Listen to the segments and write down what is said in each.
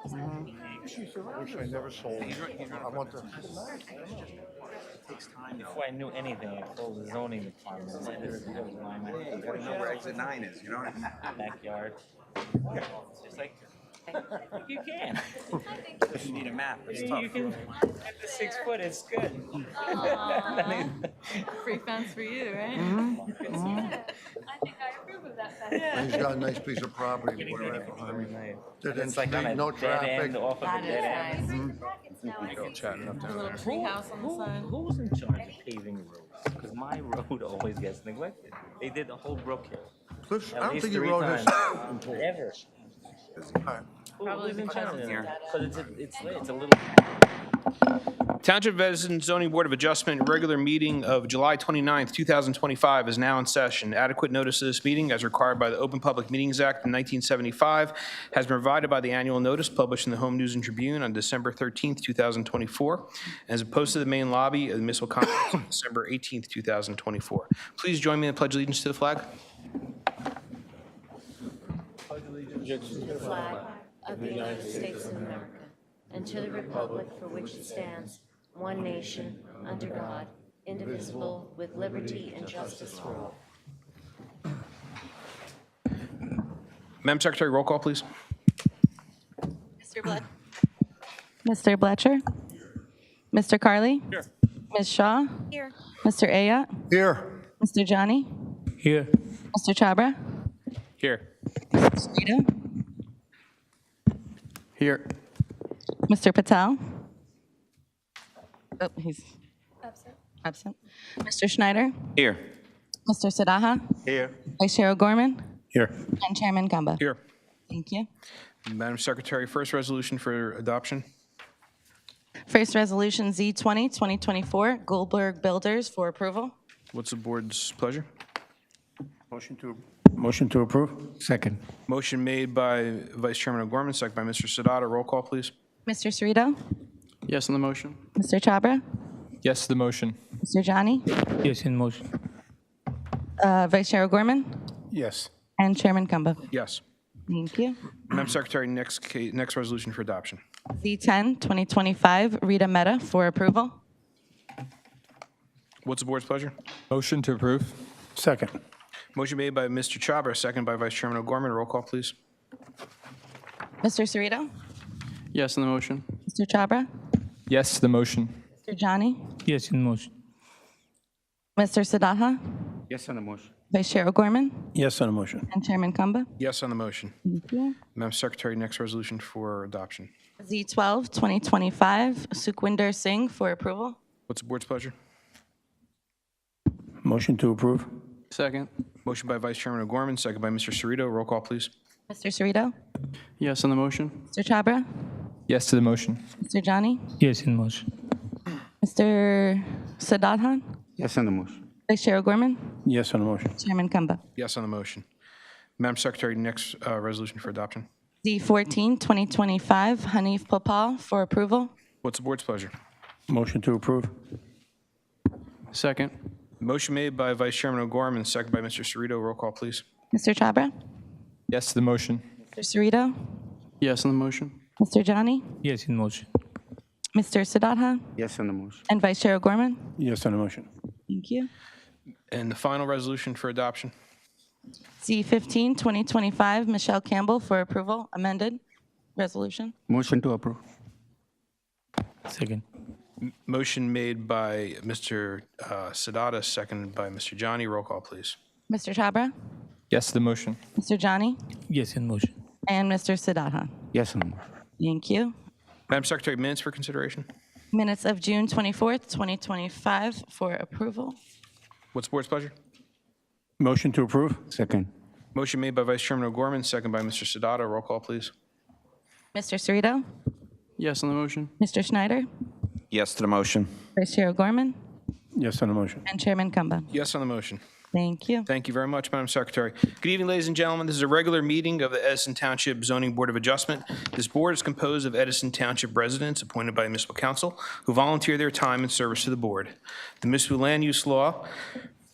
Which I never sold. I want the. Before I knew anything, I called the zoning department. I said, "This is my You gotta know where exit 9 is, you know? backyard." It's like, you can. You need a map, it's You tough. can get the 6 foot, it's good. Free fence for you, right? I think I approve of that fence. He's got a nice piece of property. Didn't It's like on street, a no dead traffic. end off of a That dead is end. nice. Chatting up A down little there. tree house on the side. Who's in charge of paving roads? Because my road always gets neglected. They did the whole Brook Hill. Cliff's, I At don't least think your 3 road has. times. Ever. Probably Who's in because charge it's of your it? dad. Because it's a little. Township of Edison Zoning Board of Adjustment, regular meeting of July 29th, 2025 is now in session. Adequate notice of this meeting, as required by the Open Public Meetings Act in 1975, has been provided by the annual notice published in the Home News and Tribune on December 13th, 2024, and is posted to the main lobby of the Municipal Conference on December 18th, 2024. Please join me in the Pledge of Allegiance to the flag. The flag of the United States of America and to the republic for which it stands, one nation, under God, indivisible, with liberty and justice for all. Madam Secretary, roll call, please. Mr. Bletcher? Mr. Carley? Here. Ms. Shaw? Here. Mr. Ayotte? Here. Mr. Johnny? Here. Mr. Chabra? Here. Mr. Rito? Here. Mr. Patel? Oh, he's absent. Mr. Schneider? Here. Mr. Sadaha? Here. Vice Chair O'Gorman? Here. And Chairman Gamba? Here. Thank you. Madam Secretary, first resolution for adoption. First resolution Z20, 2024, Goldberg Builders for approval. What's the board's pleasure? Motion to approve? Second. Motion made by Vice Chairman O'Gorman, second by Mr. Sadata. Roll call, please. Mr. Cerrito? Yes on the motion. Mr. Chabra? Yes to the motion. Mr. Johnny? Yes in motion. Vice Chair O'Gorman? Yes. And Chairman Gamba? Yes. Thank you. Madam Secretary, next resolution for adoption. Z10, 2025, Rita Meta for approval. What's the board's pleasure? Motion to approve. Second. Motion made by Mr. Chabra, second by Vice Chairman O'Gorman. Roll call, please. Mr. Cerrito? Yes on the motion. Mr. Chabra? Yes to the motion. Mr. Johnny? Yes in motion. Mr. Sadaha? Yes on the motion. Vice Chair O'Gorman? Yes on the motion. And Chairman Gamba? Yes on the motion. Thank you. Madam Secretary, next resolution for adoption. Z12, 2025, Sukhwinder Singh for approval. What's the board's pleasure? Motion to approve? Second. Motion by Vice Chairman O'Gorman, second by Mr. Cerrito. Roll call, please. Mr. Cerrito? Yes on the motion. Mr. Chabra? Yes to the motion. Mr. Johnny? Yes in motion. Mr. Sadathan? Yes on the motion. Vice Chair O'Gorman? Yes on the motion. Chairman Gamba? Yes on the motion. Madam Secretary, next resolution for adoption. Z14, 2025, Hanif Popal for approval. What's the board's pleasure? Motion to approve? Second. Motion made by Vice Chairman O'Gorman, second by Mr. Cerrito. Roll call, please. Mr. Chabra? Yes to the motion. Mr. Cerrito? Yes on the motion. Mr. Johnny? Yes in motion. Mr. Sadatha? Yes on the motion. And Vice Chair O'Gorman? Yes on the motion. Thank you. And the final resolution for adoption. Z15, 2025, Michelle Campbell for approval, amended resolution. Motion to approve. Second. Motion made by Mr. Sadata, seconded by Mr. Johnny. Roll call, please. Mr. Chabra? Yes to the motion. Mr. Johnny? Yes in motion. And Mr. Sadatha? Yes on the motion. Thank you. Madam Secretary, minutes for consideration. Minutes of June 24th, 2025 for approval. What's the board's pleasure? Motion to approve? Second. Motion made by Vice Chairman O'Gorman, second by Mr. Sadata. Roll call, please. Mr. Cerrito? Yes on the motion. Mr. Schneider? Yes to the motion. Vice Chair O'Gorman? Yes on the motion. And Chairman Gamba? Yes on the motion. Thank you. Thank you very much, Madam Secretary. Good evening, ladies and gentlemen. This is a regular meeting of the Edison Township Zoning Board of Adjustment. This board is composed of Edison Township residents appointed by the Municipal Council who volunteer their time and service to the board. The Municipal Land Use Law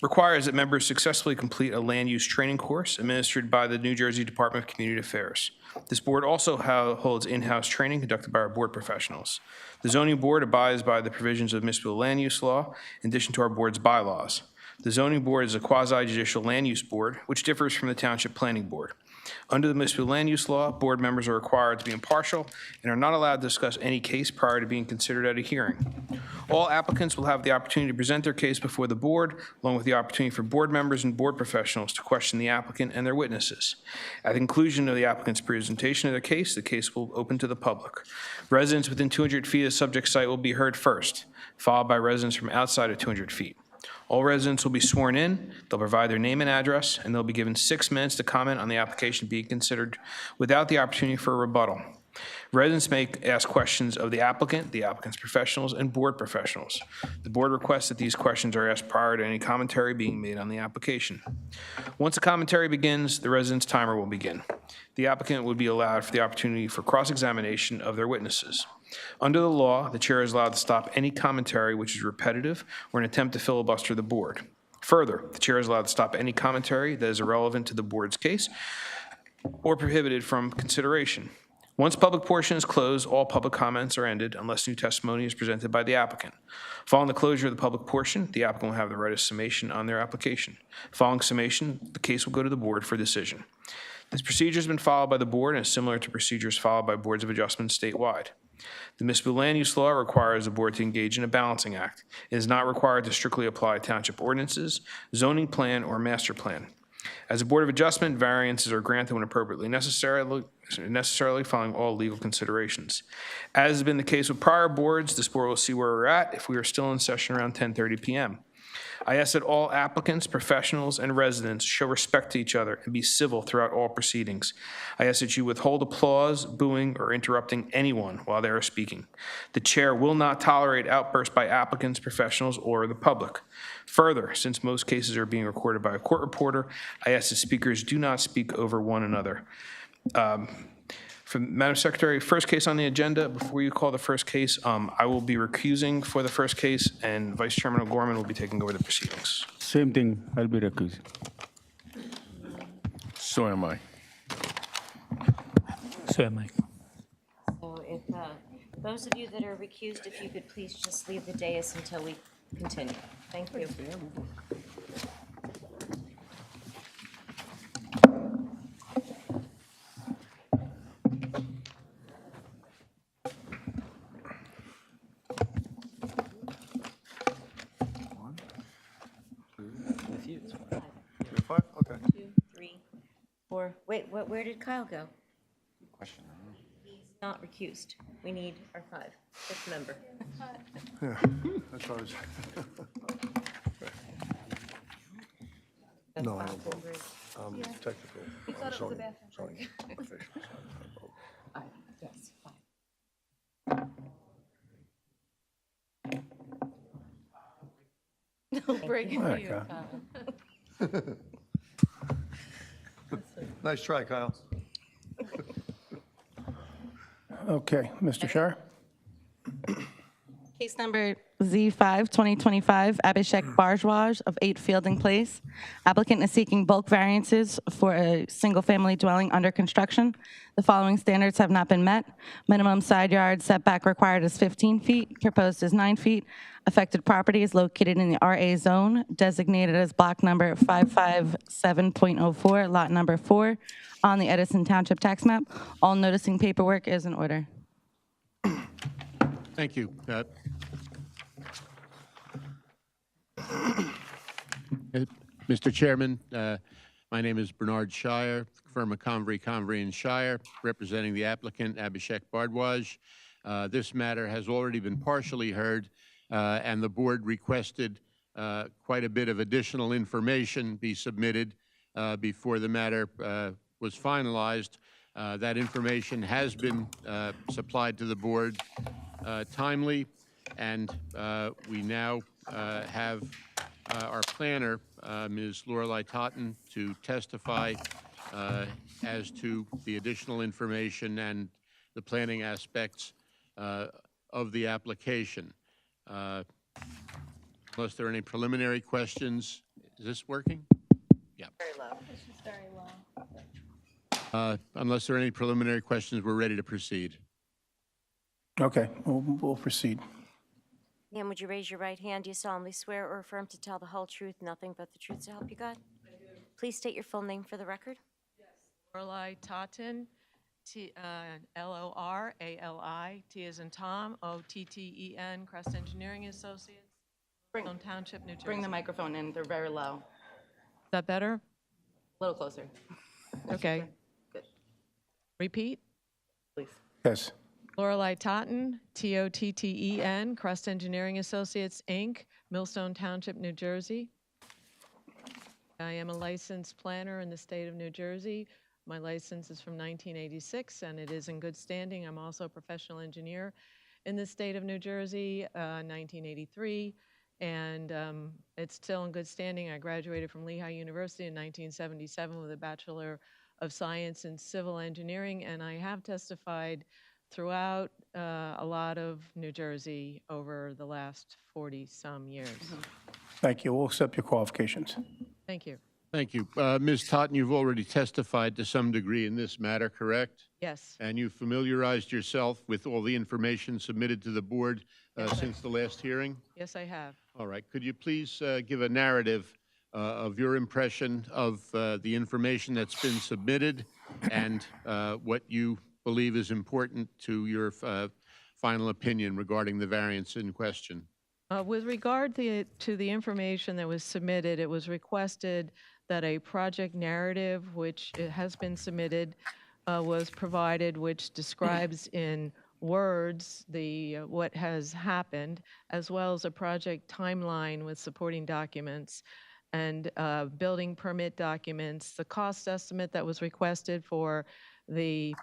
requires that members successfully complete a land use training course administered by the New Jersey Department of Community Affairs. This board also holds in-house training conducted by our board professionals. The zoning board abides by the provisions of municipal land use law in addition to our board's bylaws. The zoning board is a quasi-judicial land use board, which differs from the township planning board. Under the municipal land use law, board members are required to be impartial and are not allowed to discuss any case prior to being considered at a hearing. All applicants will have the opportunity to present their case before the board, along with the opportunity for board members and board professionals to question the applicant and their witnesses. At the conclusion of the applicant's presentation of their case, the case will open to the public. Residents within 200 feet of the subject site will be heard first, followed by residents from outside of 200 feet. All residents will be sworn in, they'll provide their name and address, and they'll be given 6 minutes to comment on the application being considered without the opportunity for a rebuttal. Residents may ask questions of the applicant's professionals, and board professionals. The board requests that these questions are asked prior to any commentary being made on the application. Once the commentary begins, the resident's timer will begin. The applicant would be allowed for the opportunity for cross-examination of their witnesses. Under the law, the chair is allowed to stop any commentary which is repetitive or an attempt to filibuster the board. Further, the chair is allowed to stop any commentary that is irrelevant to the board's case or prohibited from consideration. Once public portion is closed, all public comments are ended unless new testimony is presented by the applicant. Following the closure of the public portion, the applicant will have the right of summation on their application. Following summation, the case will go to the board for decision. This procedure has been followed by the board and is similar to procedures followed by boards of adjustment statewide. The municipal land use law requires the board to engage in a balancing act. It is not required to strictly apply township ordinances, zoning plan, or master plan. As a board of adjustment, variances are granted when appropriately necessarily following all legal considerations. As has been the case with prior boards, this board will see where we're at if we are still in session around 10:30 p.m. I ask that all applicants, professionals, and residents show respect to each other and be civil throughout all proceedings. I ask that you withhold applause, booing, or interrupting anyone while they are speaking. The chair will not tolerate outbursts by applicants, professionals, or the public. Further, since most cases are being recorded by a court reporter, I ask that speakers do not speak over one another. Madam Secretary, first case on the agenda. Before you call the first case, I will be recusing for the first case, and Vice Chairman O'Gorman will be taking over the proceedings. Same thing, I'll be recused. So am I. So am I. So if those of you that are recused, if you could please just leave the dais until we continue. Thank you. Five? Okay. 2, 3, 4. Wait, where did Kyle go? He's not recused. We need our 5th member. Yeah, that's what I was. That's No, I 5 don't vote. members. Technical. He thought it was a bathroom. Yes, 5. No break for you, Kyle. Kyle. Nice try, Kyle. Okay, Mr. Shar? Case number Z5, 2025, Abhishek Bhardwaj of 8 Fielding Place. Applicant is seeking bulk variances for a single-family dwelling under construction. The following standards have not been met. Minimum side yard setback required is 15 feet, proposed is 9 feet. Affected property is located in the RA zone, designated as block number 557.04, lot number 4, on the Edison Township tax map. All noticing paperwork is in order. Thank you. Mr. Chairman, my name is Bernard Shire, firm of Convery and Shire, representing the applicant Abhishek Bhardwaj. This matter has already been partially heard, and the board requested quite a bit of additional information be submitted before the matter was finalized. That information has been supplied to the board timely, and we now have our planner, Ms. Lorelei Totten, to testify as to the additional information and the planning aspects of the application. Unless there are any preliminary questions, Is this working? Yeah. Very low. Unless there are any preliminary questions, we're ready to proceed. Okay, we'll proceed. Ma'am, would you raise your right hand? Do you solemnly swear or affirm to tell the whole truth, nothing but the truth to help you God? Please state your full name for the record. Lorelei Totten, Lorali, T as in Tom, Otten, Crest Engineering Associates, Stone Township, New Jersey. Bring the microphone in, they're very low. Is that better? A little closer, Okay. Good. Repeat. please. Yes. Lorelei Totten, Totten, Crest Engineering Associates, Inc., Millstone Township, New Jersey. I am a licensed planner in the state of New Jersey. My license is from 1986, and it is in good standing. I'm also a professional engineer in the state of New Jersey, 1983, and it's still in good standing. I graduated from Lehigh University in 1977 with a Bachelor of Science in Civil Engineering, and I have testified throughout a lot of New Jersey over the last 40-some years. Thank you. We'll accept your qualifications. Thank you. Thank you. Ms. Totten, you've already testified to some degree in this matter, correct? Yes. And you've familiarized yourself with all the information submitted to the board since the last hearing? Yes, I have. All right. Could you please give a narrative of your impression of the information that's been submitted and what you believe is important to your final opinion regarding the variance in question? With regard to the information that was submitted, it was requested that a project narrative, which it has been submitted, was provided, which describes in words what has happened, as well as a project timeline with supporting documents and building permit documents. The cost estimate that was requested for the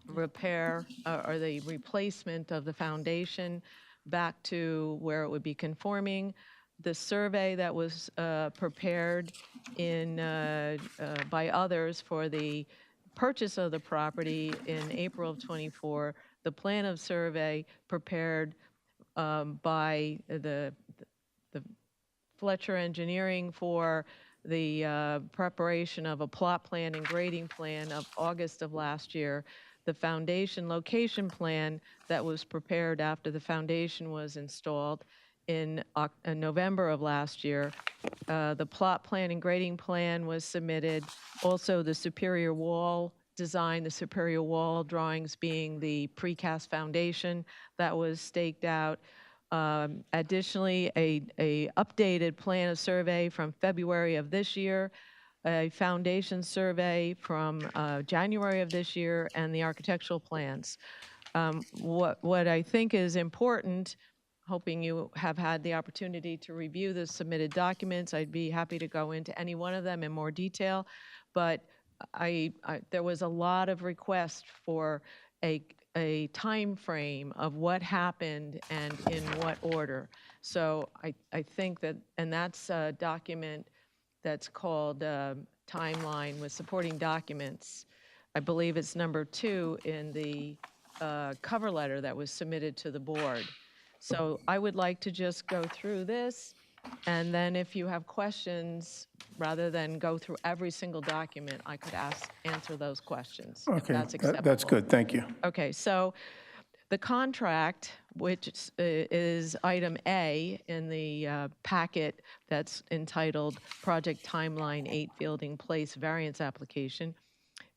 repair or the replacement of the foundation back to where it would be conforming. The survey that was prepared by others for the purchase of the property in April of '24, the plan of survey prepared by the Fletcher Engineering for the preparation of a plot plan and grading plan of August of last year, the foundation location plan that was prepared after the foundation was installed in November of last year. The plot plan and grading plan was submitted. Also, the superior wall design, the superior wall drawings being the precast foundation that was staked out. Additionally, a updated plan of survey from February of this year, a foundation survey from January of this year, and the architectural plans. What I think is important, hoping you have had the opportunity to review the submitted documents, I'd be happy to go into any one of them in more detail, but there was a lot of requests for a time frame of what happened and in what order. So I think that, and that's a document that's called Timeline with Supporting Documents. I believe it's number 2 in the cover letter that was submitted to the board. So I would like to just go through this, and then if you have questions, rather than go through every single document, I could answer those questions. If Okay, that's acceptable. that's good. Thank you. Okay, so the contract, which is item A in the packet that's entitled Project Timeline 8 Fielding Place Variance Application,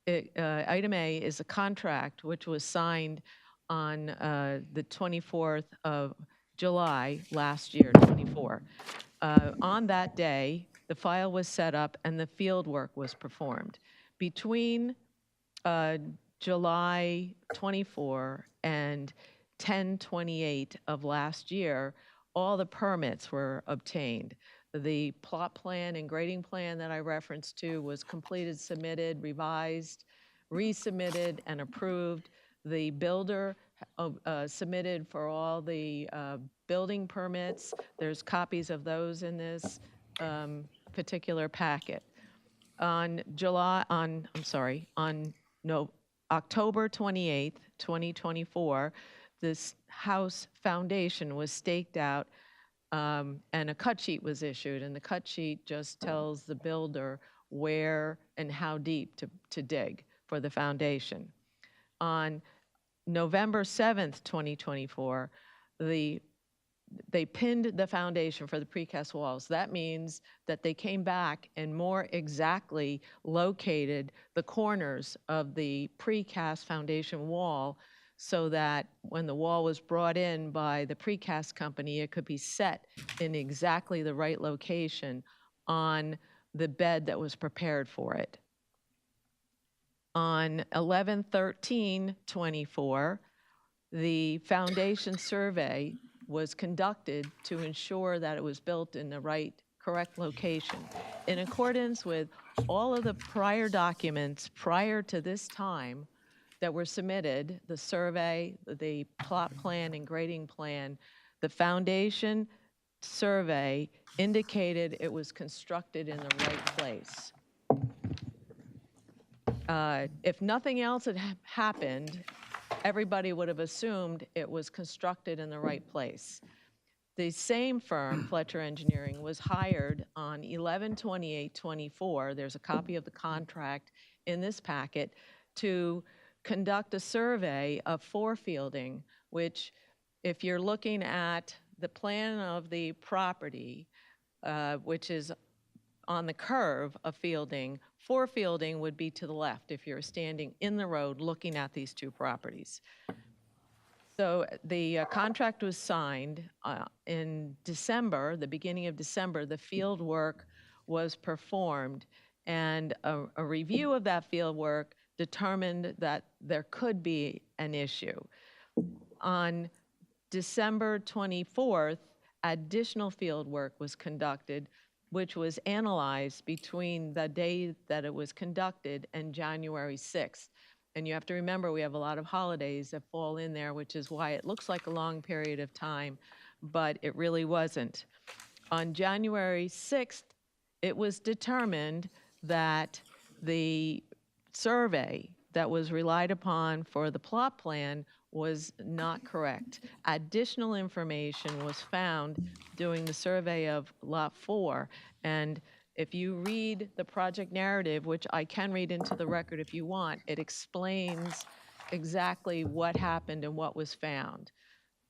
item A is a contract which was signed on the 24th of July last year, 24. On that day, the file was set up and the field work was performed. Between July 24 and 10/28 of last year, all the permits were obtained. The plot plan and grading plan that I referenced to was completed, submitted, revised, resubmitted, and approved. The builder submitted for all the building permits. There's copies of those in this particular packet. On October 28th, 2024, this house foundation was staked out and a cut sheet was issued, and the cut sheet just tells the builder where and how deep to dig for the foundation. On November 7th, 2024, they pinned the foundation for the precast walls. That means that they came back and more exactly located the corners of the precast foundation wall so that when the wall was brought in by the precast company, it could be set in exactly the right location on the bed that was prepared for it. On 11/13/24, the foundation survey was conducted to ensure that it was built in the correct location. In accordance with all of the prior documents prior to this time that were submitted, the survey, the plot plan and grading plan, the foundation survey indicated it was constructed in the right place. If nothing else had happened, everybody would have assumed it was constructed in the right place. The same firm, Fletcher Engineering, was hired on 11/28/24. There's a copy of the contract in this packet to conduct a survey of forefielding, which, if you're looking at the plan of the property, which is on the curve of fielding, forefielding would be to the left if you're standing in the road looking at these two properties. So the contract was signed in December, the beginning of December. The field work was performed, and a review of that field work determined that there could be an issue. On December 24th, additional field work was conducted, which was analyzed between the day that it was conducted and January 6th. And you have to remember, we have a lot of holidays that fall in there, which is why it looks like a long period of time, but it really wasn't. On January 6th, it was determined that the survey that was relied upon for the plot plan was not correct. Additional information was found during the survey of Lot 4, and if you read the project narrative, which I can read into the record if you want, it explains exactly what happened and what was found.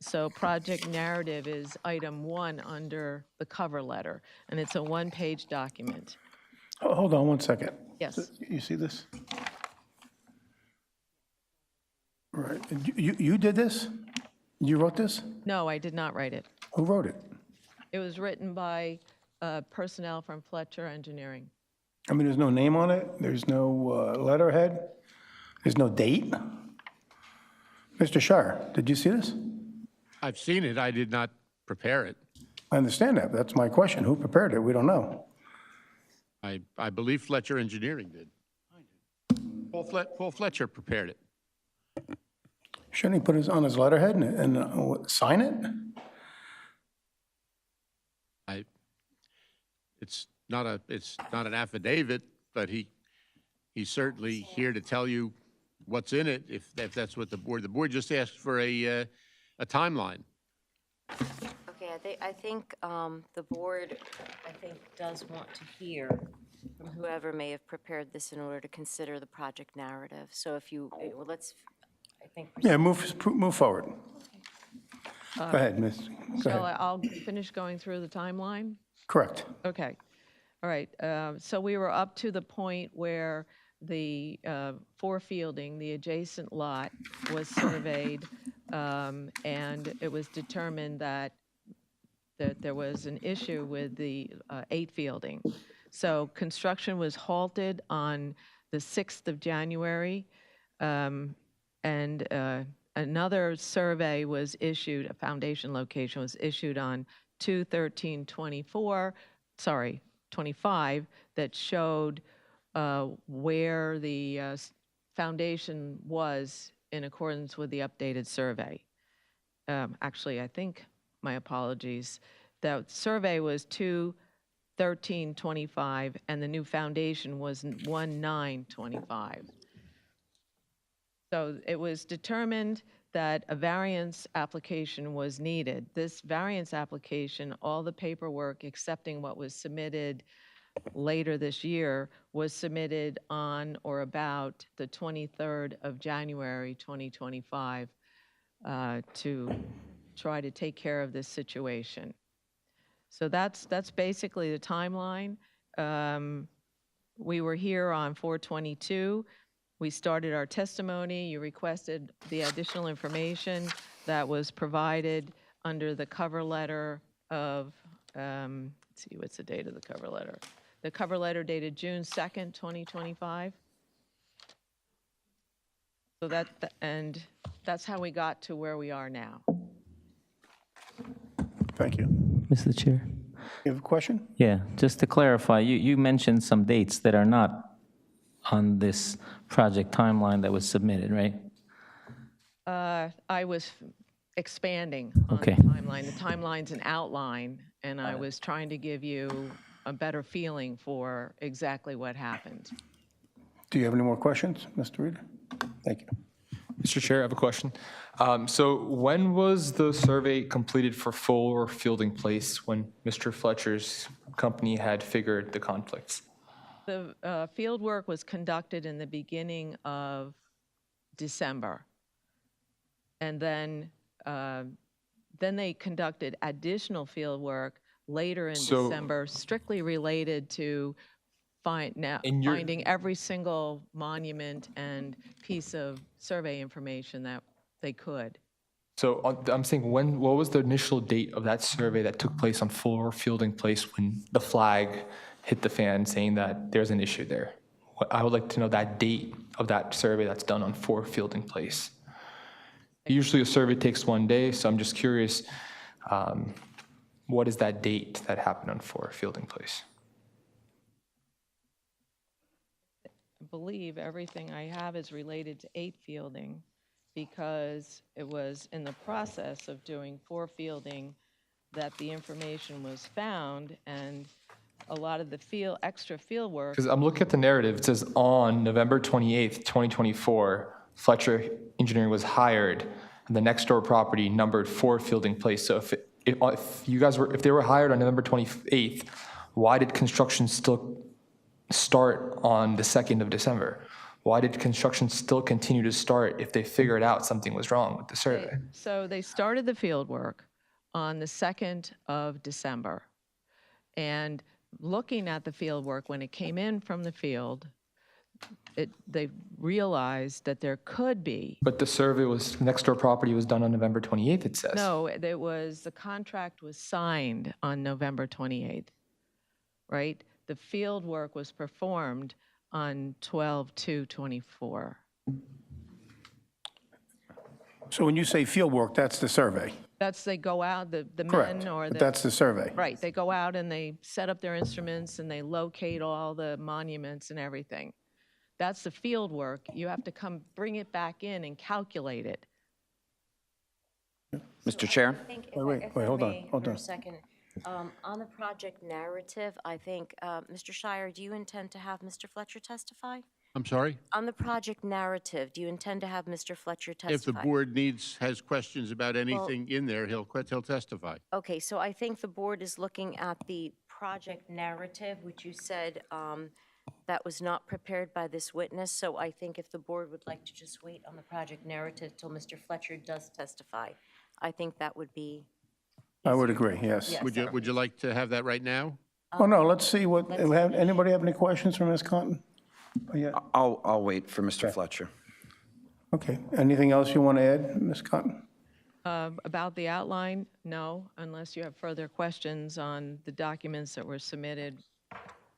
So project narrative is item 1 under the cover letter, and it's a one-page document. Oh, hold on one second. Yes. You see this? Right. You did this? You wrote this? No, I did not write it. Who wrote it? It was written by personnel from Fletcher Engineering. I mean, there's no name on it? There's no letterhead? There's no date? Mr. Shire, did you see this? I've seen it. I did not prepare it. I understand that. That's my question. Who prepared it? We don't know. I believe Fletcher Engineering did. Paul Fletcher prepared it. Shouldn't he put it on his letterhead and sign it? It's not an affidavit, but he's certainly here to tell you what's in it, if that's what the board just asked for a timeline. Okay, I think the board, does want to hear from whoever may have prepared this in order to consider the project narrative. So if you, well, let's, I think. Yeah, move forward. Go ahead, Ms. Go So ahead. I'll finish going through the timeline? Correct. Okay. All right. So we were up to the point where the forefielding, the adjacent lot, was surveyed, and it was determined that there was an issue with the 8 fielding. So construction was halted on the 6th of January, and another survey was issued, a foundation location was issued on 2/13/25, that showed where the foundation was in accordance with the updated survey. Actually, I think, my apologies, the survey was 2/13/25, and the new foundation was 1/9/25. So it was determined that a variance application was needed. This variance application, all the paperwork accepting what was submitted later this year was submitted on or about the 23rd of January 2025 to try to take care of this situation. So that's basically the timeline. We were here on 4/22. We started our testimony. You requested the additional information that was provided under the cover letter of, let's see, what's the date of the cover letter? The cover letter dated June 2nd, 2025. So and that's how we got to where we are now. Thank you. Mr. Chair. You have a question? Yeah, just to clarify, you mentioned some dates that are not on this project timeline that was submitted, right? I was expanding on Okay. the timeline. The timeline's an outline, and I was trying to give you a better feeling for exactly what happened. Do you have any more questions, Mr. Reader? Thank you. Mr. Chair, I have a question. So when was the survey completed for Fuller Fielding Place when Mr. Fletcher's company had figured the conflicts? The field work was conducted in the beginning of December. And then they conducted additional field work later in So- December, strictly related to finding every single monument and piece of survey information that they could. So I'm saying, what was the initial date of that survey that took place on Fuller Fielding Place when the flag hit the fan saying that there's an issue there? I would like to know that date of that survey that's done on Fuller Fielding Place. Usually a survey takes 1 day, so I'm just curious, what is that date that happened on Fuller Fielding Place? I believe everything I have is related to 8 fielding because it was in the process of doing 4 fielding that the information was found, and a lot of the extra field work. Because I'm looking at the narrative, it says on November 28th, 2024, Fletcher Engineering was hired, and the next door property numbered 4 Fielding Place. So if they were hired on November 28th, why did construction still start on the 2nd of December? Why did construction still continue to start if they figured out something was wrong with the survey? So they started the field work on the 2nd of December. And looking at the field work, when it came in from the field, they realized that there could be. But the survey next door property was done on November 28th, it says. No, the contract was signed on November 28th, right? The field work was performed on 12/2/24. So when you say field work, that's the survey? They go out, the Correct, men or but the. that's the survey? Right, they go out and they set up their instruments and they locate all the monuments and everything. That's the field work. You have to bring it back in and calculate it. Mr. Chair? I think Wait, if I hold on, may hold for on. a second. On the project narrative, I think, Mr. Shire, do you intend to have Mr. Fletcher testify? I'm sorry? On the project narrative, do you intend to have Mr. Fletcher testify? If the board has questions about anything in there, he'll testify. Okay, so I think the board is looking at the project narrative, which you said that was not prepared by this witness. So I think if the board would like to just wait on the project narrative till Mr. Fletcher does testify, I think that would be. I would agree, yes. Yes. Would you like to have that right now? Oh, no, let's see anybody have any questions for Ms. Cotton? Oh, yeah, I'll wait for Mr. Fletcher. okay. Anything else you want to add, Ms. Cotton? About the outline, no, unless you have further questions on the documents that were submitted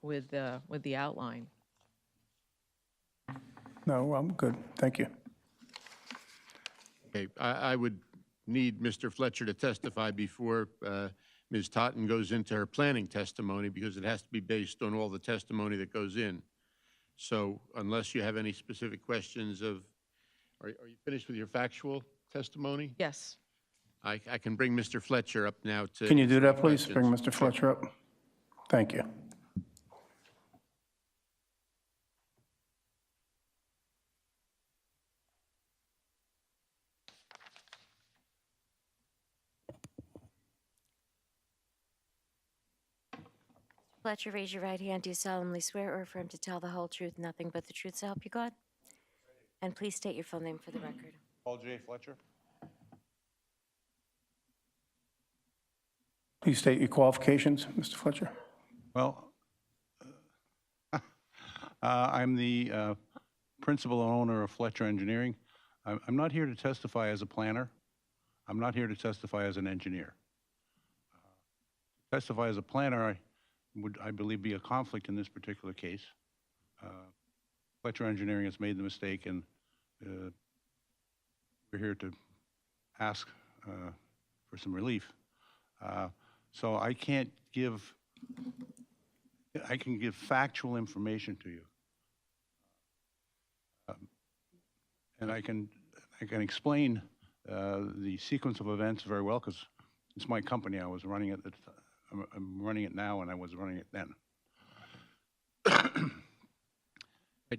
with the outline. No, I'm good, thank you. Okay, I would need Mr. Fletcher to testify before Ms. Totten goes into her planning testimony, because it has to be based on all the testimony that goes in. So unless you have any specific questions are you finished with your factual testimony? Yes. I can bring Mr. Fletcher up now to. Can you do answer that, any please? Bring questions. Mr. Fletcher up. Thank you. Fletcher, raise your right hand. Do you solemnly swear or affirm to tell the whole truth, nothing but the truth, so help you God? And please state your full name for the record. Paul J. Fletcher. Please state your qualifications, Mr. Fletcher. Well, I'm the principal and owner of Fletcher Engineering. I'm not here to testify as a planner. I'm not here to testify as an engineer. Testify as a planner would, I believe, be a conflict in this particular case. Fletcher Engineering has made the mistake, and we're here to ask for some relief. So I can give factual information to you. And I can explain the sequence of events very well, because it's my company. I was running it at the time. I'm running it now, and I was running it then.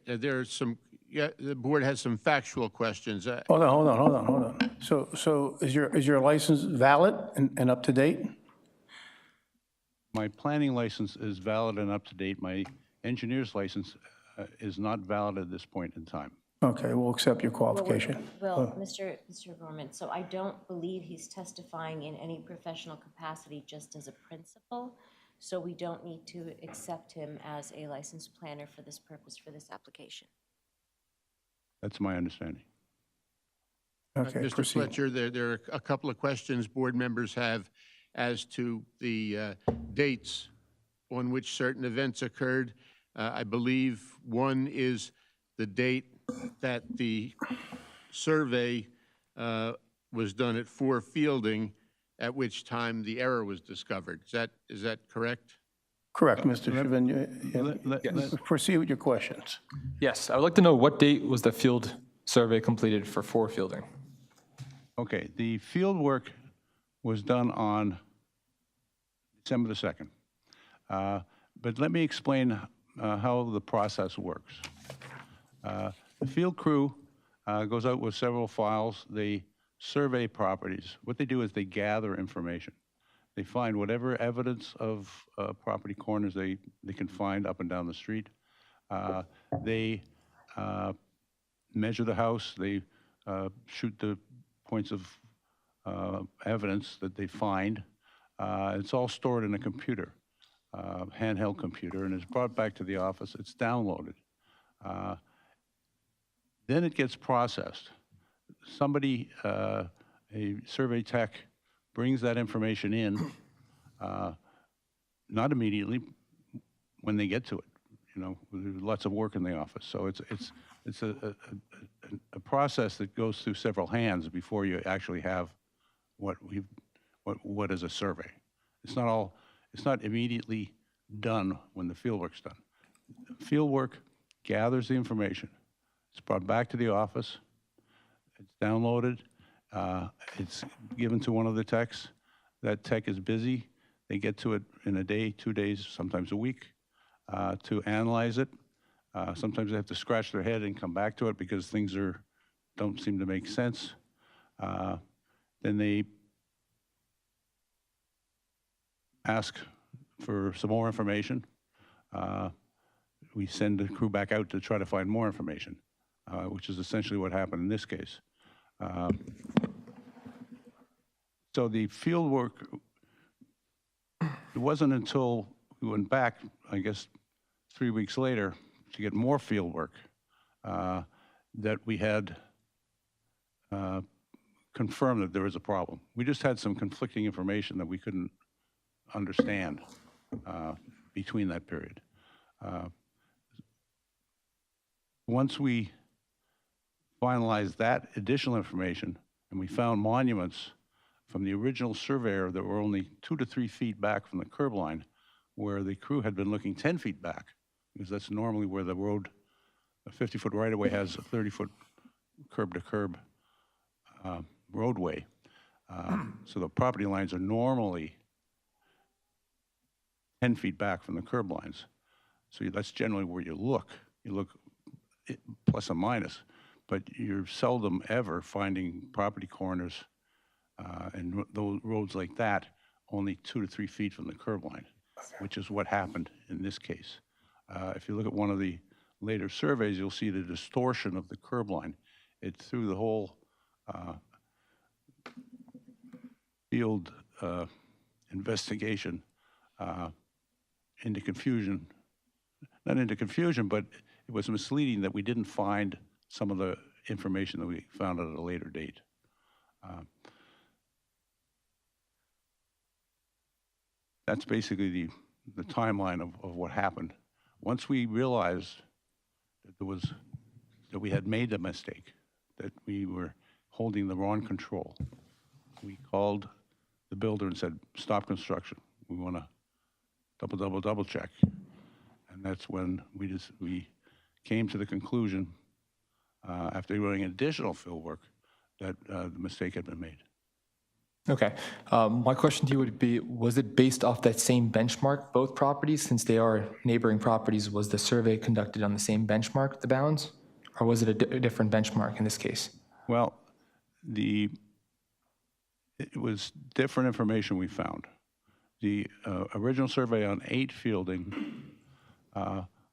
There's some, yeah, the board has some factual questions. Hold on. So is your license valid and up to date? My planning license is valid and up to date. My engineer's license is not valid at this point in time. Okay, we'll accept your qualification. Well, Mr. Gorman, so I don't believe he's testifying in any professional capacity, just as a principal. So we don't need to accept him as a licensed planner for this purpose, for this application. That's my understanding. Okay, Mr. proceed. Fletcher, there are a couple of questions board members have as to the dates on which certain events occurred. I believe one is the date that the survey was done at 4 Fielding, at which time the error was discovered. Is that correct? Correct, Mr. Chauvin. Let's proceed with your questions. Yes, I would like to know what date was the field survey completed for 4 Fielding? Okay, the field work was done on December the 2nd. But let me explain how the process works. The field crew goes out with several files. They survey properties. What they do is they gather information. They find whatever evidence of property corners they can find up and down the street. They measure the house. They shoot the points of evidence that they find. It's all stored in a computer, handheld computer, and it's brought back to the office. It's downloaded. Then it gets processed. Somebody, a survey tech, brings that information in, not immediately, when they get to it. You know, there's lots of work in the office, so it's a process that goes through several hands before you actually have what is a survey. It's not immediately done when the field work's done. Field work gathers the information. It's brought back to the office. It's downloaded. It's given to one of the techs. That tech is busy. They get to it in a day, 2 days, sometimes a week, to analyze it. Sometimes they have to scratch their head and come back to it because things don't seem to make sense. Then they ask for some more information. We send the crew back out to try to find more information, which is essentially what happened in this case. So the field work, it wasn't until we went back, I guess, 3 weeks later to get more field work that we had confirmed that there was a problem. We just had some conflicting information that we couldn't understand between that period. Once we finalized that additional information and we found monuments from the original surveyor that were only 2 to 3 feet back from the curb line, where the crew had been looking 10 feet back, because that's normally where the road, a 50-foot right-of-way has a 30-foot curb-to-curb roadway. So the property lines are normally 10 feet back from the curb lines. So that's generally where you look. You look plus or minus, but you're seldom ever finding property corners and those roads like that only 2 to 3 feet from the curb line. which is what happened in this case. If you look at one of the later surveys, you'll see the distortion of the curb line. It threw the whole field investigation into confusion. Not into confusion, but it was misleading that we didn't find some of the information that we found at a later date. That's basically the timeline of what happened. Once we realized that we had made a mistake, that we were holding the wrong control, we called the builder and said, stop construction. We want to double check. And that's when we came to the conclusion, after doing additional field work, that the mistake had been made. Okay. My question to you would be, was it based off that same benchmark, both properties, since they are neighboring properties? Was the survey conducted on the same benchmark, the bounds? Or was it a different benchmark in this case? Well, it was different information we found. The original survey on 8 Fielding,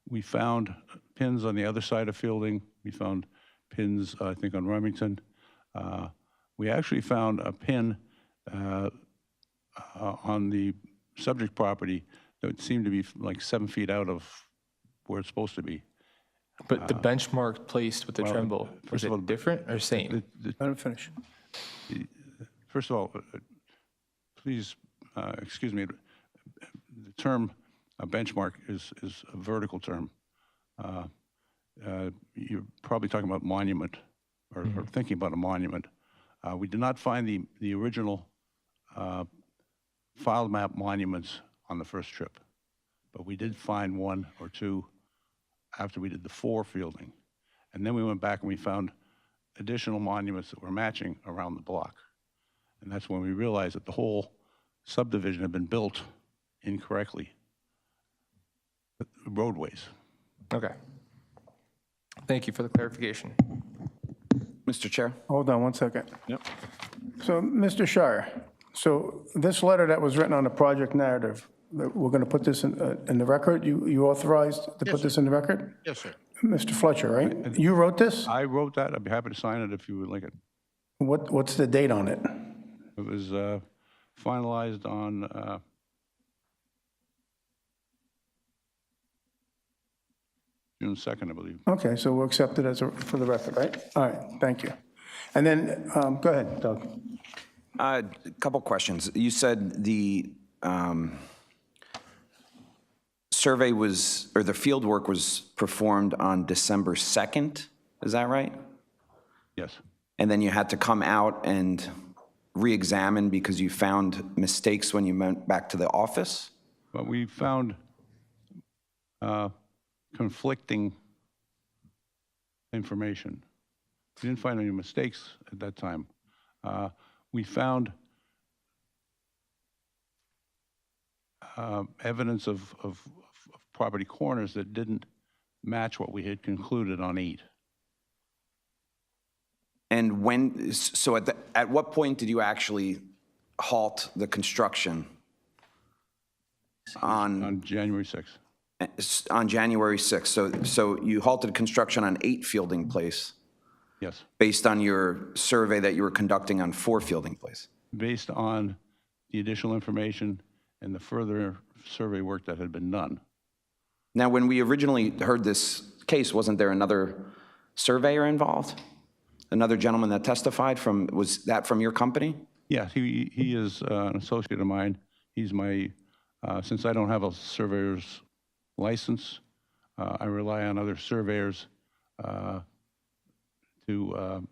we found pins on the other side of Fielding. We found pins, I think, on Remington. We actually found a pin on the subject property that seemed to be like 7 feet out of where it's supposed to be. But the benchmark placed with the tremble, was it different or same? Let him finish. First of all, please excuse me. The term benchmark is a vertical term. You're probably talking about monument or thinking about a monument. We did not find the original file map monuments on the first trip, but we did find 1 or 2 after we did the 4 Fielding. And then we went back and we found additional monuments that were matching around the block. And that's when we realized that the whole subdivision had been built incorrectly, roadways. Okay. Thank you for the clarification. Mr. Chair? Hold on one second. Yep. So, Mr. Shire, so this letter that was written on the project narrative, that we're going to put this in the record? You authorized to put this in the record? Yes, sir. Mr. Fletcher, right? You wrote this? I wrote that. I'd be happy to sign it if you would like it. What's the date on it? It was finalized on June 2nd, I believe. Okay, so we'll accept it for the record, right? All right, thank you. And then, go ahead, Doug. A couple questions. You said the survey was, or the field work was performed on December 2nd, is that right? Yes. And then you had to come out and re-examine because you found mistakes when you went back to the office? But we found conflicting information. We didn't find any mistakes at that time. We found evidence of property corners that didn't match what we had concluded on 8. And when, so at what point did you actually halt the construction? On January 6th. On January 6th. So you halted construction on 8 Fielding Place? Yes. Based on your survey that you were conducting on 4 Fielding Place? Based on the additional information and the further survey work that had been done. Now, when we originally heard this case, wasn't there another surveyor involved? Another gentleman that testified from, was that from your company? Yeah, he is an associate of mine. He's my, since I don't have a surveyor's license, I rely on other surveyors to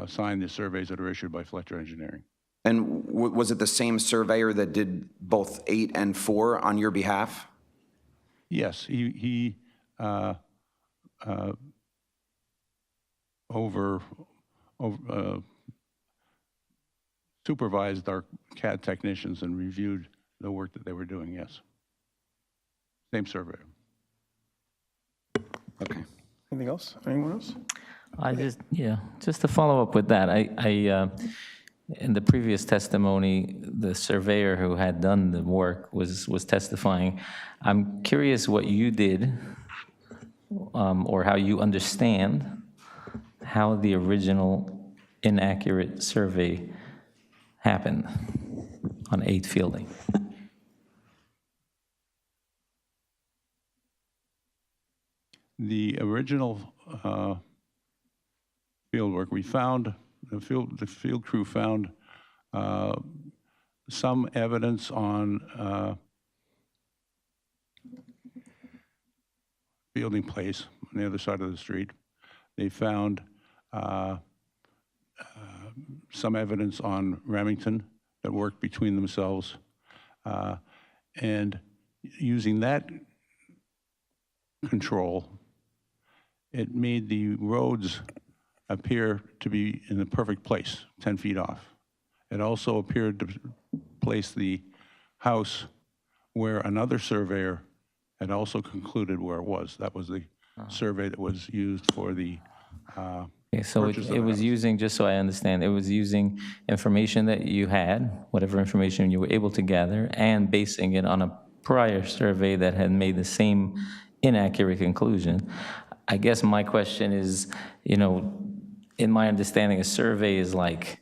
sign the surveys that are issued by Fletcher Engineering. And was it the same surveyor that did both 8 and 4 on your behalf? Yes, he supervised our CAD technicians and reviewed the work that they were doing, yes. Same surveyor. Okay. Anything else? Anyone else? Just to follow up with that, in the previous testimony, the surveyor who had done the work was testifying. I'm curious what you did, or how you understand how the original inaccurate survey happened on 8 Fielding. The original field work, we found, the field crew found some evidence on Fielding Place on the other side of the street. They found some evidence on Remington that worked between themselves. And using that control, it made the roads appear to be in the perfect place, 10 feet off. It also appeared to place the house where another surveyor had also concluded where it was. That was the survey that was used for the Okay, so purchase of it the was house. using, just so I understand, it was using information that you had, whatever information you were able to gather, and basing it on a prior survey that had made the same inaccurate conclusion. I guess my question is, you know, in my understanding, a survey is like,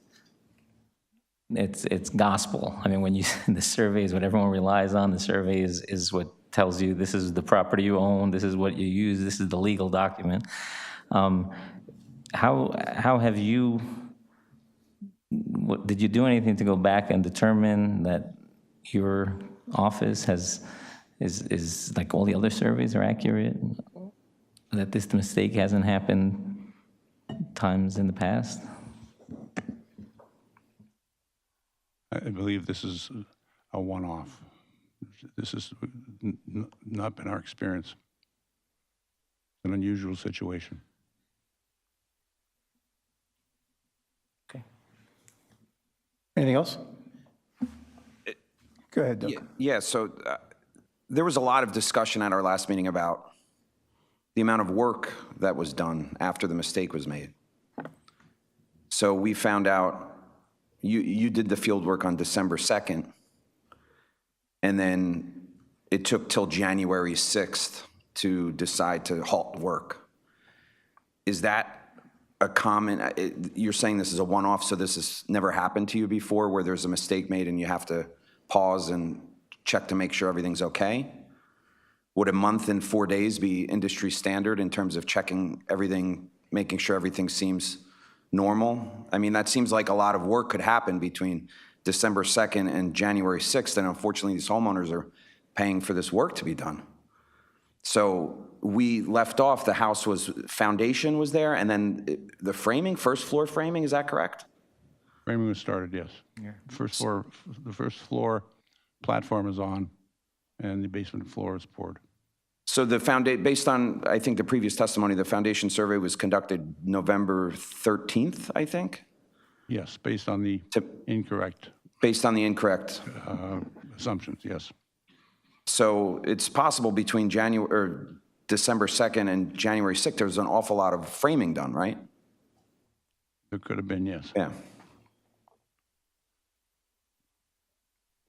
it's gospel. I mean, when you, the survey is what everyone relies on. The survey is what tells you this is the property you own, this is what you use, this is the legal document. How have you, did you do anything to go back and determine that your office is like all the other surveys are accurate? That this mistake hasn't happened times in the past? I believe this is a one-off. This has not been our experience. An unusual situation. Anything else? Go ahead, Doug. Yeah, so there was a lot of discussion at our last meeting about the amount of work that was done after the mistake was made. So we found out you did the field work on December 2nd, and then it took till January 6th to decide to halt work. Is that a common, you're saying this is a one-off, so this has never happened to you before, where there's a mistake made and you have to pause and check to make sure everything's okay? Would a month and 4 days be industry standard in terms of checking everything, making sure everything seems normal? I mean, that seems like a lot of work could happen between December 2nd and January 6th, and unfortunately, these homeowners are paying for this work to be done. So we left off, the house was, foundation was there, and then the framing, first floor framing, is that correct? Framing was started, yes. First floor, the first floor platform is on, and the basement floor is poured. So the based on, I think, the previous testimony, the foundation survey was conducted November 13th, I think? Yes, based on the incorrect Based on the incorrect. assumptions, yes. So it's possible between December 2nd and January 6th, there was an awful lot of framing done, right? It could have been, yes. Yeah.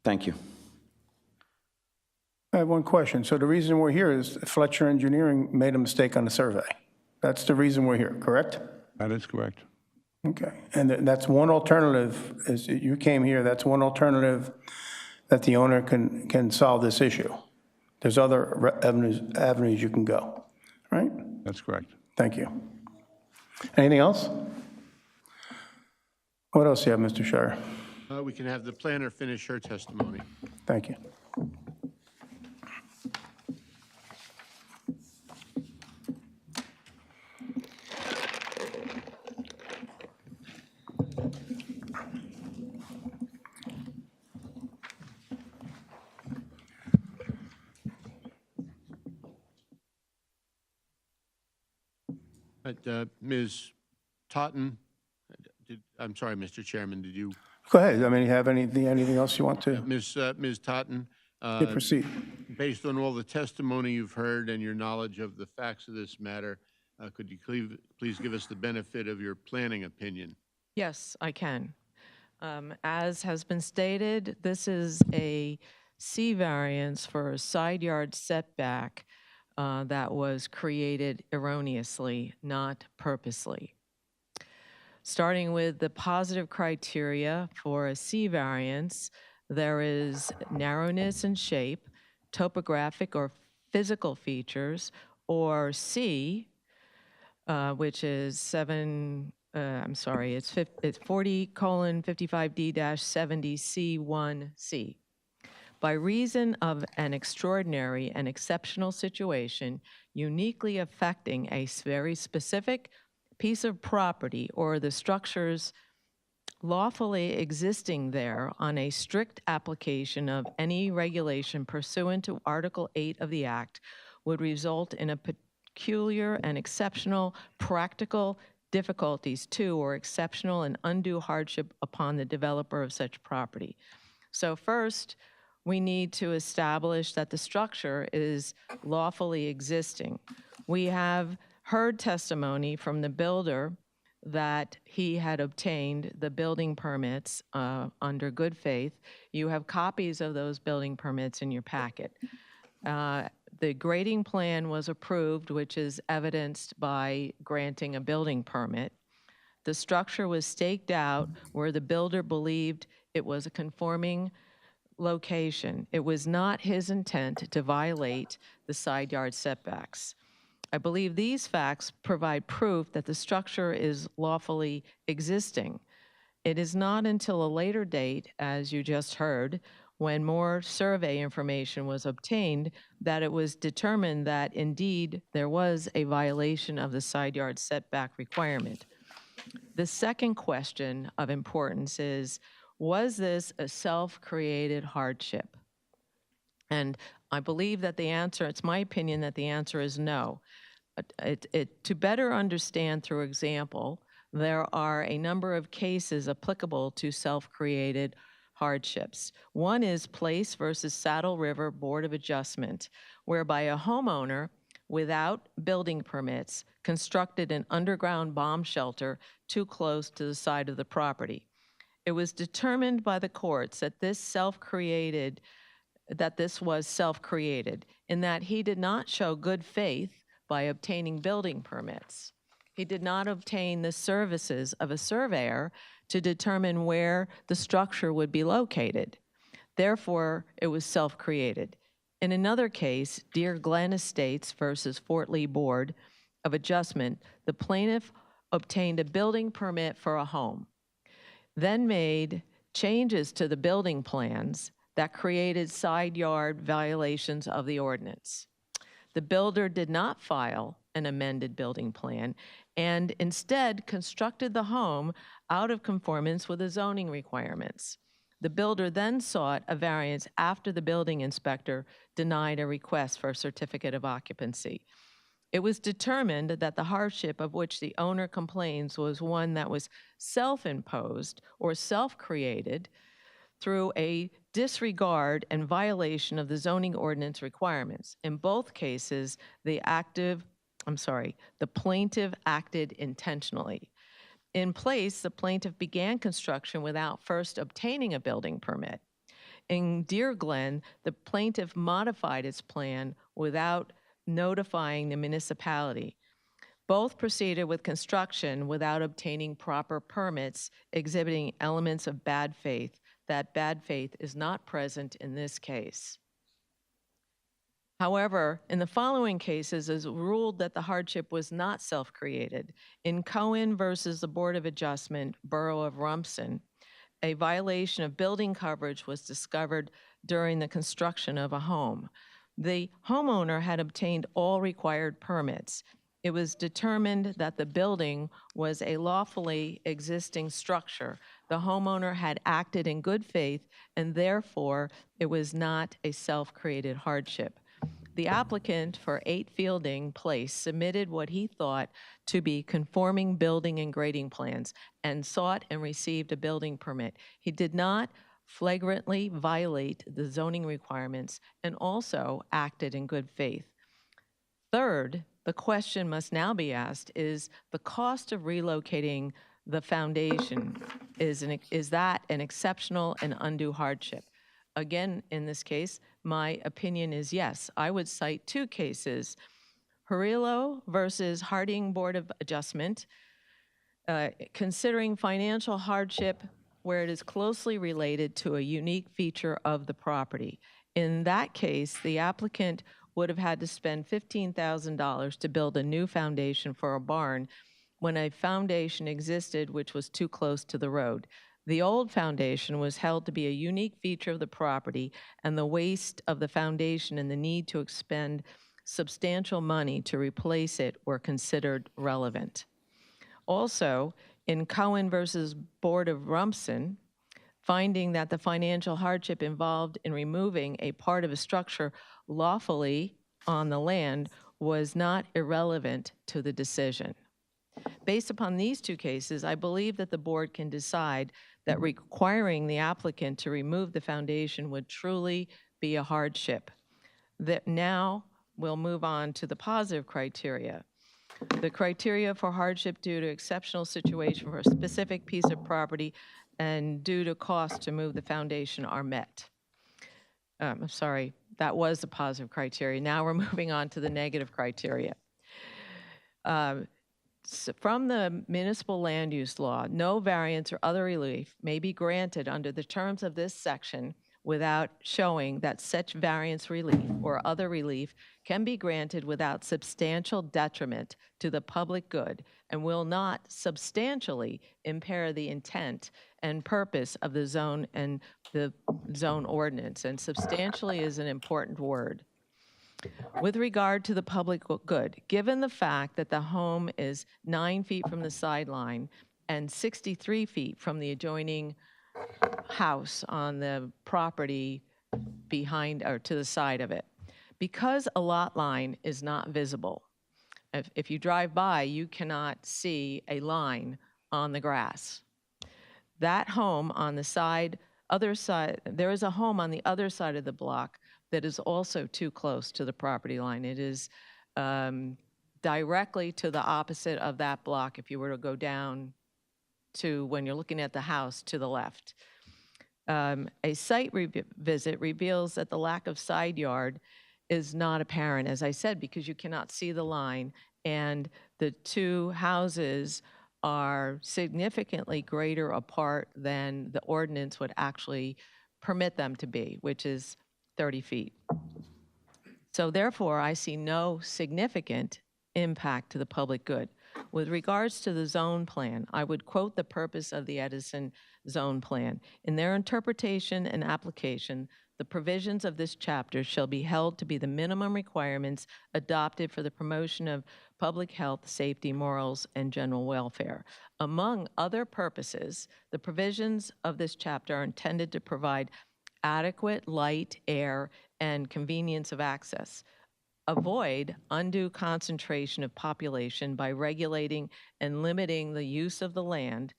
Thank you. I have one question. So the reason we're here is Fletcher Engineering made a mistake on the survey. That's the reason we're here, correct? That is correct. Okay. And that's one alternative, is you came here, that's one alternative that the owner can solve this issue. There's other avenues you can go, right? That's correct. Thank you. Anything else? What else do you have, Mr. Shire? We can have the planner finish her testimony. Thank you. Ms. Totten, I'm sorry, Mr. Chairman, did you? Go ahead. I mean, you have anything else you want to? Ms. Totten? Proceed. Based on all the testimony you've heard and your knowledge of the facts of this matter, could you please give us the benefit of your planning opinion? Yes, I can. As has been stated, this is a C variance for a side yard setback that was created erroneously, not purposely. Starting with the positive criteria for a C variance, there is narrowness in shape, topographic or physical features, or C, which is it's 40:55D-70C1C. By reason of an extraordinary and exceptional situation uniquely affecting a very specific piece of property or the structures lawfully existing there on a strict application of any regulation pursuant to Article 8 of the Act would result in a peculiar and exceptional practical difficulties to or exceptional and undue hardship upon the developer of such property. So first, we need to establish that the structure is lawfully existing. We have heard testimony from the builder that he had obtained the building permits under good faith. You have copies of those building permits in your packet. The grading plan was approved, which is evidenced by granting a building permit. The structure was staked out where the builder believed it was a conforming location. It was not his intent to violate the side yard setbacks. I believe these facts provide proof that the structure is lawfully existing. It is not until a later date, as you just heard, when more survey information was obtained, that it was determined that indeed there was a violation of the side yard setback requirement. The second question of importance is, was this a self-created hardship? And I believe that the answer, it's my opinion that the answer is no. To better understand through example, there are a number of cases applicable to self-created hardships. One is Place versus Saddle River Board of Adjustment, whereby a homeowner without building permits constructed an underground bomb shelter too close to the side of the property. It was determined by the courts that this was self-created in that he did not show good faith by obtaining building permits. He did not obtain the services of a surveyor to determine where the structure would be located. Therefore, it was self-created. In another case, Deer Glen Estates versus Fort Lee Board of Adjustment, the plaintiff obtained a building permit for a home, then made changes to the building plans that created side yard violations of the ordinance. The builder did not file an amended building plan and instead constructed the home out of conformance with the zoning requirements. The builder then sought a variance after the building inspector denied a request for a certificate of occupancy. It was determined that the hardship of which the owner complains was one that was self-imposed or self-created through a disregard and violation of the zoning ordinance requirements. In both cases, the plaintiff acted intentionally. In Place, the plaintiff began construction without first obtaining a building permit. In Deer Glen, the plaintiff modified its plan without notifying the municipality. Both proceeded with construction without obtaining proper permits, exhibiting elements of bad faith. That bad faith is not present in this case. However, in the following cases, it is ruled that the hardship was not self-created. In Cohen versus the Board of Adjustment, Borough of Rumson, a violation of building coverage was discovered during the construction of a home. The homeowner had obtained all required permits. It was determined that the building was a lawfully existing structure. The homeowner had acted in good faith, and therefore it was not a self-created hardship. The applicant for 8 Fielding Place submitted what he thought to be conforming building and grading plans and sought and received a building permit. He did not flagrantly violate the zoning requirements and also acted in good faith. Third, the question must now be asked is the cost of relocating the foundation, is that an exceptional and undue hardship? Again, in this case, my opinion is yes. I would cite two cases, Harillo versus Harding Board of Adjustment, considering financial hardship where it is closely related to a unique feature of the property. In that case, the applicant would have had to spend $15,000 to build a new foundation for a barn when a foundation existed which was too close to the road. The old foundation was held to be a unique feature of the property, and the waste of the foundation and the need to expend substantial money to replace it were considered relevant. Also, in Cohen versus Board of Rumson, finding that the financial hardship involved in removing a part of a structure lawfully on the land was not irrelevant to the decision. Based upon these two cases, I believe that the board can decide that requiring the applicant to remove the foundation would truly be a hardship. That now we'll move on to the positive criteria. The criteria for hardship due to exceptional situation for a specific piece of property and due to cost to move the foundation are met. I'm sorry, that was the positive criteria. Now we're moving on to the negative criteria. From the municipal land use law, no variance or other relief may be granted under the terms of this section without showing that such variance relief or other relief can be granted without substantial detriment to the public good and will not substantially impair the intent and purpose of the zone and the zone ordinance. And substantially is an important word. With regard to the public good, given the fact that the home is 9 feet from the sideline and 63 feet from the adjoining house on the property behind or to the side of it, because a lot line is not visible, if you drive by, you cannot see a line on the grass. That home on the other side, there is a home on the other side of the block that is also too close to the property line. It is directly to the opposite of that block if you were to go down to when you're looking at the house to the left. A site visit reveals that the lack of side yard is not apparent, as I said, because you cannot see the line, and the two houses are significantly greater apart than the ordinance would actually permit them to be, which is 30 feet. So therefore, I see no significant impact to the public good. With regards to the zone plan, I would quote the purpose of the Edison zone plan. In their interpretation and application, the provisions of this chapter shall be held to be the minimum requirements adopted for the promotion of public health, safety, morals, and general welfare. Among other purposes, the provisions of this chapter are intended to provide adequate light, air, and convenience of access. Avoid undue concentration of population by regulating and limiting the use of the land,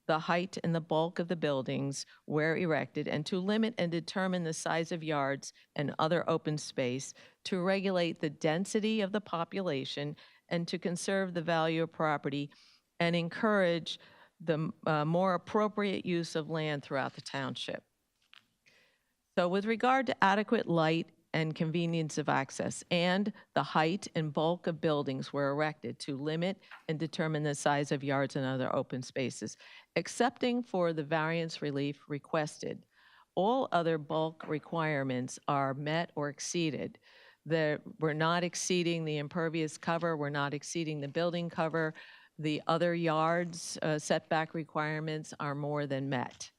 the height and the bulk of the buildings where erected, and to limit and determine the size of yards and other open space, to regulate the density of the population, and to conserve the value of property and encourage the more appropriate use of land throughout the township. So with regard to adequate light and convenience of access, and the height and bulk of buildings were erected to limit and determine the size of yards and other open spaces, excepting for the variance relief requested. All other bulk requirements are met or exceeded. We're not exceeding the impervious cover, we're not exceeding the building cover. The other yards setback requirements are more than met.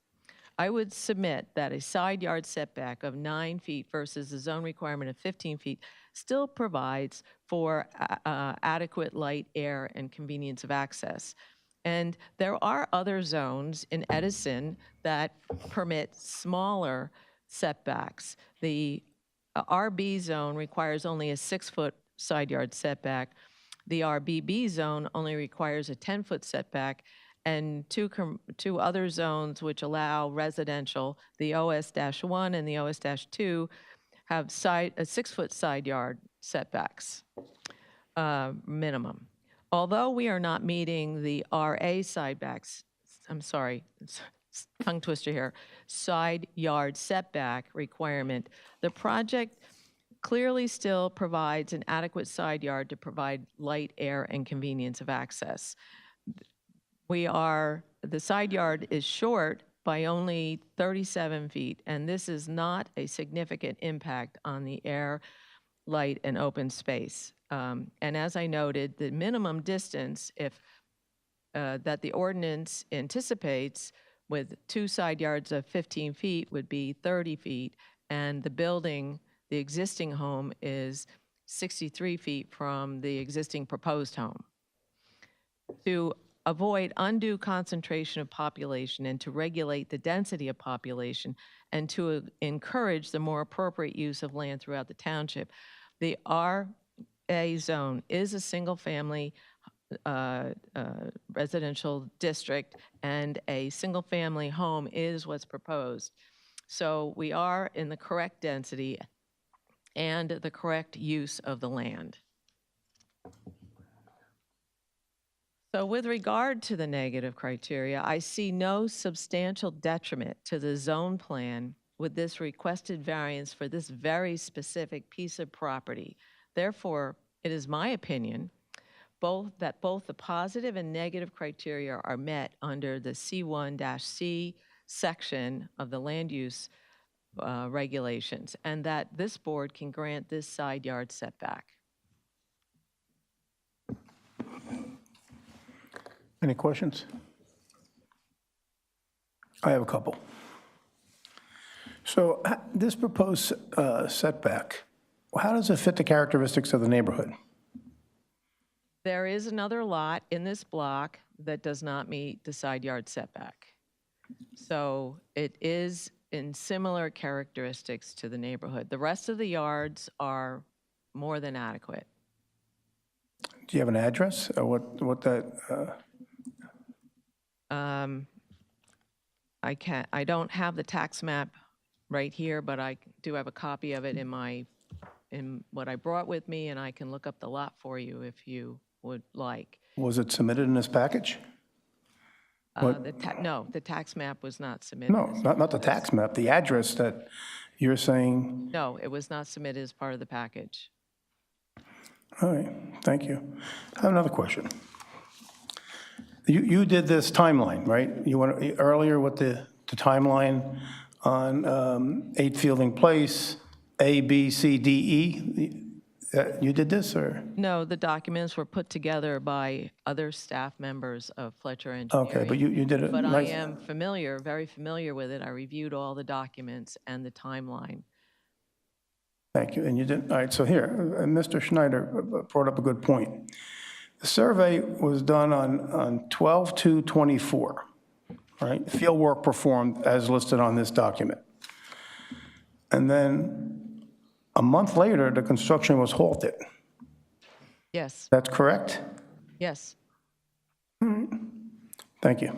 I would submit that a side yard setback of 9 feet versus the zone requirement of 15 feet still provides for adequate light, air, and convenience of access. And there are other zones in Edison that permit smaller setbacks. The RB zone requires only a 6-foot side yard setback. The RBB zone only requires a 10-foot setback, and two other zones which allow residential, the OS-1 and the OS-2, have a 6-foot side yard setbacks minimum. although we are not meeting the RA tongue twister here, side yard setback requirement, the project clearly still provides an adequate side yard to provide light, air, and convenience of access. The side yard is short by only 37 feet, and this is not a significant impact on the air, light, and open space. And as I noted, the minimum distance that the ordinance anticipates with 2 side yards of 15 feet would be 30 feet, and the existing home is 63 feet from the existing proposed home. To avoid undue concentration of population and to regulate the density of population and to encourage the more appropriate use of land throughout the township, the RA zone is a single-family residential district, and a single-family home is what's proposed. So we are in the correct density and the correct use of the land. So with regard to the negative criteria, I see no substantial detriment to the zone plan with this requested variance for this very specific piece of property. Therefore, it is my opinion that both the positive and negative criteria are met under the C1-C section of the land use regulations, and that this board can grant this side yard setback. Any questions? I have a couple. So this proposed setback, how does it fit the characteristics of the neighborhood? There is another lot in this block that does not meet the side yard setback. So it is in similar characteristics to the neighborhood. The rest of the yards are more than adequate. Do you have an address or what that? I don't have the tax map right here, but I do have a copy of it in what I brought with me, and I can look up the lot for you if you would like. Was it submitted in this package? No, the tax map was not submitted. No, not the tax map, the address that you're saying. No, it was not submitted as part of the package. All right, thank you. I have another question. You did this timeline, right? You went earlier with the timeline on 8 Fielding Place, A, B, C, D, E. You did this, or? No, the documents were put together by other staff members of Fletcher Engineering. Okay, but you did it. But I am very familiar with it. I reviewed all the documents and the timeline. Thank you, and you did, all right, so here, Mr. Schneider brought up a good point. The survey was done on 12/2/24, right? Field work performed as listed on this document. And then a month later, the construction was halted. Yes, That's correct? yes. Thank you.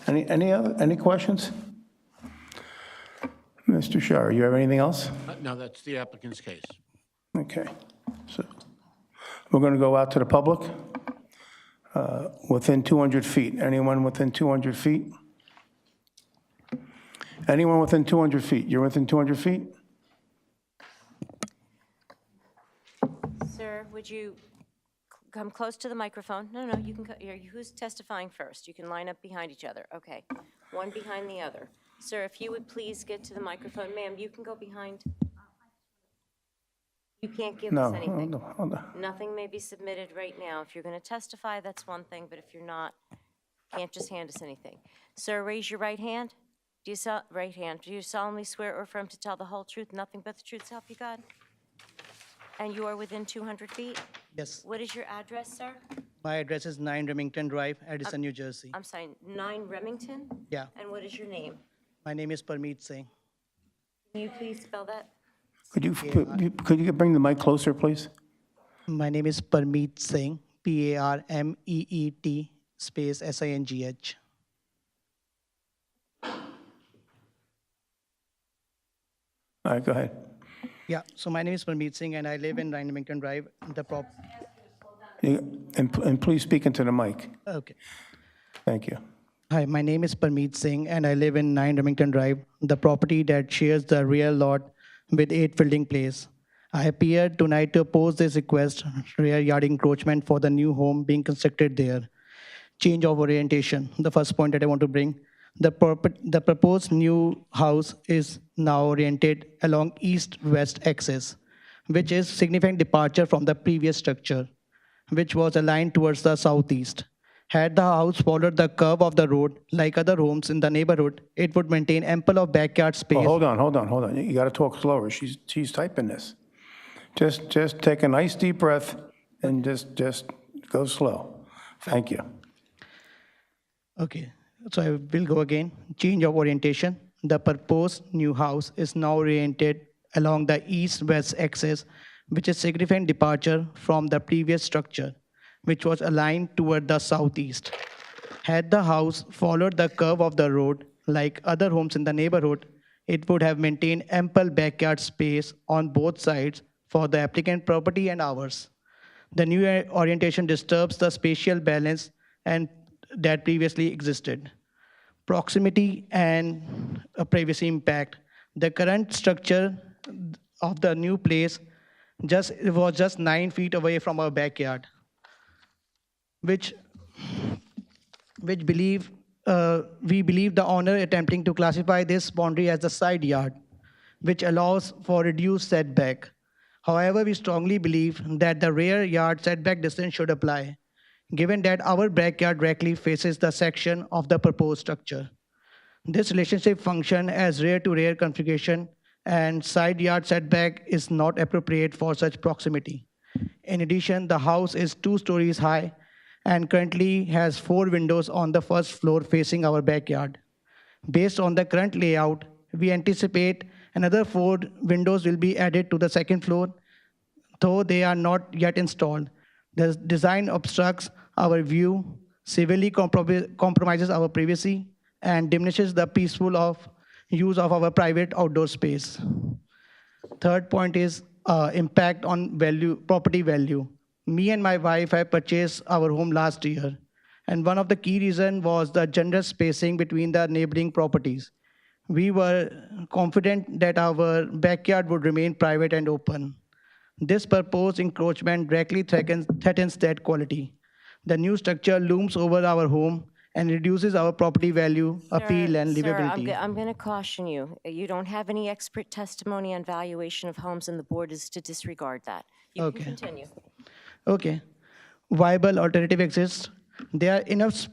Any questions? Mr. Shire, you have anything else? No, that's the applicant's case. Okay, so we're going to go out to the public. Within 200 feet. Anyone within 200 feet? Anyone within 200 feet? You're within 200 feet? Sir, would you come close to the microphone? No, you can, who's testifying first? You can line up behind each other. Okay, one behind the other. Sir, if you would please get to the microphone. Ma'am, you can go behind. You can't give us anything. Hold on. Nothing may be submitted right now. If you're going to testify, that's one thing, but if you're not, can't just hand us anything. Sir, raise your right hand. Do you solemnly swear or affirm to tell the whole truth, nothing but the truth, so help you God? And you are within 200 feet? Yes. What is your address, sir? My address is 9 Remington Drive, Edison, New Jersey. I'm sorry, 9 Remington? Yeah. And what is your name? My name is Parmeet Singh. Can you please spell that? Could you bring the mic closer, please? My name is Parmeet Singh, Parmeet space Singh. All right, go ahead. Yeah, so my name is Parmeet Singh and I live in 9 Remington Drive. And please speak into the mic. Okay. Thank you. Hi, my name is Parmeet Singh, and I live in 9 Remington Drive, the property that shares the rear lot with 8 Fielding Place. I appear tonight to oppose this request, rear yard encroachment for the new home being constructed there. Change of orientation, the first point that I want to bring. The proposed new house is now oriented along east-west axis, which is significant departure from the previous structure, which was aligned towards the southeast. Had the house followed the curve of the road, like other homes in the neighborhood, it would maintain ample of backyard space. Well, hold on. You got to talk slower. She's typing this. Just take a nice deep breath and just go slow. Thank you. Okay, so I will go again. Change of orientation. The proposed new house is now oriented along the east-west axis, which is significant departure from the previous structure, which was aligned toward the southeast. Had the house followed the curve of the road, like other homes in the neighborhood, it would have maintained ample backyard space on both sides for the applicant property and ours. The new orientation disturbs the spatial balance and that previously existed. Proximity and privacy impact. The current structure of the new place was just 9 feet away from our backyard, which we believe the owner attempting to classify this boundary as the side yard, which allows for reduced setback. However, we strongly believe that the rear yard setback distance should apply, given that our backyard directly faces the section of the proposed structure. This relationship function as rear-to-rear configuration and side yard setback is not appropriate for such proximity. In addition, the house is 2 stories high and currently has 4 windows on the first floor facing our backyard. Based on the current layout, we anticipate another 4 windows will be added to the second floor, though they are not yet installed. The design obstructs our view, severely compromises our privacy, and diminishes the peaceful use of our private outdoor space. Third point is impact on property value. Me and my wife have purchased our home last year, and one of the key reasons was the generous spacing between the neighboring properties. We were confident that our backyard would remain private and open. This proposed encroachment directly threatens that quality. The new structure looms over our home and reduces our property value, appeal, and livability. Sir, I'm going to caution you. You don't have any expert testimony on valuation of homes, and the board is to disregard that. You can continue. Okay. Viable alternative exists. There are enough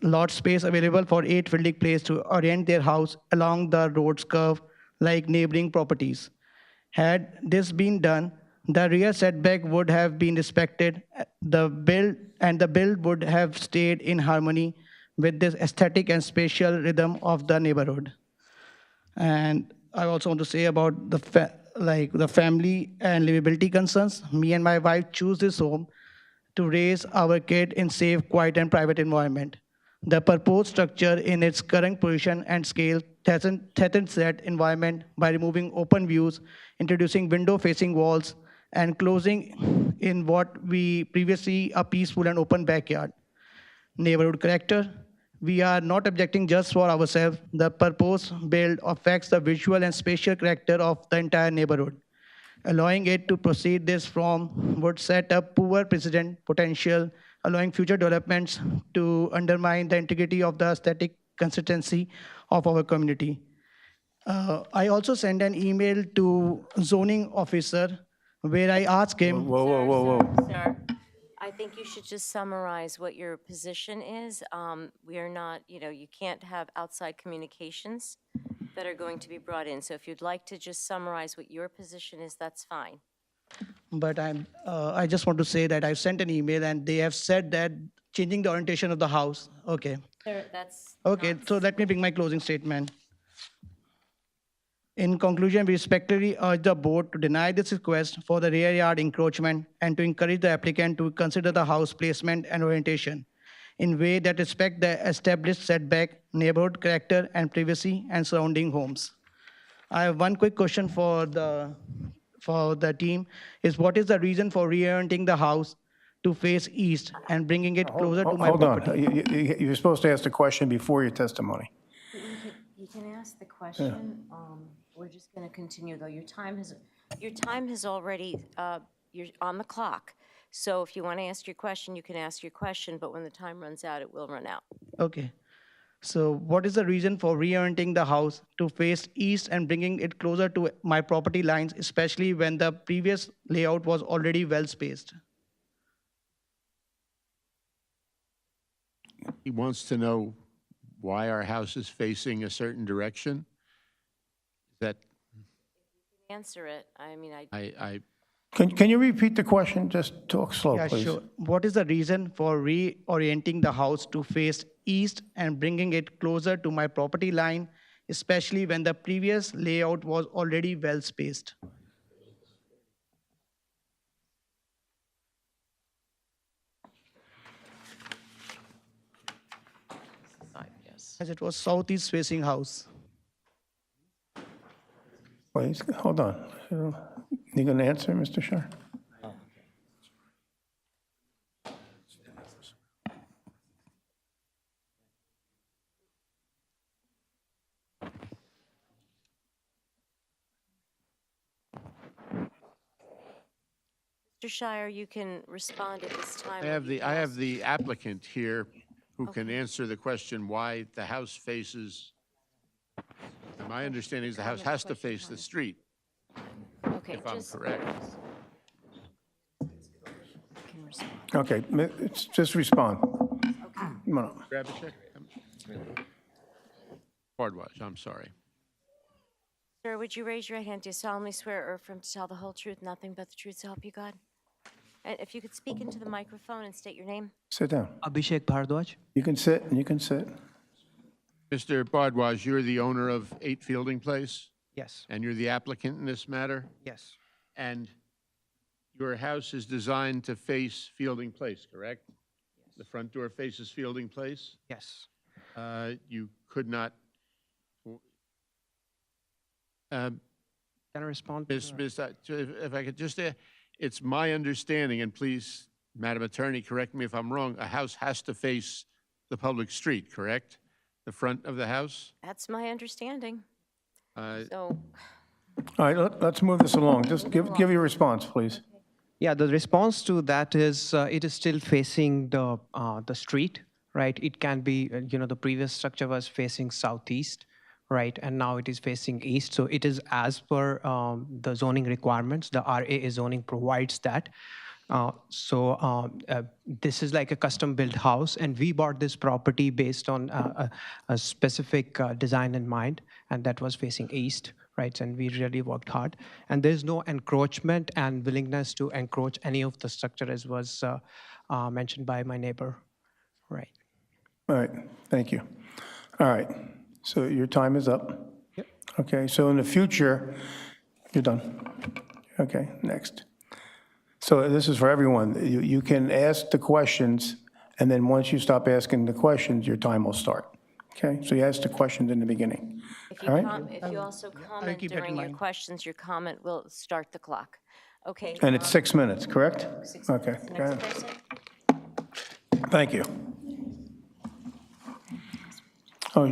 lot space available for 8 Fielding Place to orient their house along the road's curve like neighboring properties. Had this been done, the rear setback would have been respected. The build would have stayed in harmony with this aesthetic and spatial rhythm of the neighborhood. And I also want to say about the family and livability concerns. Me and my wife choose this home to raise our kid in safe, quiet, and private environment. The proposed structure in its current position and scale threatens that environment by removing open views, introducing window-facing walls, and closing in what we previously a peaceful and open backyard. Neighborhood character. We are not objecting just for ourselves. The proposed build affects the visual and spatial character of the entire neighborhood. Allowing it to proceed this from would set up poor precedent potential, allowing future developments to undermine the integrity of the aesthetic consistency of our community. I also sent an email to zoning officer where I asked him. Whoa. Sir, I think you should just summarize what your position is. We are not, you can't have outside communications that are going to be brought in. So if you'd like to just summarize what your position is, that's fine. But I just want to say that I sent an email and they have said that changing the orientation of the house. Okay. Sir, that's Okay, so let me bring my closing statement. In conclusion, we respectfully urge the board to deny this request for the rear yard encroachment and to encourage the applicant to consider the house placement and orientation in a way that respect the established setback, neighborhood character, and privacy and surrounding homes. I have one quick question for the team is what is the reason for reorienting the house to face east and bringing it closer to my Hold on. property. You're supposed to ask the question before your testimony. You can ask the question. We're just going to continue, though. Your time has already, you're on the clock. So if you want to ask your question, you can ask your question, but when the time runs out, it will run out. Okay. So what is the reason for reorienting the house to face east and bringing it closer to my property lines, especially when the previous layout was already well spaced? He wants to know why our house is facing a certain direction. Is that, Answer it. I mean, Can you repeat the question? Just talk slow, Yeah, please. sure. What is the reason for reorienting the house to face east and bringing it closer to my property line, especially when the previous layout was already well spaced? As it was southeast facing house. Please, hold on. You going to answer, Mr. Shar? Mr. Shire, you can respond at this time. I have the applicant here who can answer the question why the house faces, my understanding is the house has to face the street, Okay, if I'm just correct. can respond. Okay, just respond. Come on. Grab a check. Bardwaj, I'm sorry. Sir, would you raise your right hand? Do you solemnly swear or affirm to tell the whole truth, nothing but the truth, so help you God? And if you could speak into the microphone and state your name. Sit down. Abhishek Bhardwaj. You can sit, and you can sit. Mr. Bardwaj, you're the owner of 8 Fielding Place, Yes, and you're the applicant in this matter, yes, and your house is designed to face Fielding Place, correct? The front door faces Fielding Place? yes. You could not. Can I respond? If I could just, it's my understanding, and please, Madam Attorney, correct me if I'm wrong, a house has to face the public street, correct? The front of the house? That's my understanding. So, All right, let's move this along. Just give your response, please. Yeah, the response to that is it is still facing the street, right? It can be, the previous structure was facing southeast, right? And now it is facing east. So it is as per the zoning requirements. The RA zoning provides that. This is like a custom built house, and we bought this property based on a specific design in mind, and that was facing east, right? And we really worked hard. And there's no encroachment and willingness to encroach any of the structure as was mentioned by my neighbor, right? All right, thank you. All right, so your time is up. Yep. Okay, so in the future, you're done. Okay, next. So this is for everyone. You can ask the questions, and then once you stop asking the questions, your time will start. Okay, so you ask the questions in the beginning. if All you, right? if you also comment keep that in during your mind. questions, your comment will start the clock. Okay. And it's 6 minutes, correct? 6 Okay, minutes. go Next ahead. person. Thank you. Oh,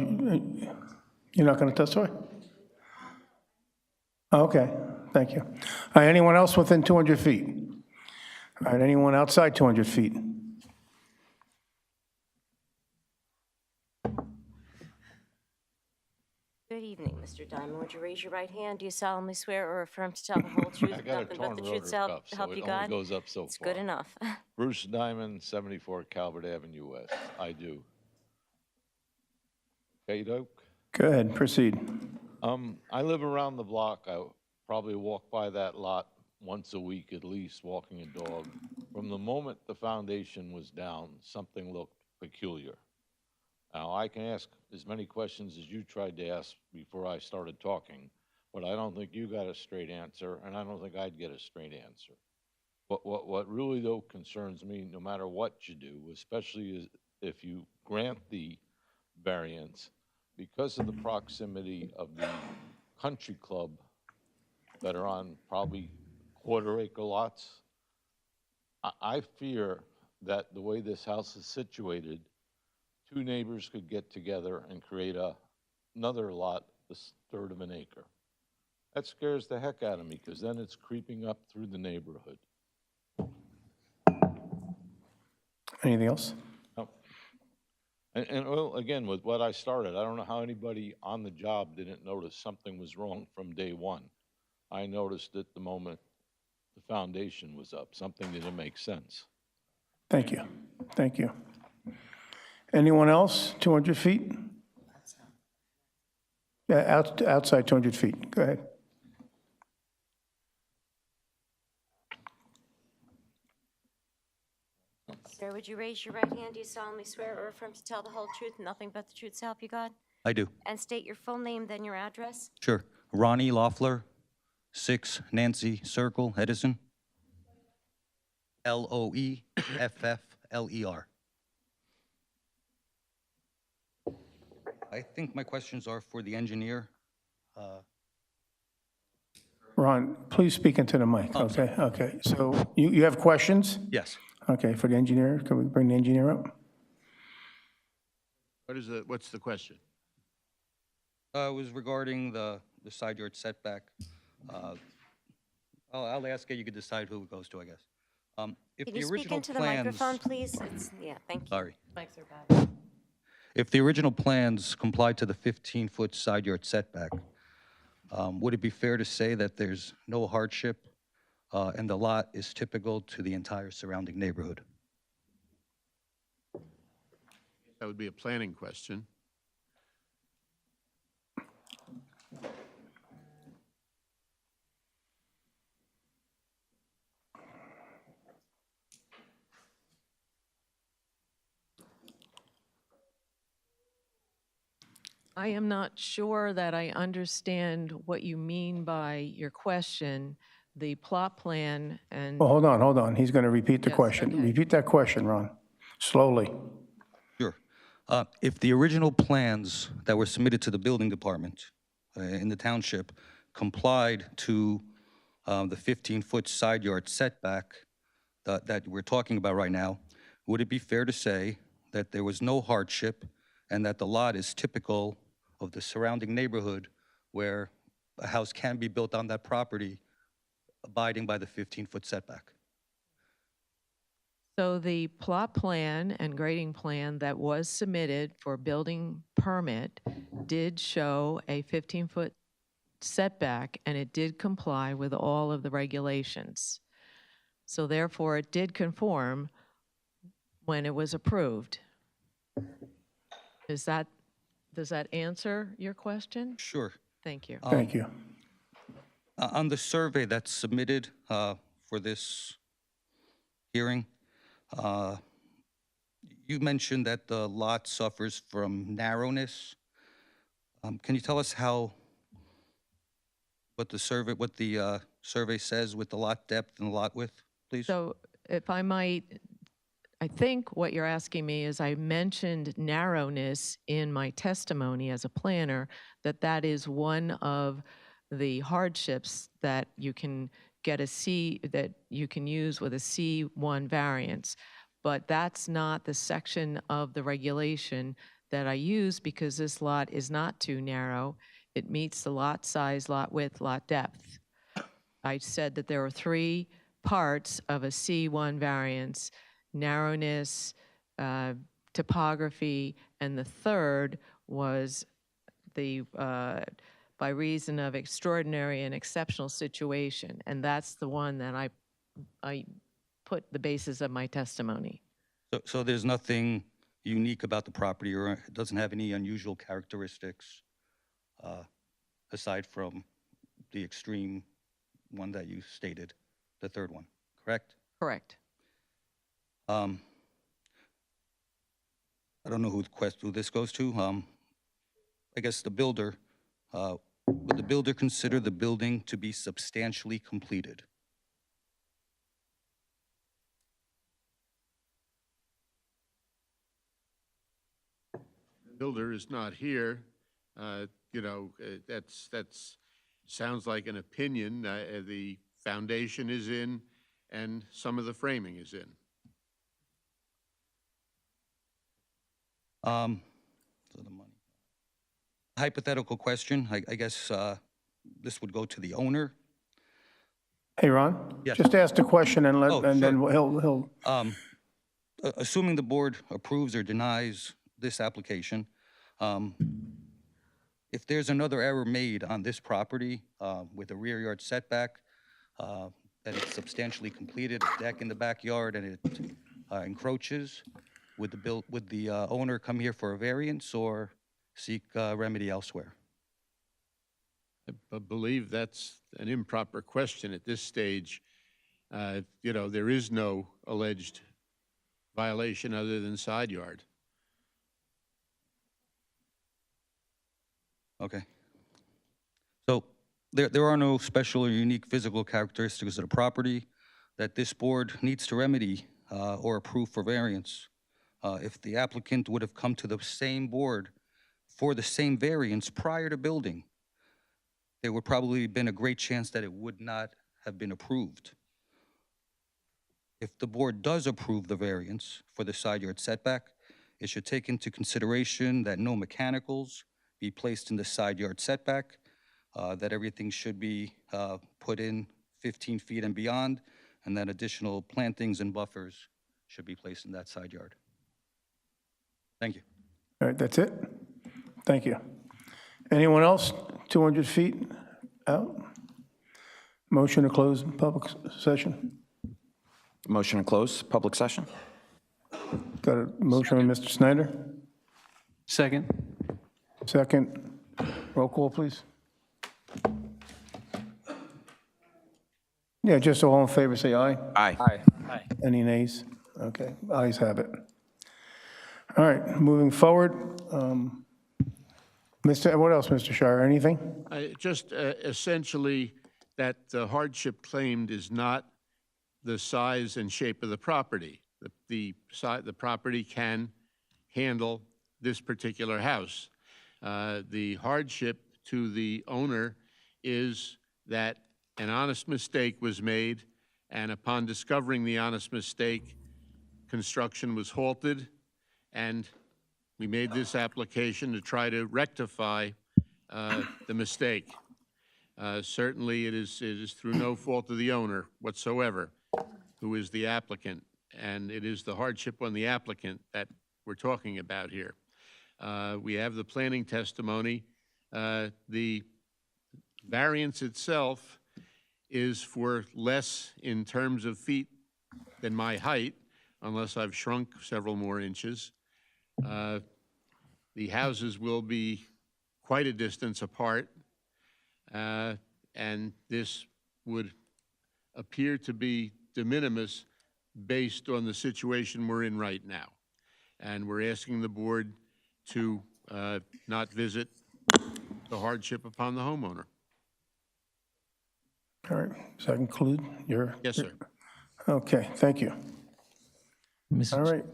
you're not going to testify? Okay, thank you. All right, anyone else within 200 feet? All right, anyone outside 200 feet? Good evening, Mr. Diamond. Would you raise your right hand? Do you solemnly swear or affirm to tell the whole truth, I got a nothing but torn the rotor truth, so cuff, so help it you only God? goes up so It's far. good enough. Bruce Diamond, 74 Calvert Avenue West. I do. Okay, Doke? Go ahead, proceed. I live around the block. I probably walk by that lot once a week at least, walking a dog. From the moment the foundation was down, something looked peculiar. Now, I can ask as many questions as you tried to ask before I started talking, but I don't think you got a straight answer, and I don't think I'd get a straight answer. But what really, though, concerns me, no matter what you do, especially is if you grant the variance, because of the proximity of the country club that are on probably quarter-acre lots, I fear that the way this house is situated, two neighbors could get together and create another lot, this third of an acre. That scares the heck out of me, because then it's creeping up through the neighborhood. Anything else? And well, again, with what I started, I don't know how anybody on the job didn't notice something was wrong from day one. I noticed it the moment the foundation was up. Something didn't make sense. Thank you. Thank you. Anyone else? 200 feet? Yeah, outside 200 feet. Go ahead. Sir, would you raise your right hand? Do you solemnly swear or affirm to tell the whole truth and nothing but the truth, so help you God? I do. And state your full name, then your address? Sure. Ronnie Loeffler, 6 Nancy Circle, Edison. Loeffler. I think my questions are for the engineer. Ron, please speak into the mic, okay? Okay, so you have questions? Yes. Okay, for the engineer, can we bring the engineer up? What's the question? It was regarding the side yard setback. I'll ask it, you could decide who it goes to, I guess. If Can the you speak original into the plans- microphone, please? Yeah, thank you. Sorry. Mics are bad. If the original plans complied to the 15-foot side yard setback, would it be fair to say that there's no hardship and the lot is typical to the entire surrounding neighborhood? That would be a planning question. I am not sure that I understand what you mean by your question. The plot plan and. Well, hold on. He's going to repeat the Yes, question. okay. Repeat that question, Ron, slowly. Sure. If the original plans that were submitted to the building department in the township complied to the 15-foot side yard setback that we're talking about right now, would it be fair to say that there was no hardship and that the lot is typical of the surrounding neighborhood where a house can be built on that property abiding by the 15-foot setback? So the plot plan and grading plan that was submitted for building permit did show a 15-foot setback, and it did comply with all of the regulations. So therefore, it did conform when it was approved. Does that answer your question? Sure. Thank you. Thank you. On the survey that's submitted for this hearing, you mentioned that the lot suffers from narrowness. Can you tell us what the survey says with the lot depth and the lot width, please? So if I might, I think what you're asking me is I mentioned narrowness in my testimony as a planner, that is one of the hardships that you can get that you can use with a C1 variance. But that's not the section of the regulation that I use because this lot is not too narrow. It meets the lot size, lot width, lot depth. I said that there are 3 parts of a C1 variance: narrowness, topography, and the third was the by reason of extraordinary and exceptional situation. And that's the one that I put the basis of my testimony. So there's nothing unique about the property, or it doesn't have any unusual characteristics aside from the extreme one that you stated, the third one, correct? Correct. I don't know who this goes to. I guess the builder, would the builder consider the building to be substantially completed? The builder is not here. That's sounds like an opinion. The foundation is in, and some of the framing is in. So the money. Hypothetical question, I guess this would go to the owner. Hey, Ron? Yes. Just ask the question and Oh, and then sure. he'll, Assuming the board approves or denies this application, if there's another error made on this property with a rear yard setback, that it's substantially completed, a deck in the backyard, and it encroaches, would the owner come here for a variance or seek remedy elsewhere? I believe that's an improper question at this stage. You know, there is no alleged violation other than side yard. Okay. So there are no special or unique physical characteristics of the property that this board needs to remedy or approve for variance. If the applicant would have come to the same board for the same variance prior to building, there would probably have been a great chance that it would not have been approved. If the board does approve the variance for the side yard setback, it should take into consideration that no mechanicals be placed in the side yard setback, that everything should be put in 15 feet and beyond, and that additional plantings and buffers should be placed in that side yard. Thank you. all right, that's it? Thank you. Anyone else? 200 feet out? Motion to close public session? Motion to close public session? Got a motion by Mr. Snyder? Second. Second. Roll call, please. Yeah, just all in favor, say aye. Aye. Any nays? Okay, ayes have it. All right, moving forward. What else, Mr. Shire, anything? Just essentially that the hardship claimed is not the size and shape of the property. The property can handle this particular house. The hardship to the owner is that an honest mistake was made, and upon discovering the honest mistake, construction was halted, and we made this application to try to rectify the mistake. Certainly, it is through no fault of the owner whatsoever, who is the applicant, and it is the hardship on the applicant that we're talking about here. We have the planning testimony. The variance itself is for less in terms of feet than my height, unless I've shrunk several more inches. The houses will be quite a distance apart, and this would appear to be de minimis based on the situation we're in right now. And we're asking the board to not visit the hardship upon the homeowner. All right, does that conclude your? Yes, sir. Okay, thank you. All right.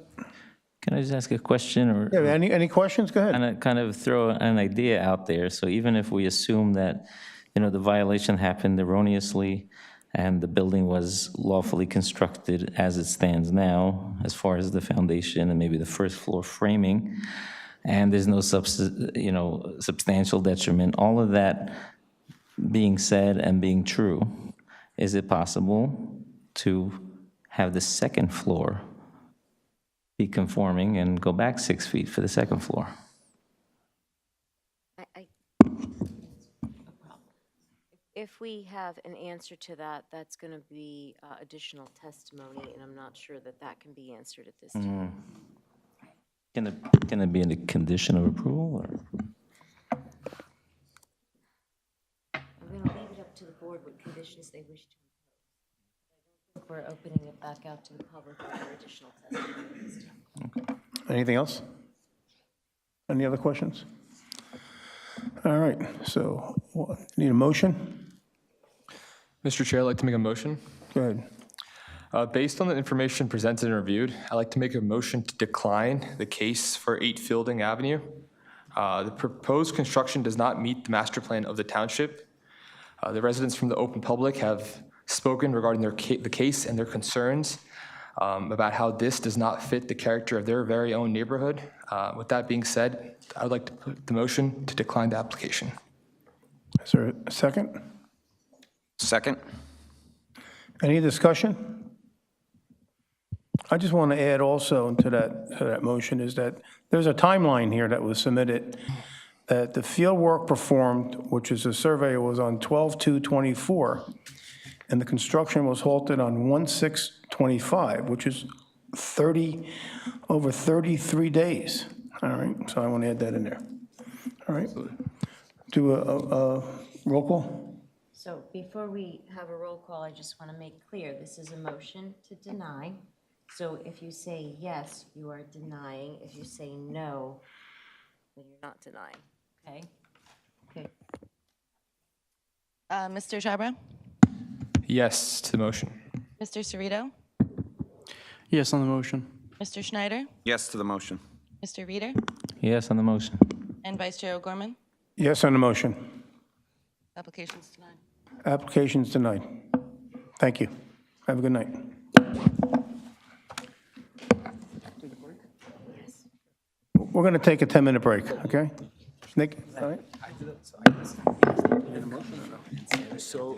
Can I just ask a question or? Yeah, any questions? Go ahead. Kind of throw an idea out there. So even if we assume that, the violation happened erroneously and the building was lawfully constructed as it stands now, as far as the foundation and maybe the first floor framing, and there's no substantial detriment, all of that being said and being true, is it possible to have the second floor be conforming and go back 6 feet for the second floor? If we have an answer to that, that's going to be additional testimony, and I'm not sure that that can be answered at this time. Can it be in a condition of approval, or? I'm going to leave it up to the board what conditions they wish to impose. We're opening it back out to the public for additional testimony at this time. Anything else? Any other questions? All right, so need a motion? Mr. Chair, I'd like to make a motion. Go ahead. Based on the information presented and reviewed, I'd like to make a motion to decline the case for 8 Fielding Avenue. The proposed construction does not meet the master plan of the township. The residents from the open public have spoken regarding the case and their concerns about how this does not fit the character of their very own neighborhood. With that being said, I would like to put the motion to decline the application. Is there a second? Second? Any discussion? I just want to add also to that motion is that there's a timeline here that was submitted, that the field work performed, which is a survey, was on 12/2/24, and the construction was halted on 1/6/25, which is over 33 days. All right, so I want to add that in there. All right. Do a roll call? So before we have a roll call, I just want to make clear, this is a motion to deny. So if you say yes, you are denying. If you say no, then you're not denying, okay? Okay. Mr. Charbonneau? Yes to the motion. Mr. Cerrito? Yes on the motion. Mr. Schneider? Yes to the motion. Mr. Reader? Yes on the motion. And Vice Chair O'Gorman? Yes on the motion. Application's denied. Application's denied. Thank you. Have a good night. We're going to take a 10-minute break, okay? Nick, all right? So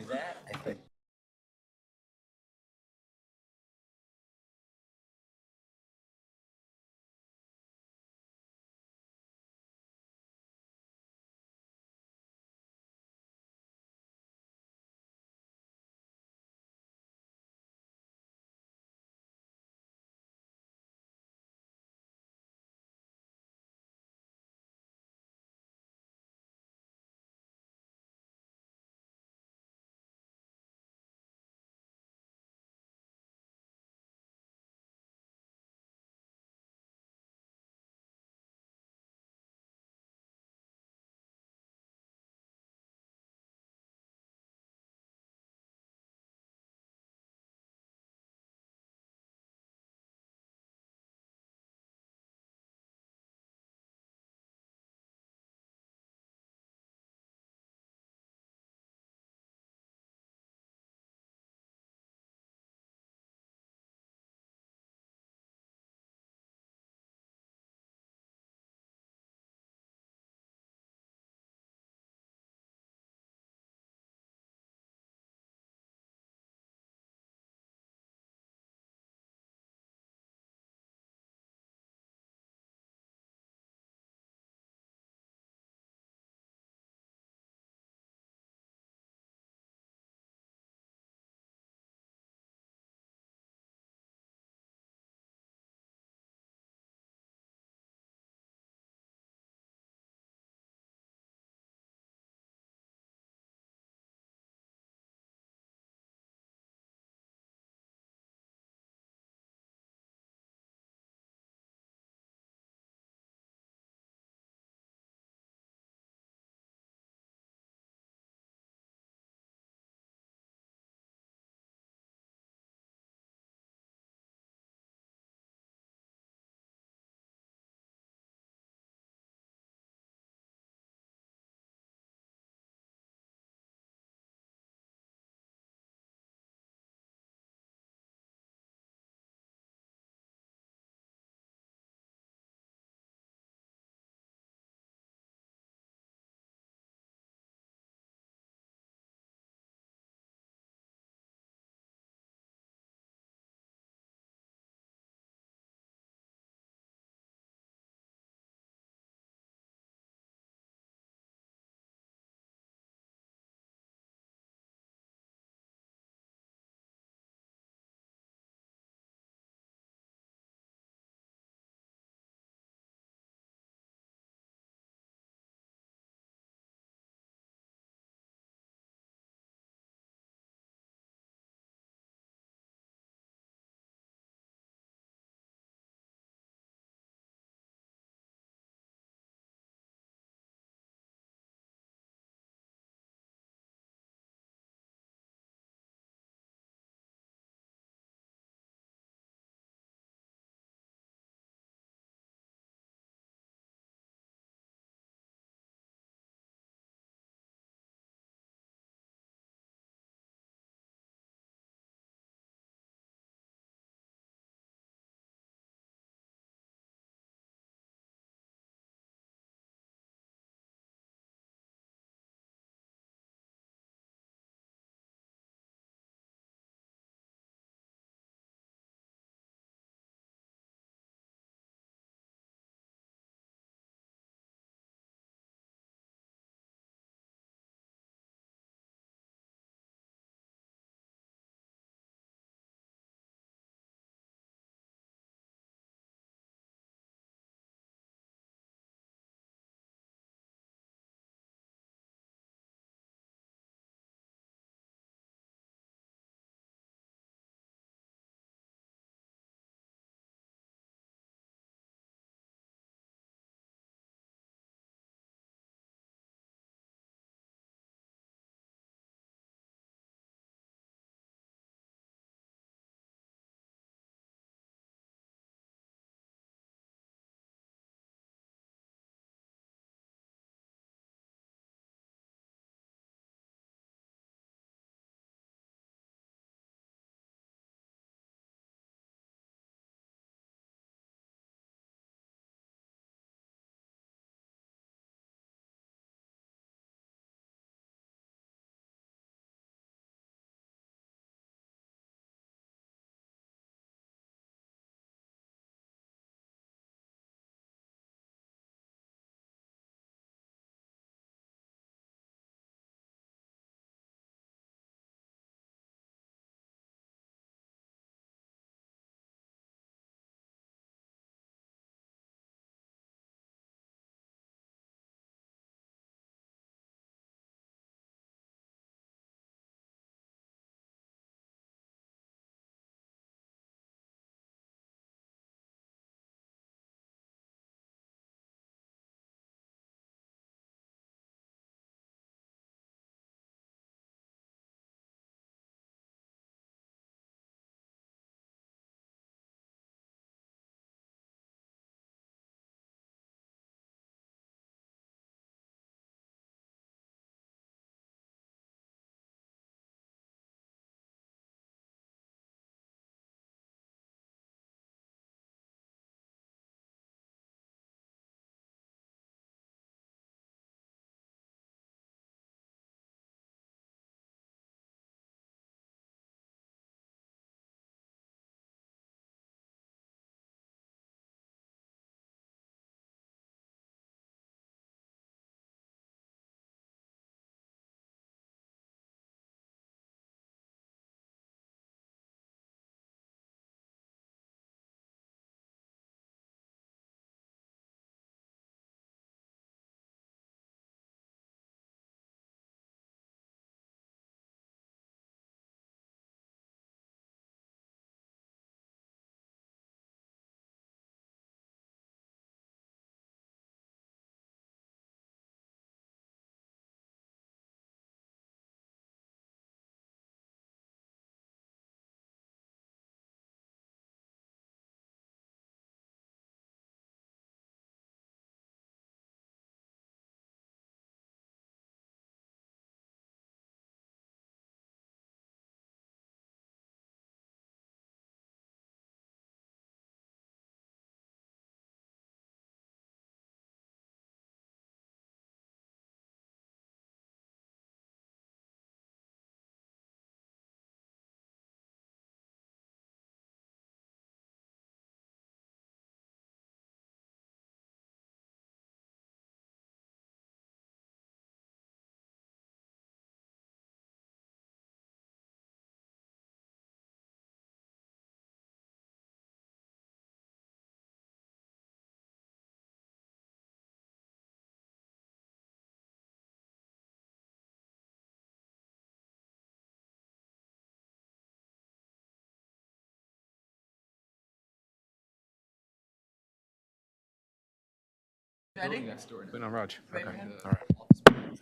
Wait on Raj. Okay, all right.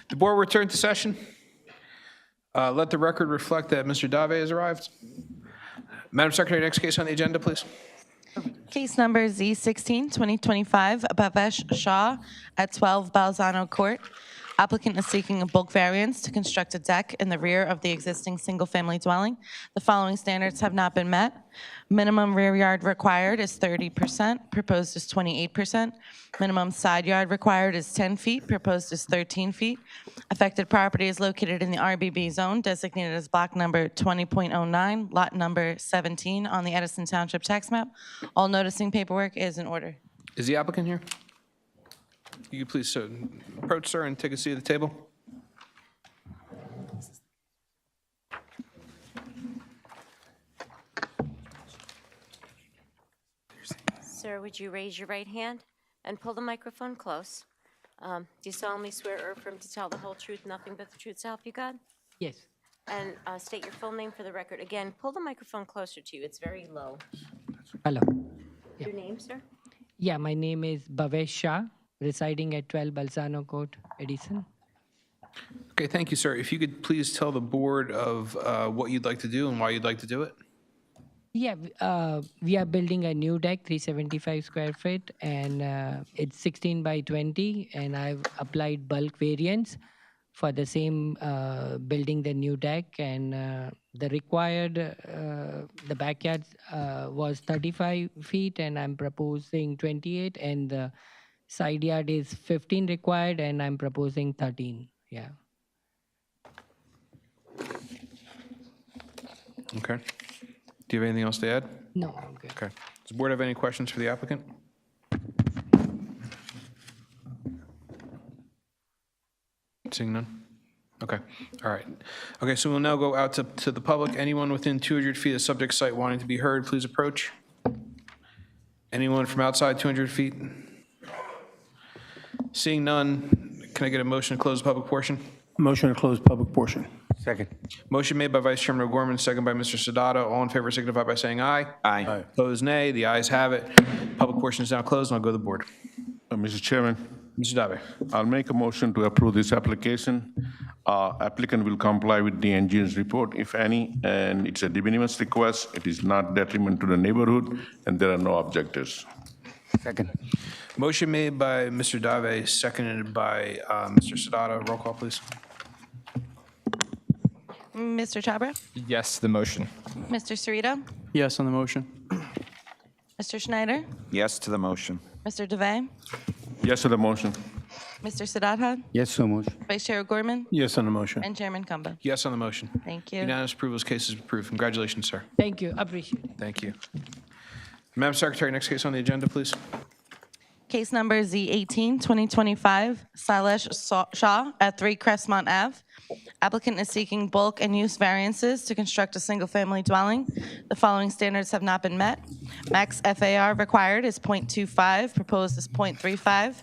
The board will return to session. Let the record reflect that Mr. Dave has arrived. Madam Secretary, next case on the agenda, please. Case number Z16, 2025, Bhavesh Shah at 12 Balzano Court. Applicant is seeking a bulk variance to construct a deck in the rear of the existing single-family dwelling. The following standards have not been met. Minimum rear yard required is 30%, proposed is 28%. Minimum side yard required is 10 feet, proposed is 13 feet. Affected property is located in the RBB zone, designated as block number 20.09, lot number 17 on the Edison Township tax map. All noticing paperwork is in order. Is the applicant here? You could please approach, sir, and take a seat at the table. Sir, would you raise your right hand and pull the microphone close? Do you solemnly swear or affirm to tell the whole truth, nothing but the truth, so help you God? Yes. And state your full name for the record. Again, pull the microphone closer to you. It's very low. Hello. Your name, sir? Yeah, my name is Bhavesh Shah, residing at 12 Balzano Court, Edison. Okay, thank you, sir. If you could please tell the board of what you'd like to do and why you'd like to do it. Yeah, we are building a new deck, 375 square feet, and it's 16 by 20, and I've applied bulk variance for the same building the new deck, and the required, the backyard was 35 feet, and I'm proposing 28, and the side yard is 15 required, and I'm proposing 13, yeah. Okay. Do you have anything else to add? No, I'm good. Okay. Does the board have any questions for the applicant? Seeing none? Okay, all right. Okay, so we'll now go out to the public. Anyone within 200 feet of subject site wanting to be heard, please approach. Anyone from outside 200 feet? Seeing none, can I get a motion to close the public portion? Motion to close public portion. Second. Motion made by Vice Chairman O'Gorman, second by Mr. Sadata. All in favor signify by saying aye. Aye. Opposed, nay. The ayes have it. Public portion is now closed, and I'll go to the board. Mr. Chairman, Mr. Dave. I'll make a motion to approve this application. Applicant will comply with the engineer's report, if any, and it's a de minimis request. It is not detriment to the neighborhood, and there are no objectives. Second. Motion made by Mr. Dave, seconded by Mr. Sadata. Roll call, please. Mr. Chabra? Yes, the motion. Mr. Cerrito? Yes on the motion. Mr. Schneider? Yes to the motion. Mr. DeVay? Yes to the motion. Mr. Siddhartha? Yes, so motion. Vice Chair O'Gorman? Yes on the motion. And Chairman Kumba? Yes on the motion. Thank you. Unanimous approval, this case is approved. Congratulations, sir. Thank you, appreciate it. Thank you. Madam Secretary, next case on the agenda, please. Case number Z18, 2025, Sailesh Shah at 3 Crestmont Ave. Applicant is seeking bulk and use variances to construct a single-family dwelling. The following standards have not been met. Max FAR required is .25, proposed is .35.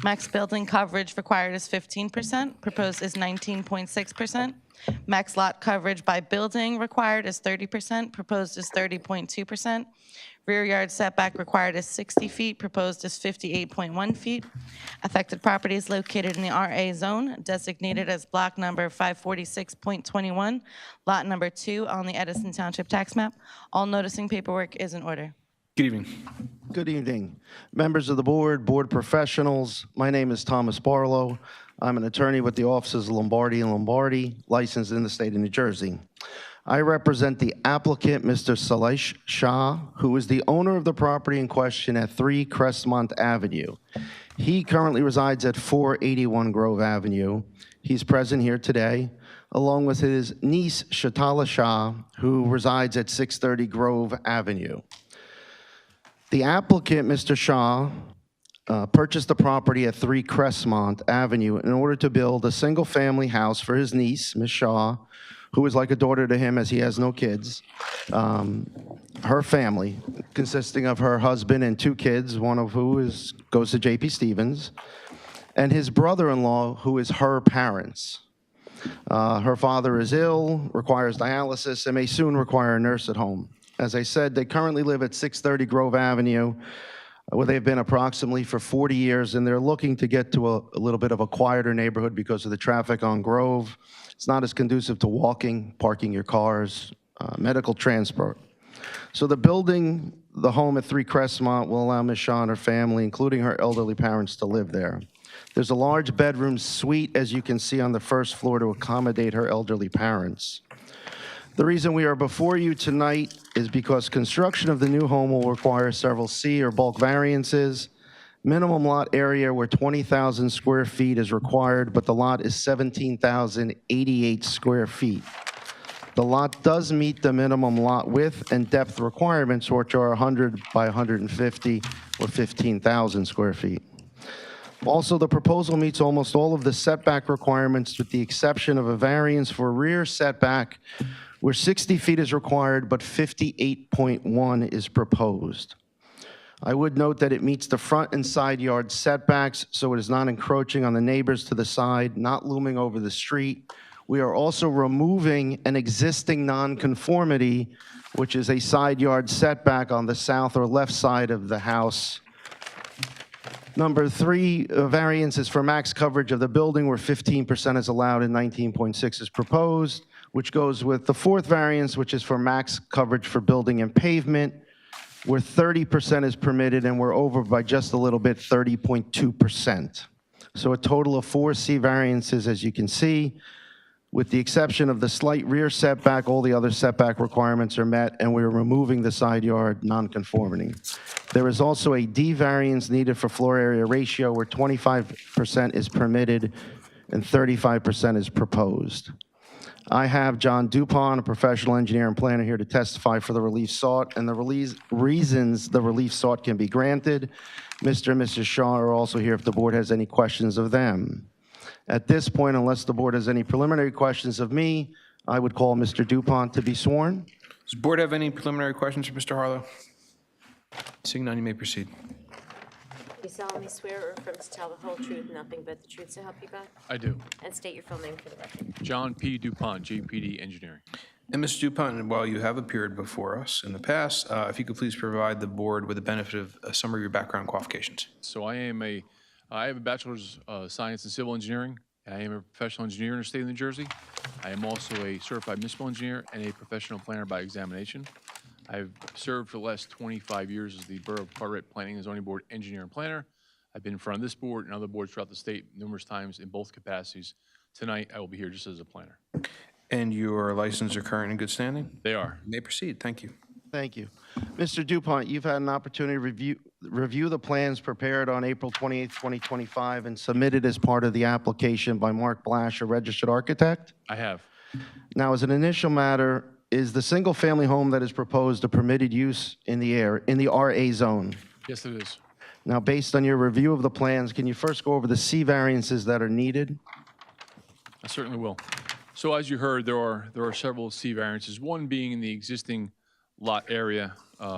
Max building coverage required is 15%, proposed is 19.6%. Max lot coverage by building required is 30%, proposed is 30.2%. Rear yard setback required is 60 feet, proposed is 58.1 feet. Affected property is located in the RA zone, designated as block number 546.21, lot number 2 on the Edison Township tax map. All noticing paperwork is in order. Good evening. Good evening. Members of the board, board professionals, my name is Thomas Barlow. I'm an attorney with the offices of Lombardi & Lombardi, licensed in the state of New Jersey. I represent the applicant, Mr. Sailesh Shah, who is the owner of the property in question at 3 Crestmont Avenue. He currently resides at 481 Grove Avenue. He's present here today, along with his niece, Shatala Shah, who resides at 630 Grove Avenue. The applicant, Mr. Shah, purchased the property at 3 Crestmont Avenue in order to build a single-family house for his niece, Ms. Shah, who is like a daughter to him as he has no kids. Her family, consisting of her husband and 2 kids, one of who goes to J.P. Stevens, and his brother-in-law, who is her parents. Her father is ill, requires dialysis, and may soon require a nurse at home. As I said, they currently live at 630 Grove Avenue. where they've been approximately for 40 years, and they're looking to get to a little bit of a quieter neighborhood because of the traffic on Grove. It's not as conducive to walking, parking your cars, medical transport. So the building, the home at 3 Crestmont, will allow Ms. Shaw and her family, including her elderly parents, to live there. There's a large bedroom suite, as you can see, on the first floor to accommodate her elderly parents. The reason we are before you tonight is because construction of the new home will require several C or bulk variances. Minimum lot area where 20,000 square feet is required, but the lot is 17,088 square feet. The lot does meet the minimum lot width and depth requirements, which are 100 by 150 or 15,000 square feet. Also, the proposal meets almost all of the setback requirements with the exception of a variance for rear setback where 60 feet is required, but 58.1 is proposed. I would note that it meets the front and side yard setbacks, so it is not encroaching on the neighbors to the side, not looming over the street. We are also removing an existing nonconformity, which is a side yard setback on the south or left side of the house. Number 3, variances for max coverage of the building where 15% is allowed and 19.6 is proposed, which goes with the 4th variance, which is for max coverage for building and pavement, where 30% is permitted, and we're over by just a little bit, 30.2%. So a total of 4 C variances, as you can see. With the exception of the slight rear setback, all the other setback requirements are met, and we're removing the side yard nonconformity. There is also a D variance needed for floor area ratio, where 25% is permitted and 35% is proposed. I have John Dupont, a professional engineer and planner, here to testify for the relief sought, and the reasons the relief sought can be granted. Mr. and Mrs. Shaw are also here if the board has any questions of them. At this point, unless the board has any preliminary questions of me, I would call Mr. Dupont to be sworn. Does the board have any preliminary questions for Mr. Harlow? Seeing none, you may proceed. You solemnly swear or affirm to tell the whole truth, nothing but the truth, so help you God? I do. And state your full name for the record. John P. DuPont, JPD Engineering. And Mr. Dupont, while you have appeared before us in the past, if you could please provide the board with the benefit of a summary of your background qualifications. So I have a bachelor's of science in civil engineering. I am a professional engineer in the state of New Jersey. I am also a certified municipal engineer and a professional planner by examination. I've served for the last 25 years as the Borough of Carteret Planning and Zoning Board engineer and planner. I've been in front of this board and other boards throughout the state numerous times in both capacities. Tonight, I will be here just as a planner. And your licenses are current and good standing? They are. You may proceed. Thank you. Thank you. Mr. Dupont, you've had an opportunity to review the plans prepared on April 28, 2025, and submitted as part of the application by Mark Blash, a registered architect? I have. Now, as an initial matter, is the single-family home that is proposed a permitted use in the RA zone? Yes, it is. Now, based on your review of the plans, can you first go over the C variances that are needed? I certainly will. So as you heard, there are several C variances, one being in the existing lot area,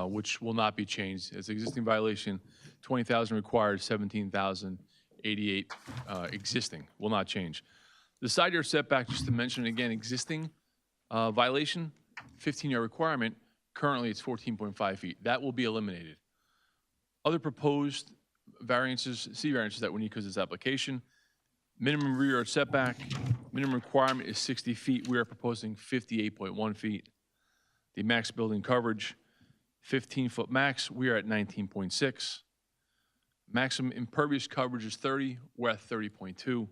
which will not be changed. It's existing violation, 20,000 required, 17,088 existing, will not change. The side yard setback, just to mention again, existing violation, 15-yard requirement, currently it's 14.5 feet. That will be eliminated. Other proposed variances, C variances that we need because of this application, minimum rear yard setback, minimum requirement is 60 feet. We are proposing 58.1 feet. The max building coverage, 15-foot max, we are at 19.6. Maximum impervious coverage is 30, we're at 30.2.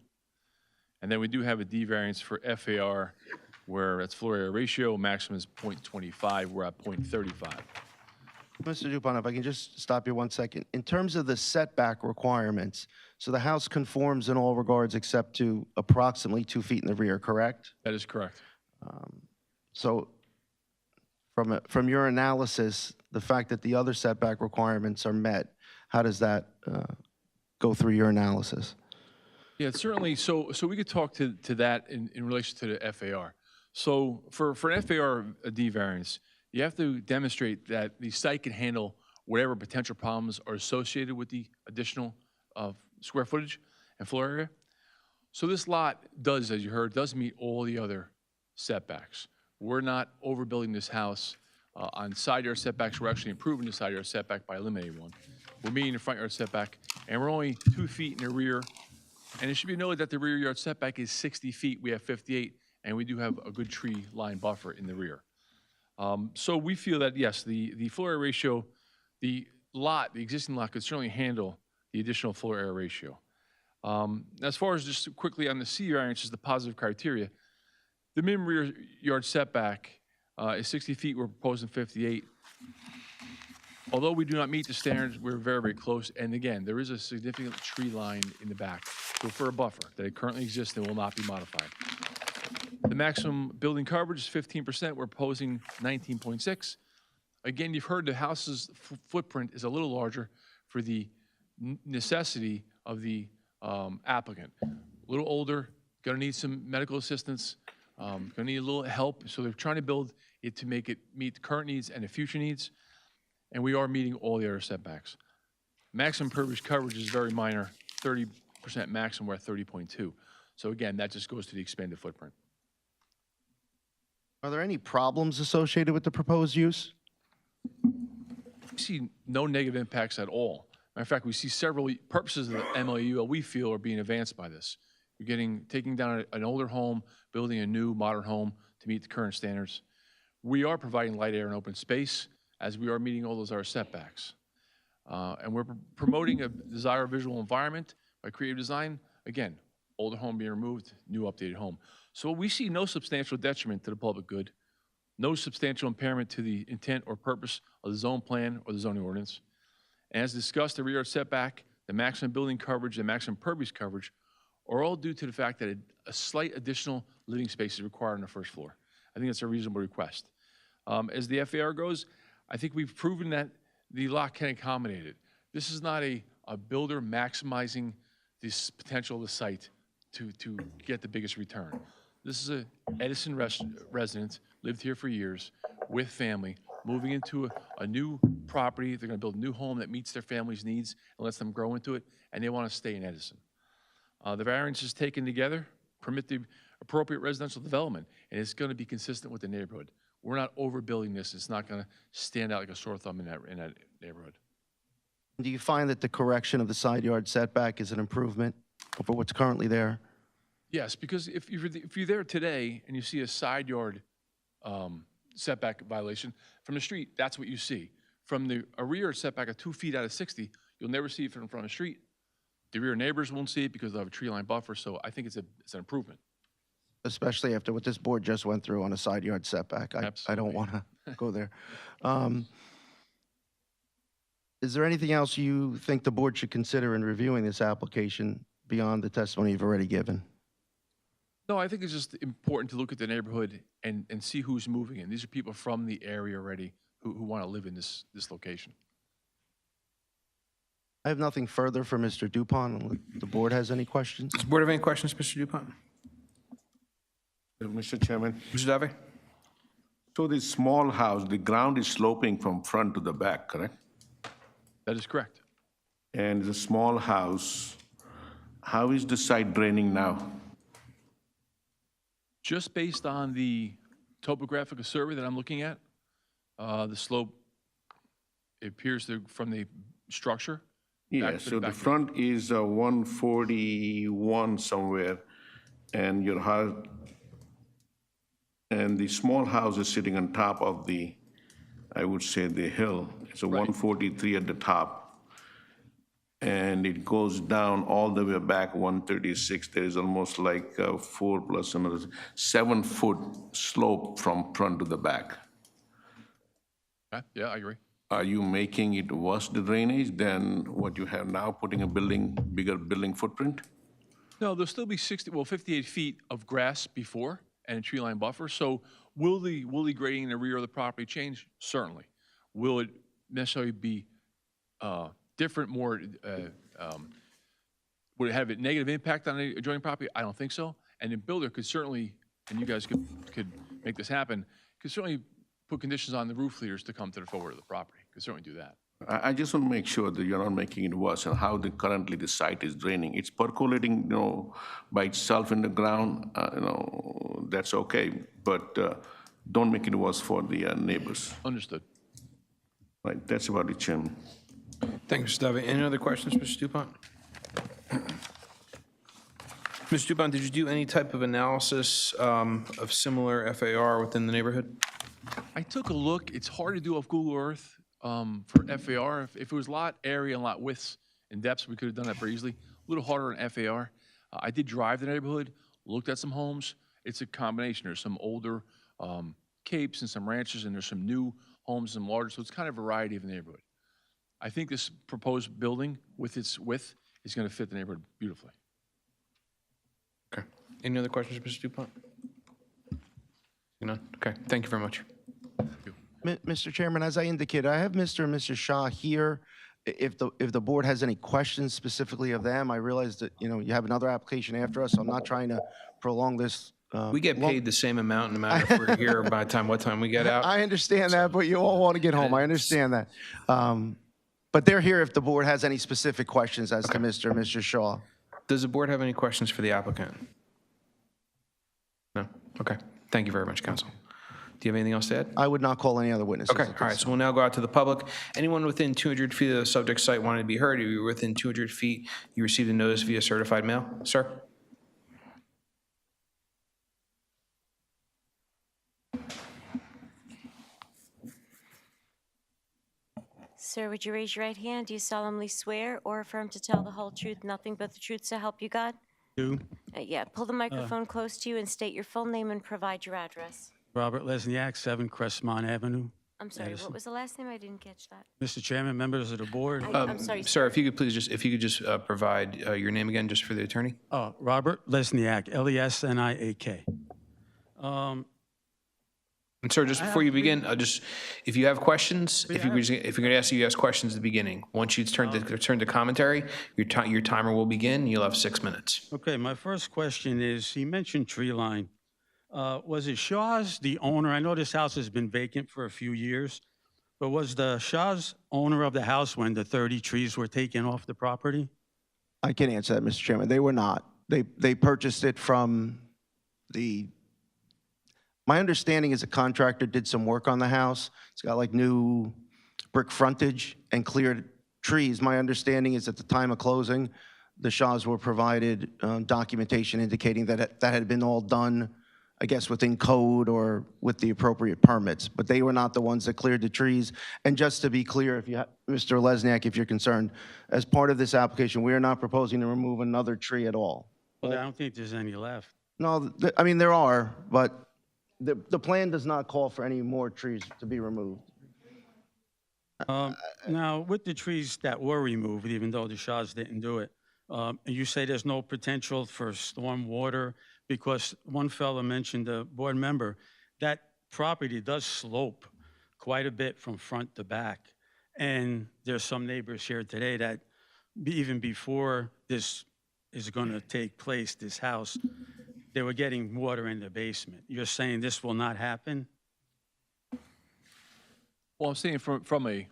And then we do have a D variance for FAR, where that's floor area ratio, maximum is 0.25, we're at 0.35. Mr. Dupont, if I can just stop you 1 second. In terms of the setback requirements, so the house conforms in all regards except to approximately 2 feet in the rear, correct? That is correct. So from your analysis, the fact that the other setback requirements are met, how does that go through your analysis? Yeah, certainly. So we could talk to that in relation to the FAR. So for an FAR D variance, you have to demonstrate that the site can handle whatever potential problems are associated with the additional square footage and floor area. So this lot does, as you heard, does meet all the other setbacks. We're not overbuilding this house on side yard setbacks. We're actually improving the side yard setback by eliminating one. we're meeting the front yard setback, and we're only 2 feet in the rear. And it should be noted that the rear yard setback is 60 feet. We have 58, and we do have a good tree line buffer in the rear. So we feel that, yes, the floor area ratio, the existing lot could certainly handle the additional floor area ratio. As far as just quickly on the C variances, the positive criteria, the minimum rear yard setback is 60 feet. We're proposing 58. Although we do not meet the standards, we're very, very close. And again, there is a significant tree line in the back. So for a buffer that it currently exists and will not be modified. The maximum building coverage is 15%. We're proposing 19.6. Again, you've heard the house's footprint is a little larger for the necessity of the applicant. A little older, gonna need some medical assistance, gonna need a little help. So they're trying to build it to make it meet the current needs and the future needs. And we are meeting all the other setbacks. Maximum impervious coverage is very minor, 30% maximum, we're at 30.2. So again, that just goes to the expanded footprint. Are there any problems associated with the proposed use? We see no negative impacts at all. Matter of fact, we see several purposes of the MLU that we feel are being advanced by this. We're taking down an older home, building a new modern home to meet the current standards. We are providing light, air, and open space as we are meeting all those other setbacks. And we're promoting a desired visual environment by creative design. Again, older home being removed, new updated home. So we see no substantial detriment to the public good, no substantial impairment to the intent or purpose of the zone plan or the zoning ordinance. And as discussed, the rear yard setback, the maximum building coverage, and maximum impervious coverage are all due to the fact that a slight additional living space is required on the first floor. I think that's a reasonable request. As the FAR goes, I think we've proven that the lot can accommodate it. This is not a builder maximizing this potential of the site to get the biggest return. This is a Edison resident, lived here for years, with family, moving into a new property. They're gonna build a new home that meets their family's needs and lets them grow into it, and they wanna stay in Edison. The variances taken together permit the appropriate residential development, and it's gonna be consistent with the neighborhood. We're not overbuilding this. It's not gonna stand out like a sore thumb in that neighborhood. Do you find that the correction of the side yard setback is an improvement over what's currently there? Yes, because if you're there today and you see a side yard setback violation from the street, that's what you see. From a rear yard setback of 2 feet out of 60, you'll never see it from the street. The rear neighbors won't see it because they'll have a tree line buffer, so I think it's an improvement. Especially after what this board just went through on a side yard setback. I don't want to go there. Is there anything else you think the board should consider in reviewing this application beyond the testimony you've already given? No, I think it's just important to look at the neighborhood and see who's moving in. These are people from the area already who want to live in this location. I have nothing further for Mr. Dupont. Unless the board has any questions? Does the board have any questions, Mr. Dupont? Mr. Chairman. Mr. Dave? So this small house, the ground is sloping from front to the back, correct? That is correct. And the small house, how is the site draining now? Just based on the topographic survey that I'm looking at, the slope, it appears from the structure. Yeah, so the front is 141 somewhere, and your house, and the small house is sitting on top of the, I would say, the hill. It's a 143 at the top. And it goes down all the way back 136. There is almost like 4 plus another 7 foot slope from front to the back. Yeah, I agree. Are you making it worse, the drainage, than what you have now, putting a bigger building footprint? No, there'll still be 58 feet of grass before and a tree line buffer. So will the grading in the rear of the property change? Certainly. Will it necessarily be different, more, would it have a negative impact on the adjoining property? I don't think so. And the builder could certainly, and you guys could make this happen, could certainly put conditions on the roof leaders to come to the forward of the property. Could certainly do that. I just want to make sure that you're not making it worse and how currently the site is draining. It's percolating, by itself in the ground, that's okay, but don't make it worse for the neighbors. Understood. Right, that's about it, Chairman. Thank you, Mr. Dovey. Any other questions, Mr. Dupont? Mr. Dupont, did you do any type of analysis of similar FAR within the neighborhood? I took a look. It's hard to do off Google Earth for FAR. If it was lot area and lot widths and depths, we could have done that very easily. A little harder on FAR. I did drive the neighborhood, looked at some homes. It's a combination. There's some older capes and some ranches, and there's some new homes, some larger. So it's kind of a variety of the neighborhood. I think this proposed building with its width is going to fit the neighborhood beautifully. Okay. Any other questions, Mr. Dupont? None? Okay. Thank you very much. Mr. Chairman, as I indicated, I have Mr. and Mrs. Shaw here. If the board has any questions specifically of them, I realize that, you have another application after us, so I'm not trying to prolong this. We get paid the same amount no matter if we're here by what time we get out. I understand that, but you all want to get home. I understand that. But they're here if the board has any specific questions as to Mr. and Mrs. Shaw. Does the board have any questions for the applicant? No? Okay. Thank you very much, counsel. Do you have anything else to add? I would not call any other witnesses. Okay, all right, so we'll now go out to the public. Anyone within 200 feet of the subject site wanting to be heard, if you're within 200 feet, you received a notice via certified mail. Sir? Sir, would you raise your right hand? Do you solemnly swear or affirm to tell the whole truth, nothing but the truth, so help you God? Do. Yeah, pull the microphone close to you and state your full name and provide your address. Robert Lesniak, 7 Crestmont Avenue. I'm sorry, Edison. what was the last name? I didn't catch that. Mr. Chairman, members of the board. I'm sorry, Sir, if you could please provide your name again, just for the attorney. Robert Lesniak, Lesniak. And sir, just before you begin, if you have questions, if you're going to ask you ask questions at the beginning, once you turn to commentary, your timer will begin. You'll have 6 minutes. Okay, my first question is, he mentioned tree line. Was it Shaw's the owner? I know this house has been vacant for a few years, but was the Shaw's owner of the house when the 30 trees were taken off the property? I can answer that, Mr. Chairman. They were not. They purchased it from my understanding is a contractor did some work on the house. It's got like new brick frontage and cleared trees. My understanding is at the time of closing, the Shaws were provided documentation indicating that that had been all done, I guess, within code or with the appropriate permits. But they were not the ones that cleared the trees. And just to be clear, Mr. Lesniak, if you're concerned, as part of this application, we are not proposing to remove another tree at all. Well, I don't think there's any left. No, I mean, there are, but the plan does not call for any more trees to be removed. Now, with the trees that were removed, even though the Shaws didn't do it, you say there's no potential for storm water because one fellow mentioned, a board member, that property does slope quite a bit from front to back. And there's some neighbors here today that even before this is going to take place, this house, they were getting water in the basement. You're saying this will not happen? Well, I'm saying from a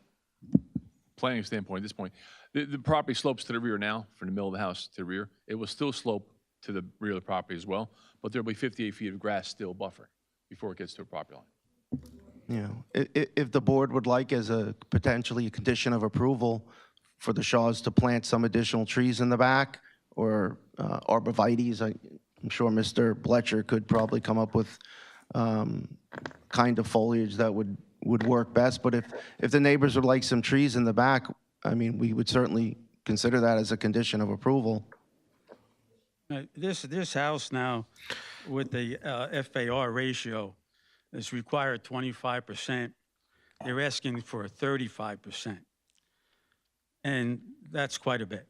planning standpoint, at this point, the property slopes to the rear now, from the middle of the house to the rear. It will still slope to the rear of the property as well, but there'll be 58 feet of grass still buffering before it gets to a property line. Yeah, if the board would like as a potentially a condition of approval for the Shaws to plant some additional trees in the back or arborvitaes, I'm sure Mr. Bletcher could probably come up with kind of foliage that would work best. But if the neighbors would like some trees in the back, I mean, we would certainly consider that as a condition of approval. This house now, with the FAR ratio, is required 25%. They're asking for 35%. And that's quite a bit.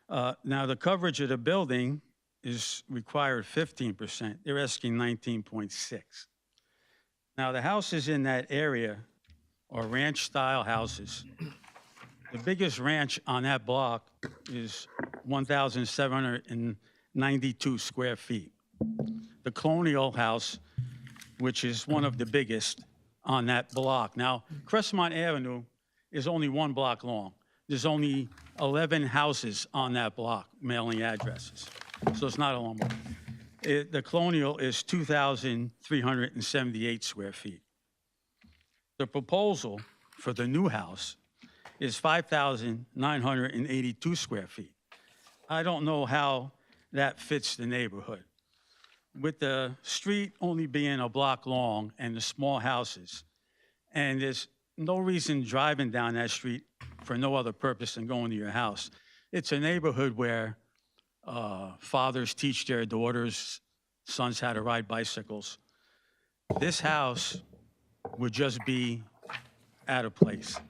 Now, the coverage of the building is required 15%. They're asking 19.6. Now, the houses in that area are ranch-style houses. The biggest ranch on that block is 1,792 square feet. The Colonial House, which is one of the biggest on that block. Now, Crestmont Avenue is only 1 block long. There's only 11 houses on that block, mailing addresses. So it's not a long block. The Colonial is 2,378 square feet. The proposal for the new house is 5,982 square feet. I don't know how that fits the neighborhood. With the street only being a block long and the small houses, and there's no reason driving down that street for no other purpose than going to your house. It's a neighborhood where fathers teach their daughters, sons how to ride bicycles. This house would just be out of place.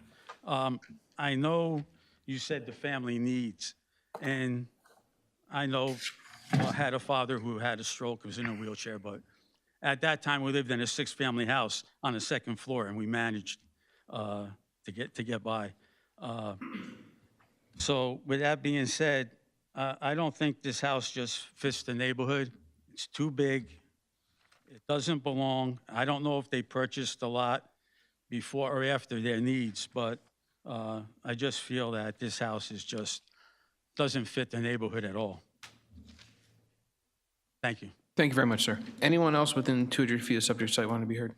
I know you said the family needs, and I know I had a father who had a stroke, was in a wheelchair, but at that time we lived in a 6-family house on the 2nd floor, and we managed to get by. So with that being said, I don't think this house just fits the neighborhood. It's too big. It doesn't belong. I don't know if they purchased a lot before or after their needs, but I just feel that this house is just doesn't fit the neighborhood at all. Thank you. Thank you very much, sir. Anyone else within 200 feet of subject site want to be heard?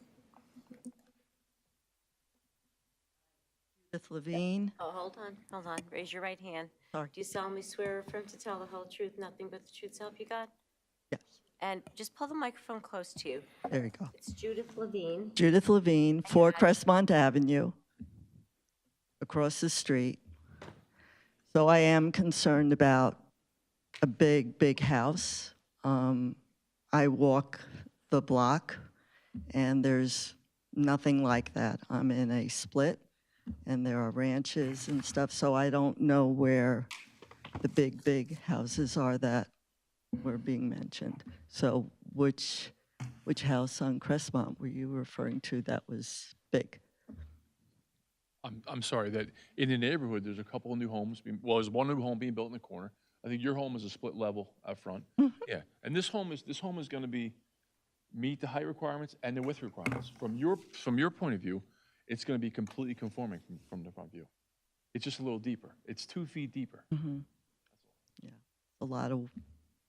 Judith Levine. Oh, hold on. Raise your right hand. Sorry. Do you solemnly swear or affirm to tell the whole truth, nothing but the truth, so help you God? Yes, And just pull the microphone close to you. there you go. It's Judith Levine. Judith Levine, 4 Crestmont Avenue, across the street. So I am concerned about a big, big house. I walk the block, and there's nothing like that. I'm in a split, and there are ranches and stuff, so I don't know where the big, big houses are that were being mentioned. So which house on Crestmont were you referring to that was big? I'm sorry, that in the neighborhood, there's a couple of new homes, there's one new home being built in the corner. I think your home is a split level up front. Yeah, and this home is going to meet the height requirements and the width requirements. From your point of view, it's going to be completely conforming from the front view. It's just a little deeper. It's 2 feet deeper. Yeah, a lot of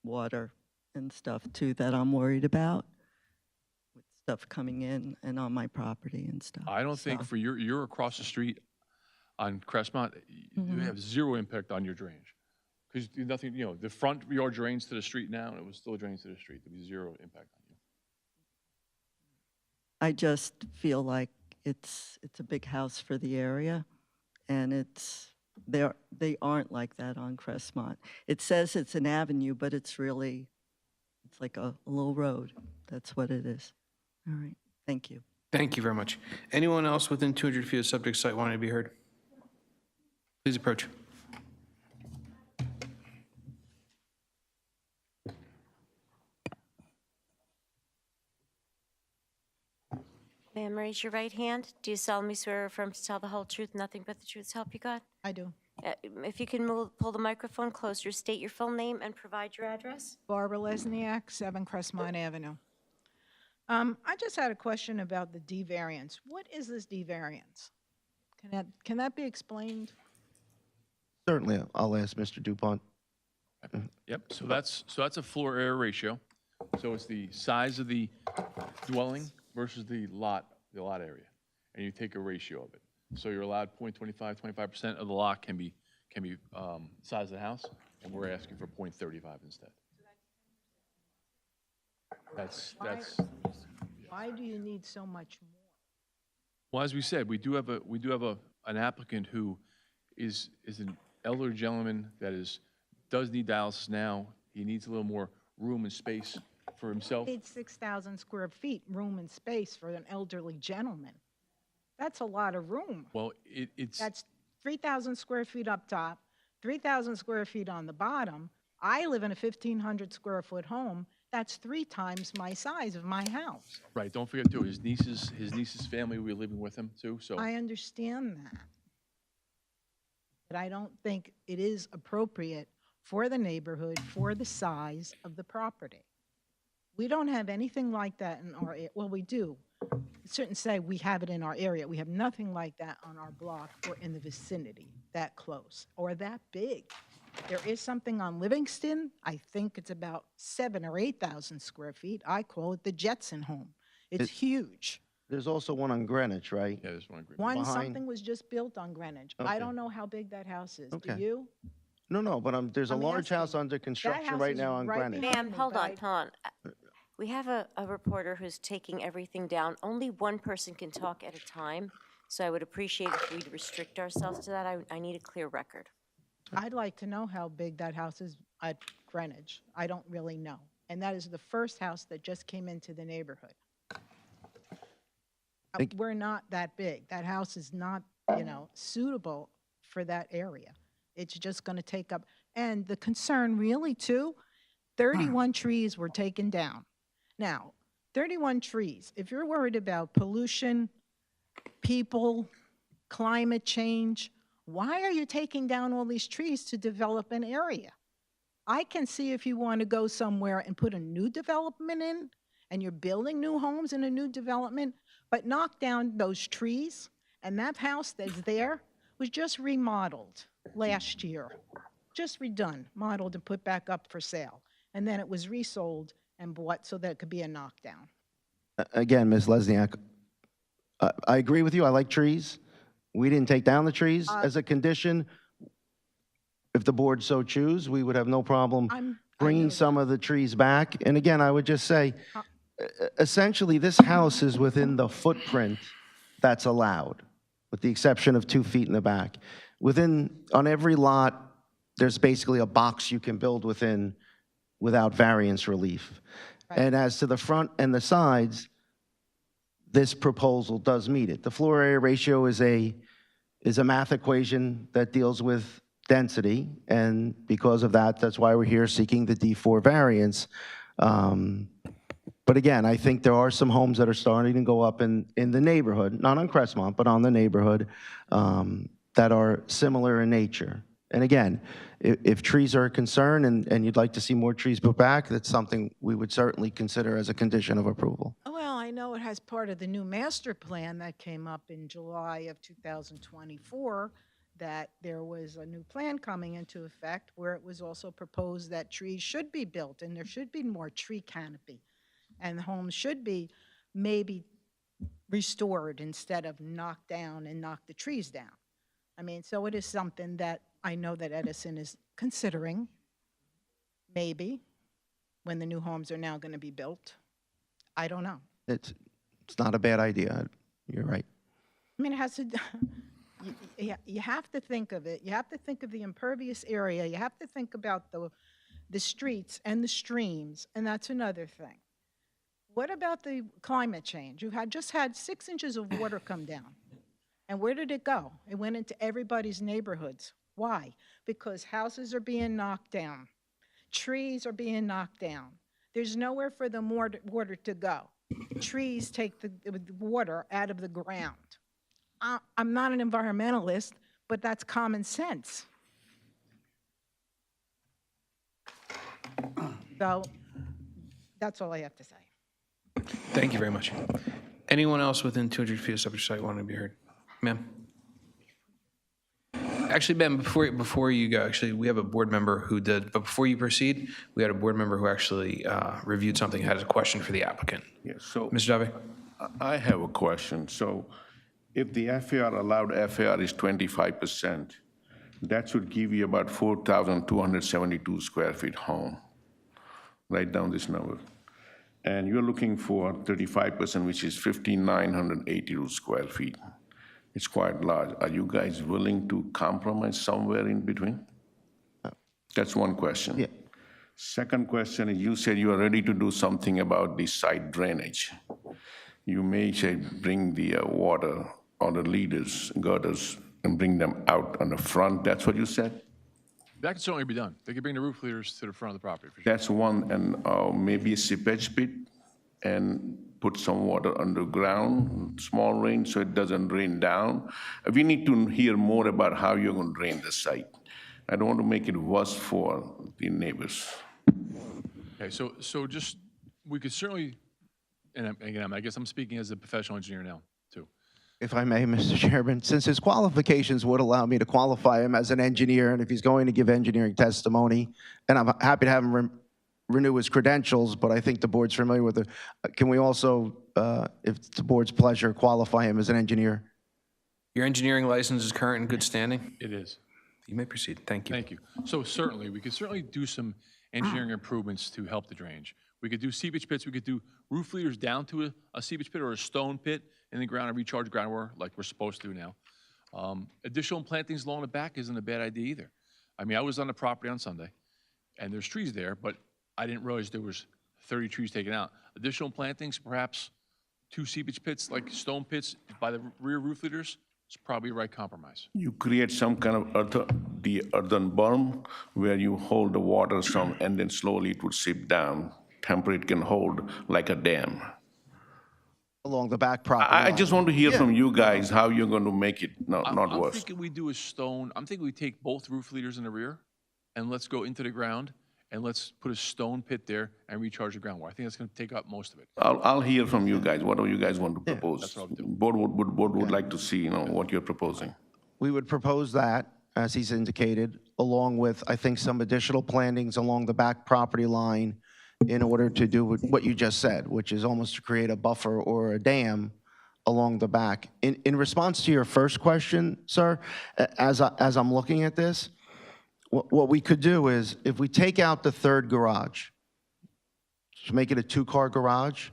water and stuff too that I'm worried about, with stuff coming in and on my property and stuff. I don't think so. you're across the street on Crestmont, you have zero impact on your drainage. Because nothing, the front yard drains to the street now, and it was still drains to the street. There'd be zero impact on you. I just feel like it's a big house for the area, and they aren't like that on Crestmont. It says it's an avenue, but it's like a little road. That's what it is. All right, thank you. Thank you very much. Anyone else within 200 feet of subject site wanting to be heard? Please approach. Ma'am, raise your right hand. Do you solemnly swear or affirm to tell the whole truth, nothing but the truth, so help you God? I do. If you can pull the microphone closer, state your full name and provide your address. Barbara Lesniak, 7 Crestmont Avenue. I just had a question about the D variance. What is this D variance? Can that be explained? Certainly, I'll ask Mr. Dupont. Yep, so that's a floor area ratio. So it's the size of the dwelling versus the lot area, and you take a ratio of it. So you're allowed 25% of the lot can be size of the house, and we're asking for 0.35 instead. That's Why do you need so much more? well, as we said, we do have an applicant who is an elderly gentleman that does need dialysis now. He needs a little more room and space for himself. Need 6,000 square feet, room and space for an elderly gentleman. That's a lot of room. Well, That's 3,000 square feet up top, 3,000 square feet on the bottom. I live in a 1,500 square foot home. That's 3 times my size of my house. Right. Don't forget too, his niece's family will be living with him too. So I understand that. But I don't think it is appropriate for the neighborhood, for the size of the property. We don't have anything like that in our area. Well, we do. Certain say we have it in our area. We have nothing like that on our block or in the vicinity, that close or that big. There is something on Livingston. I think it's about 7,000 or 8,000 square feet. I call it the Jetson home. It's huge. There's also one on Greenwich, right? Yeah, there's one agreement. One, Behind- something was just built on Greenwich. I Okay. don't know how big that house is. Do Okay. you? No, but there's a I'm large house asking. under That construction house right is now on right Greenwich. behind Ma'am, me, hold but on, hold on. We have a reporter who's taking everything down. Only one person can talk at a time, so I would appreciate if we'd restrict ourselves to that. I need a clear record. I'd like to know how big that house is at Greenwich. I don't really know. And that is the first house that just came into the neighborhood. We're not that big. That house is not, suitable for that area. It's just going to take up, and the concern really too, 31 trees were taken down. Now, 31 trees, if you're worried about pollution, people, climate change, why are you taking down all these trees to develop an area? I can see if you want to go somewhere and put a new development in, and you're building new homes in a new development, but knock down those trees, and that house that's there was just remodeled last year. Just redone, modeled and put back up for sale. And then it was resold and bought so that it could be a knockdown. Again, Ms. Lesniak, I agree with you. I like trees. We didn't take down the trees as a condition. If the board so choose, we would have no problem bringing some of the trees back. And again, I would just say, essentially, this house is within the footprint that's allowed, with the exception of 2 feet in the back. On every lot, there's basically a box you can build within without variance relief. And as to the front and the sides, this proposal does meet it. The floor area ratio is a math equation that deals with density, and because of that, that's why we're here seeking the D4 variance. But again, I think there are some homes that are starting to go up in the neighborhood, not on Crestmont, but on the neighborhood, that are similar in nature. And again, if trees are a concern and you'd like to see more trees put back, that's something we would certainly consider as a condition of approval. Well, I know it has part of the new master plan that came up in July of 2024, that there was a new plan coming into effect where it was also proposed that trees should be built and there should be more tree canopy. And homes should be maybe restored instead of knocked down and knock the trees down. I mean, so it is something that I know that Edison is considering, maybe, when the new homes are now going to be built. I don't know. It's not a bad idea. You're right. I mean, it has to, you have to think of it. You have to think of the impervious area. You have to think about the streets and the streams, and that's another thing. What about the climate change? You had just had 6 inches of water come down. And where did it go? It went into everybody's neighborhoods. Why? Because houses are being knocked down. Trees are being knocked down. There's nowhere for the water to go. Trees take the water out of the ground. I'm not an environmentalist, but that's common sense. So that's all I have to say. Thank you very much. Anyone else within 200 feet of subject site want to be heard? Ma'am? Actually, ma'am, before you go, actually, we have a board member who did, but before you proceed, we had a board member who actually reviewed something, had a question for the applicant. Yes, so. Mr. Dave? I have a question. So if the FAR, allowed FAR is 25%, that should give you about 4,272 square feet home. Write down this number. And you're looking for 35%, which is 5,982 square feet. It's quite large. Are you guys willing to compromise somewhere in between? That's one question. Yeah. Second question is, you said you are ready to do something about the site drainage. You may say bring the water or the leaders, gutters, and bring them out on the front. That's what you said? That can certainly be done. They could bring the roof leaders to the front of the property, for sure. That's one, and maybe a seepage pit and put some water underground, small rain, so it doesn't rain down. We need to hear more about how you're going to drain the site. I don't want to make it worse for the neighbors. Okay, so just, we could certainly, and again, I guess I'm speaking as a professional engineer now, too. If I may, Mr. Chairman, since his qualifications would allow me to qualify him as an engineer, and if he's going to give engineering testimony, and I'm happy to have him renew his credentials, but I think the board's familiar with it. Can we also if it's the board's pleasure, qualify him as an engineer. Your engineering license is current and good standing? It is. You may proceed. Thank you. Thank you. So certainly, we could certainly do some engineering improvements to help the drainage. We could do seepage pits, we could do roof leaders down to a seepage pit or a stone pit in the ground and recharge groundwater like we're supposed to now. Additional plantings along the back isn't a bad idea either. I mean, I was on the property on Sunday, and there's trees there, but I didn't realize there was 30 trees taken out. Additional plantings, perhaps 2 seepage pits, like stone pits by the rear roof leaders, it's probably a right compromise. You create some kind of the earthen berm where you hold the water some, and then slowly it would seep down. Temporary, it can hold like a dam. Along the back property I line. just want to hear from you guys how you're going to make it not I'm worse. thinking we do a stone, I'm thinking we take both roof leaders in the rear, and let's go into the ground, and let's put a stone pit there and recharge the groundwater. I think that's going to take up most of it. I'll hear from you guys, whatever you guys want to propose. That's what I'll do. Board would like to see, what you're proposing. We would propose that, as he's indicated, along with, I think, some additional plantings along the back property line in order to do what you just said, which is almost to create a buffer or a dam along the back. In response to your first question, sir, as I'm looking at this, what we could do is, if we take out the third garage, to make it a 2-car garage,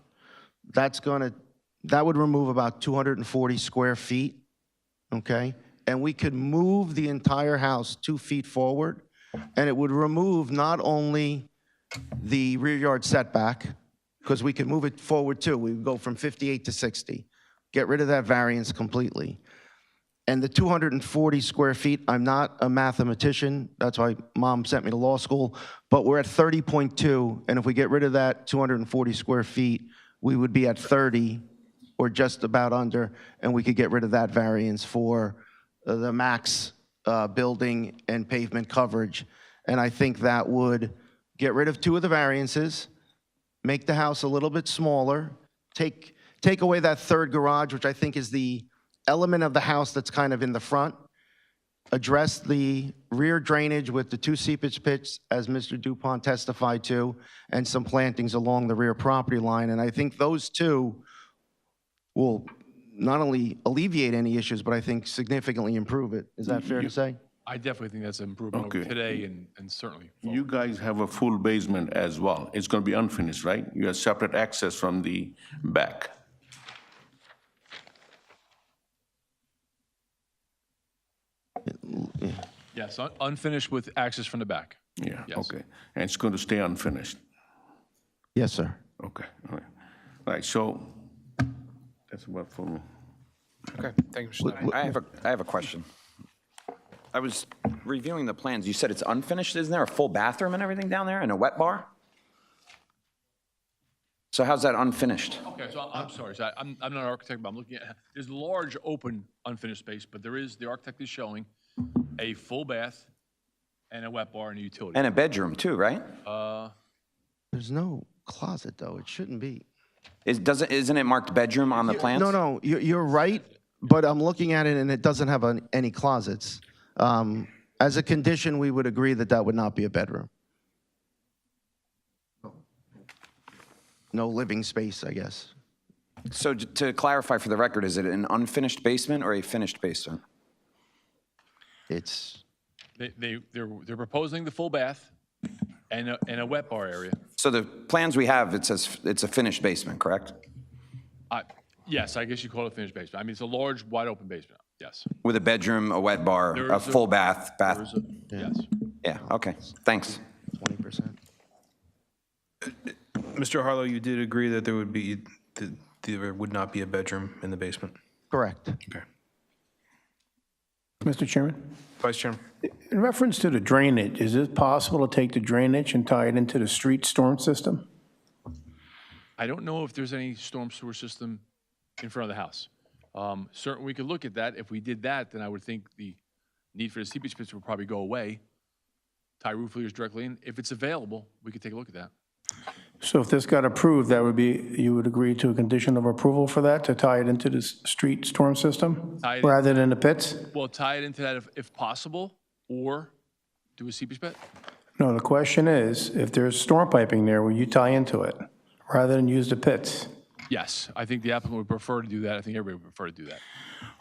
that would remove about 240 square feet, okay? And we could move the entire house 2 feet forward, and it would remove not only the rear yard setback, because we could move it forward too. We would go from 58 to 60, get rid of that variance completely. And the 240 square feet, I'm not a mathematician, that's why Mom sent me to law school, but we're at 30.2, and if we get rid of that 240 square feet, we would be at 30, or just about under, and we could get rid of that variance for the max building and pavement coverage. And I think that would get rid of 2 of the variances, make the house a little bit smaller, take away that third garage, which I think is the element of the house that's kind of in the front, address the rear drainage with the 2 seepage pits, as Mr. Dupont testified to, and some plantings along the rear property line. And I think those 2 will not only alleviate any issues, but I think significantly improve it. Is that fair to say? I definitely think that's an improvement over today and certainly. You guys have a full basement as well. It's going to be unfinished, right? You have separate access from the back. Yes, unfinished with access from the back. Yeah, Yes. okay. And it's going to stay unfinished. Yes, sir. Okay, all right. All right, so that's about for me. Okay, thank you, Mr. Stein. I have a question. I was reviewing the plans. You said it's unfinished. Isn't there a full bathroom and everything down there and a wet bar? So how's that unfinished? Okay, so I'm sorry, so I'm not an architect, but I'm looking at, there's large open unfinished space, but the architect is showing a full bath and a wet bar and a utility. And a bedroom too, right? There's no closet, though. It shouldn't be. Isn't it marked bedroom on the plans? No, you're right, but I'm looking at it, and it doesn't have any closets. As a condition, we would agree that would not be a bedroom. No living space, I guess. So to clarify for the record, is it an unfinished basement or a finished basement? It's. They're proposing the full bath and a wet bar area. So the plans we have, it says it's a finished basement, correct? Yes, I guess you call it a finished basement. I mean, it's a large, wide open basement, yes. With a bedroom, a wet bar, a full bath. Yes. Yeah, okay, thanks. 20%. Mr. Harlow, you did agree that there would not be a bedroom in the basement? Correct. Okay. Mr. Chairman? Vice Chairman? In reference to the drainage, is it possible to take the drainage and tie it into the street storm system? I don't know if there's any storm sewer system in front of the house. Certainly, we could look at that. If we did that, then I would think the need for the seepage pits would probably go away. Tie roof leaders directly in. If it's available, we could take a look at that. So if this got approved, that would be, you would agree to a condition of approval for that, to tie it into the street storm system Tie it rather than the pits? Well, tie it into that if possible, or do a seepage pit. No, the question is, if there's storm piping there, will you tie into it rather than use the pits? Yes, I think the applicant would prefer to do that. I think everybody would prefer to do that.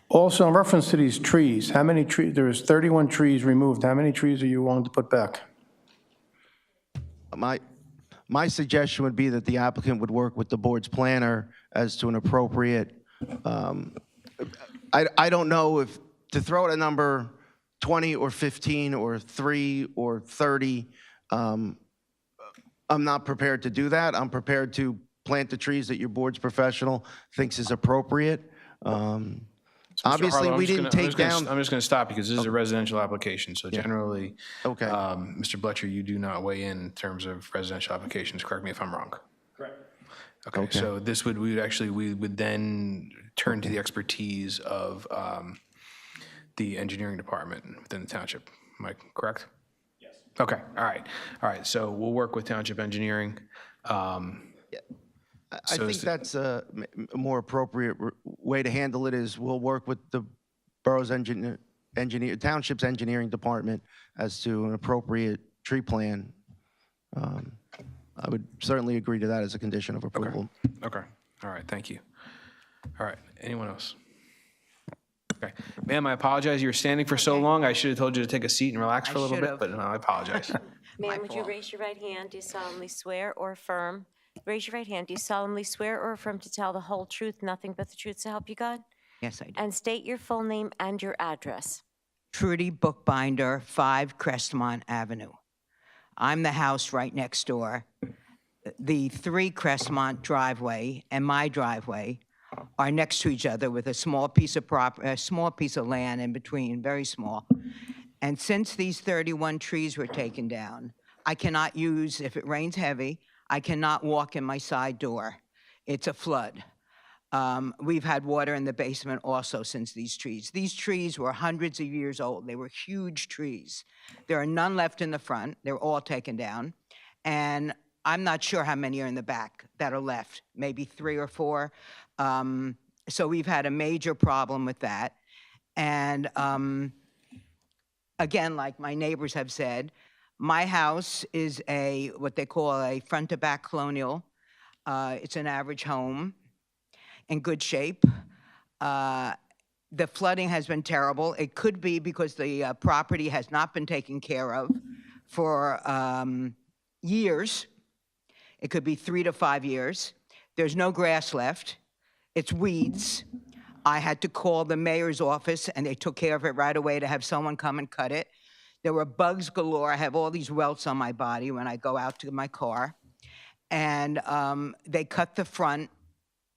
Also, in reference to these trees, how many trees, there was 31 trees removed. How many trees are you willing to put back? My suggestion would be that the applicant would work with the board's planner as to an appropriate, I don't know if, to throw out a number, 20 or 15 or 3 or 30, I'm not prepared to do that. I'm prepared to plant the trees that your board's professional thinks is appropriate. Obviously, we didn't take down. I'm just going to stop because this is a residential application, so generally, Okay. Mr. Bletcher, you do not weigh in terms of residential applications. Correct me if I'm wrong. Correct. Okay, so this would, we would then turn to the expertise of the engineering department within the township. Am I correct? Yes. Okay, all right. So we'll work with township engineering. I think that's a more appropriate way to handle it is we'll work with the borough's township's engineering department as to an appropriate tree plan. I would certainly agree to that as a condition of approval. Okay, all right, thank you. All right, anyone else? Okay, ma'am, I apologize. You were standing for so long. I should have told you to take a seat and relax for a little bit, but no, I apologize. Ma'am, would you raise your right hand? Do you solemnly swear or affirm? Raise your right hand. Do you solemnly swear or affirm to tell the whole truth, nothing but the truth, so help you God? Yes, I do. And state your full name and your address. Trudy Bookbinder, 5 Crestmont Avenue. I'm the house right next door. The 3 Crestmont driveway and my driveway are next to each other with a small piece of land in between, very small. And since these 31 trees were taken down, I cannot use, if it rains heavy, I cannot walk in my side door. It's a flood. We've had water in the basement also since these trees. These trees were hundreds of years old. They were huge trees. There are none left in the front. They're all taken down. And I'm not sure how many are in the back that are left, maybe 3 or 4. So we've had a major problem with that. And again, like my neighbors have said, my house is what they call a front to back colonial. It's an average home in good shape. The flooding has been terrible. It could be because the property has not been taken care of for years. It could be 3 to 5 years. There's no grass left. It's weeds. I had to call the mayor's office, and they took care of it right away to have someone come and cut it. There were bugs galore. I have all these welts on my body when I go out to my car. And they cut the front,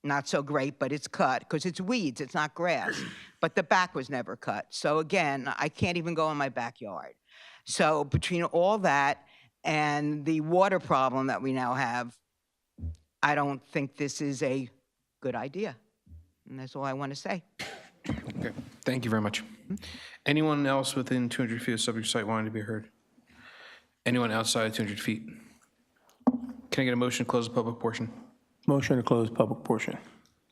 not so great, but it's cut because it's weeds, it's not grass. But the back was never cut. So again, I can't even go in my backyard. So between all that and the water problem that we now have, I don't think this is a good idea. And that's all I want to say. Okay, thank you very much. Anyone else within 200 feet of subject site wanting to be heard? Anyone outside 200 feet? Can I get a motion to close the public portion? Motion to close public portion.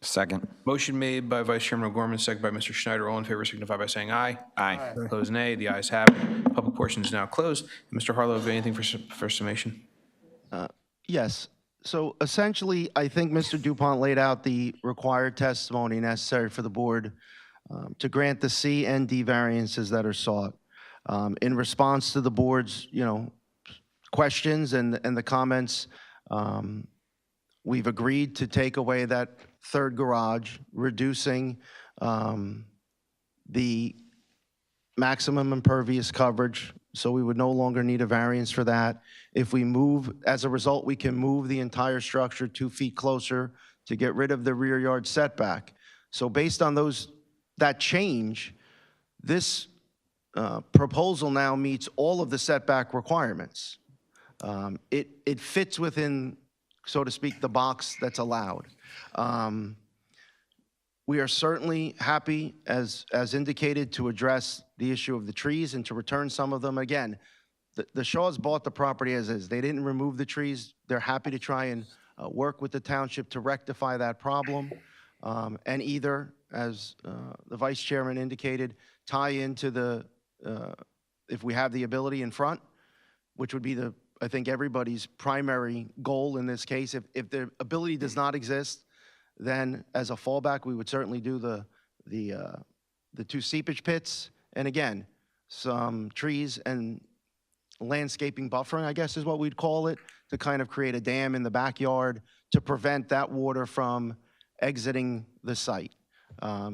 Second. Motion made by Vice Chairman O'Gorman, second by Mr. Schneider. All in favor signify by saying aye. Aye. Opposed, nay. The ayes have it. Public portion is now closed. Mr. Harlow, have anything for summation? Yes. So essentially, I think Mr. DuPont laid out the required testimony necessary for the board to grant the C and D variances that are sought. In response to the board's, questions and the comments, we've agreed to take away that third garage, reducing the maximum impervious coverage, so we would no longer need a variance for that. If we move, as a result, we can move the entire structure 2 feet closer to get rid of the rear yard setback. So based on that change, this proposal now meets all of the setback requirements. It fits within, so to speak, the box that's allowed. We are certainly happy, as indicated, to address the issue of the trees and to return some of them. Again, the Shaws bought the property as is. They didn't remove the trees. They're happy to try and work with the township to rectify that problem. And either, as the vice chairman indicated, tie into if we have the ability in front, which would be I think everybody's primary goal in this case. If the ability does not exist, then as a fallback, we would certainly do the 2 seepage pits. And again, some trees and landscaping buffering, I guess is what we'd call it, to kind of create a dam in the backyard to prevent that water from exiting the site.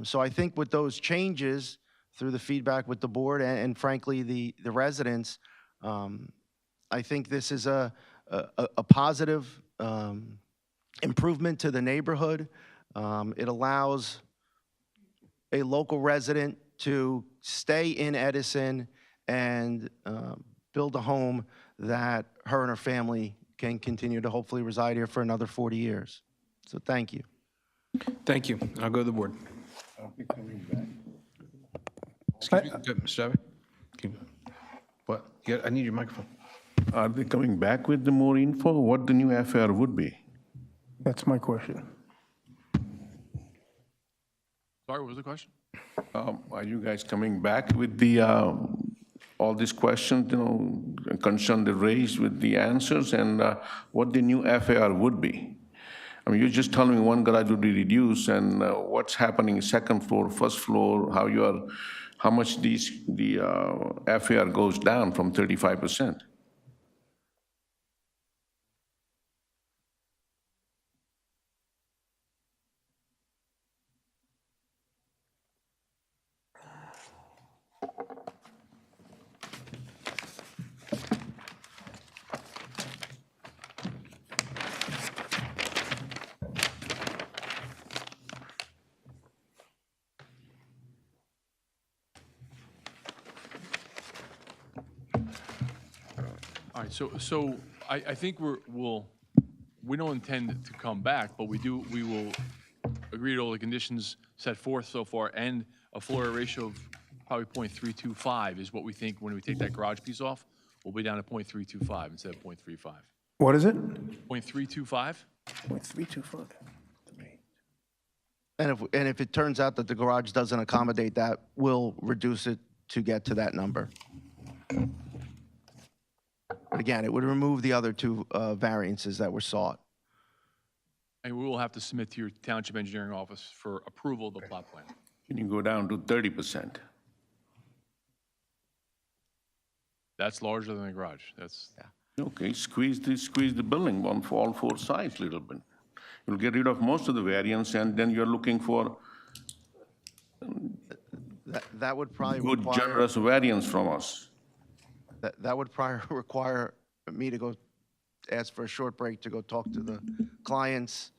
So I think with those changes, through the feedback with the board and frankly, the residents, I think this is a positive improvement to the neighborhood. It allows a local resident to stay in Edison and build a home that her and her family can continue to hopefully reside here for another 40 years. So thank you. Thank you. I'll go to the board. Excuse me. Good, Mr. Abbott. What? Yeah, I need your microphone. Are they coming back with the more info, what the new FAR would be? That's my question. Sorry, what was the question? Are you guys coming back with the, all these questions, concern they raised with the answers and what the new FAR would be? I mean, you're just telling me one garage would be reduced and what's happening second floor, first floor, how much the FAR goes down from 35%? All right, so I think we don't intend to come back, but we will agree to all the conditions set forth so far, and a floor area ratio of probably 0.325 is what we think when we take that garage piece off, we'll be down to 0.325 instead of 0.35. What is it? 0.325? 0.325. And if it turns out that the garage doesn't accommodate that, we'll reduce it to get to that number. But again, it would remove the other 2 variances that were sought. And we will have to submit to your township engineering office for approval of the plot plan. Can you go down to 30%? That's larger than the garage. That's Okay, squeeze the building on all 4 sides a little bit. You'll get rid of most of the variance, and then you're looking for That would probably good, require, generous variance from us. that would probably require me to go ask for a short break to go talk to the clients.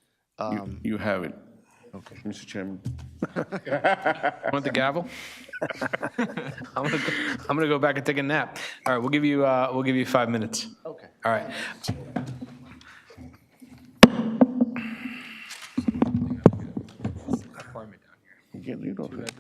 You have it. Okay. Mr. Chairman. Want the gavel? I'm gonna go back and take a nap. All right, we'll give you 5 minutes. Okay. All right. Get rid of it.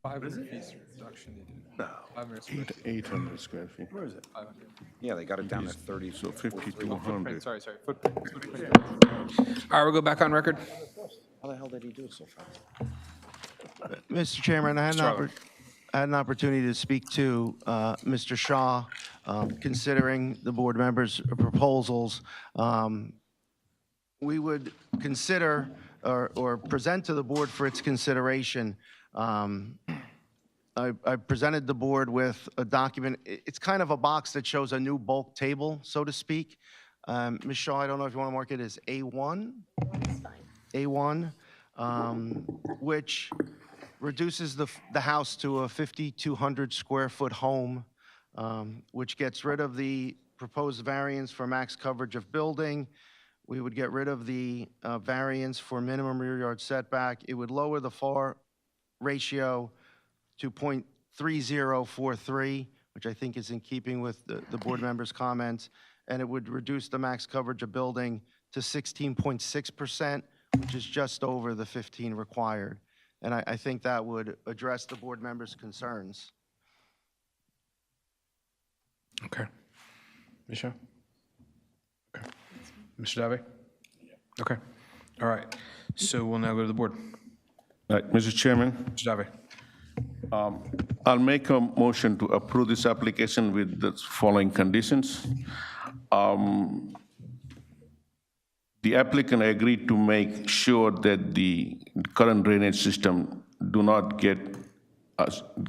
500 feet reduction needed. No. 500 square feet. 800 square feet. Where is it? 500. Yeah, they got it down to 30. So 5,200. Sorry, footprint. All right, we'll go back on record. How the hell did he do it so fast? Mr. Chairman, I had Mr. Arlen. an opportunity to speak to Mr. Shaw, considering the board members' proposals. We would consider or present to the board for its consideration. I presented the board with a document. It's kind of a box that shows a new bulk table, so to speak. Ms. Shaw, I don't know if you want to mark it as A1? A1, which reduces the house to a 5,200 square foot home, which gets rid of the proposed variance for max coverage of building. We would get rid of the variance for minimum rear yard setback. It would lower the FAR ratio to 0.3043, which I think is in keeping with the board members' comments, and it would reduce the max coverage of building to 16.6%, which is just over the 15 required. And I think that would address the board members' concerns. Okay. Michelle? Okay. Mr. Dave? Okay. All right. So we'll now go to the board. Right, Mr. Chairman, Mr. Dave? I'll make a motion to approve this application with the following conditions. The applicant agreed to make sure that the current drainage system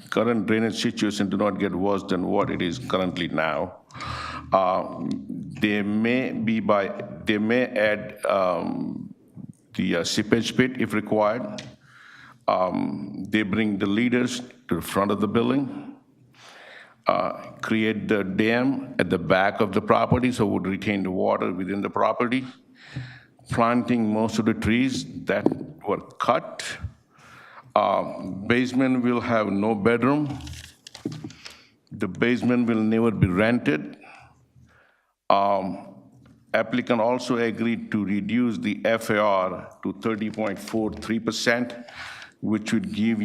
current drainage situation do not get worse than what it is currently now. They may add the seepage pit if required. They bring the leaders to the front of the building, create the dam at the back of the property so it would retain the water within the property, planting most of the trees that were cut. Basement will have no bedroom. The basement will never be rented. Applicant also agreed to reduce the FAR to 30.43%, which would give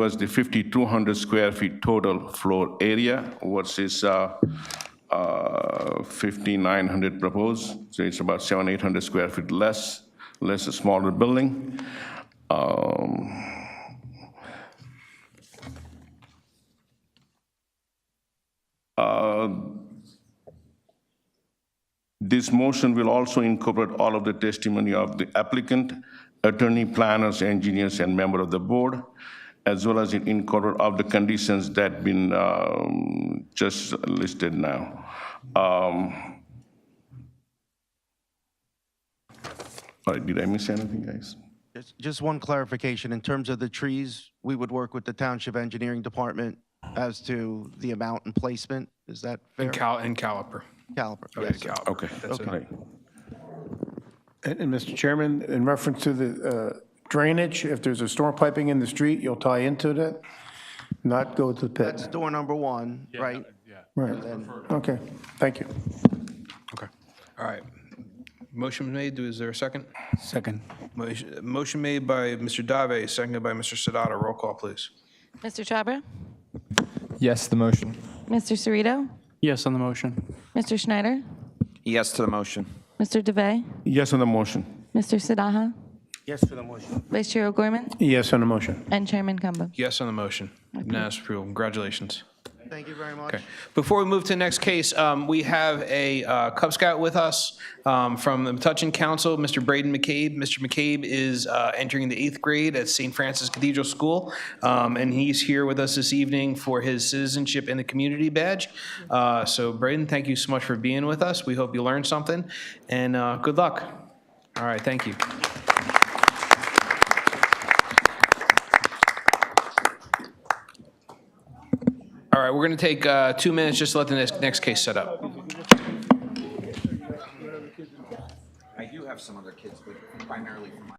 us the 5,200 square feet total floor area versus 5,900 proposed. So it's about 700-800 square feet less a smaller building. This motion will also incorporate all of the testimony of the applicant, attorney, planners, engineers, and member of the board, as well as incorporate of the conditions that been just listed now. All right, did I miss anything, guys? Just one clarification. In terms of the trees, we would work with the Township Engineering Department as to the amount and placement. Is that fair? And caliper. Caliper, Okay, yes. caliper. Okay, That's okay. And Mr. Chairman, in reference to the drainage, if there's a storm piping in the street, you'll tie into that, not go to the That's pit. door number one, right? Right. Okay, thank you. Okay. All right. Motion made. Is there a second? Second. Motion made by Mr. Dave, seconded by Mr. Sadata. Roll call, please. Mr. Chabra? Yes, the motion. Mr. Cerrito? Yes on the motion. Mr. Schneider? Yes to the motion. Mr. DeVay? Yes on the motion. Mr. Sidaha? Yes for the motion. Vice Chair O'Gorman? Yes on the motion. And Chairman Kamba? Yes on the motion. Unanimous approval. Congratulations. Thank you very much. Okay. Before we move to the next case, we have a Cub Scout with us from the Metuchen Council, Mr. Braden McCabe. Mr. McCabe is entering the 8th grade at St. Francis Cathedral School, and he's here with us this evening for his Citizenship in the Community badge. So Braden, thank you so much for being with us. We hope you learned something, and good luck. All right, thank you. All right, we're going to take 2 minutes just to let the next case set up. I do have some other kids, but primarily for my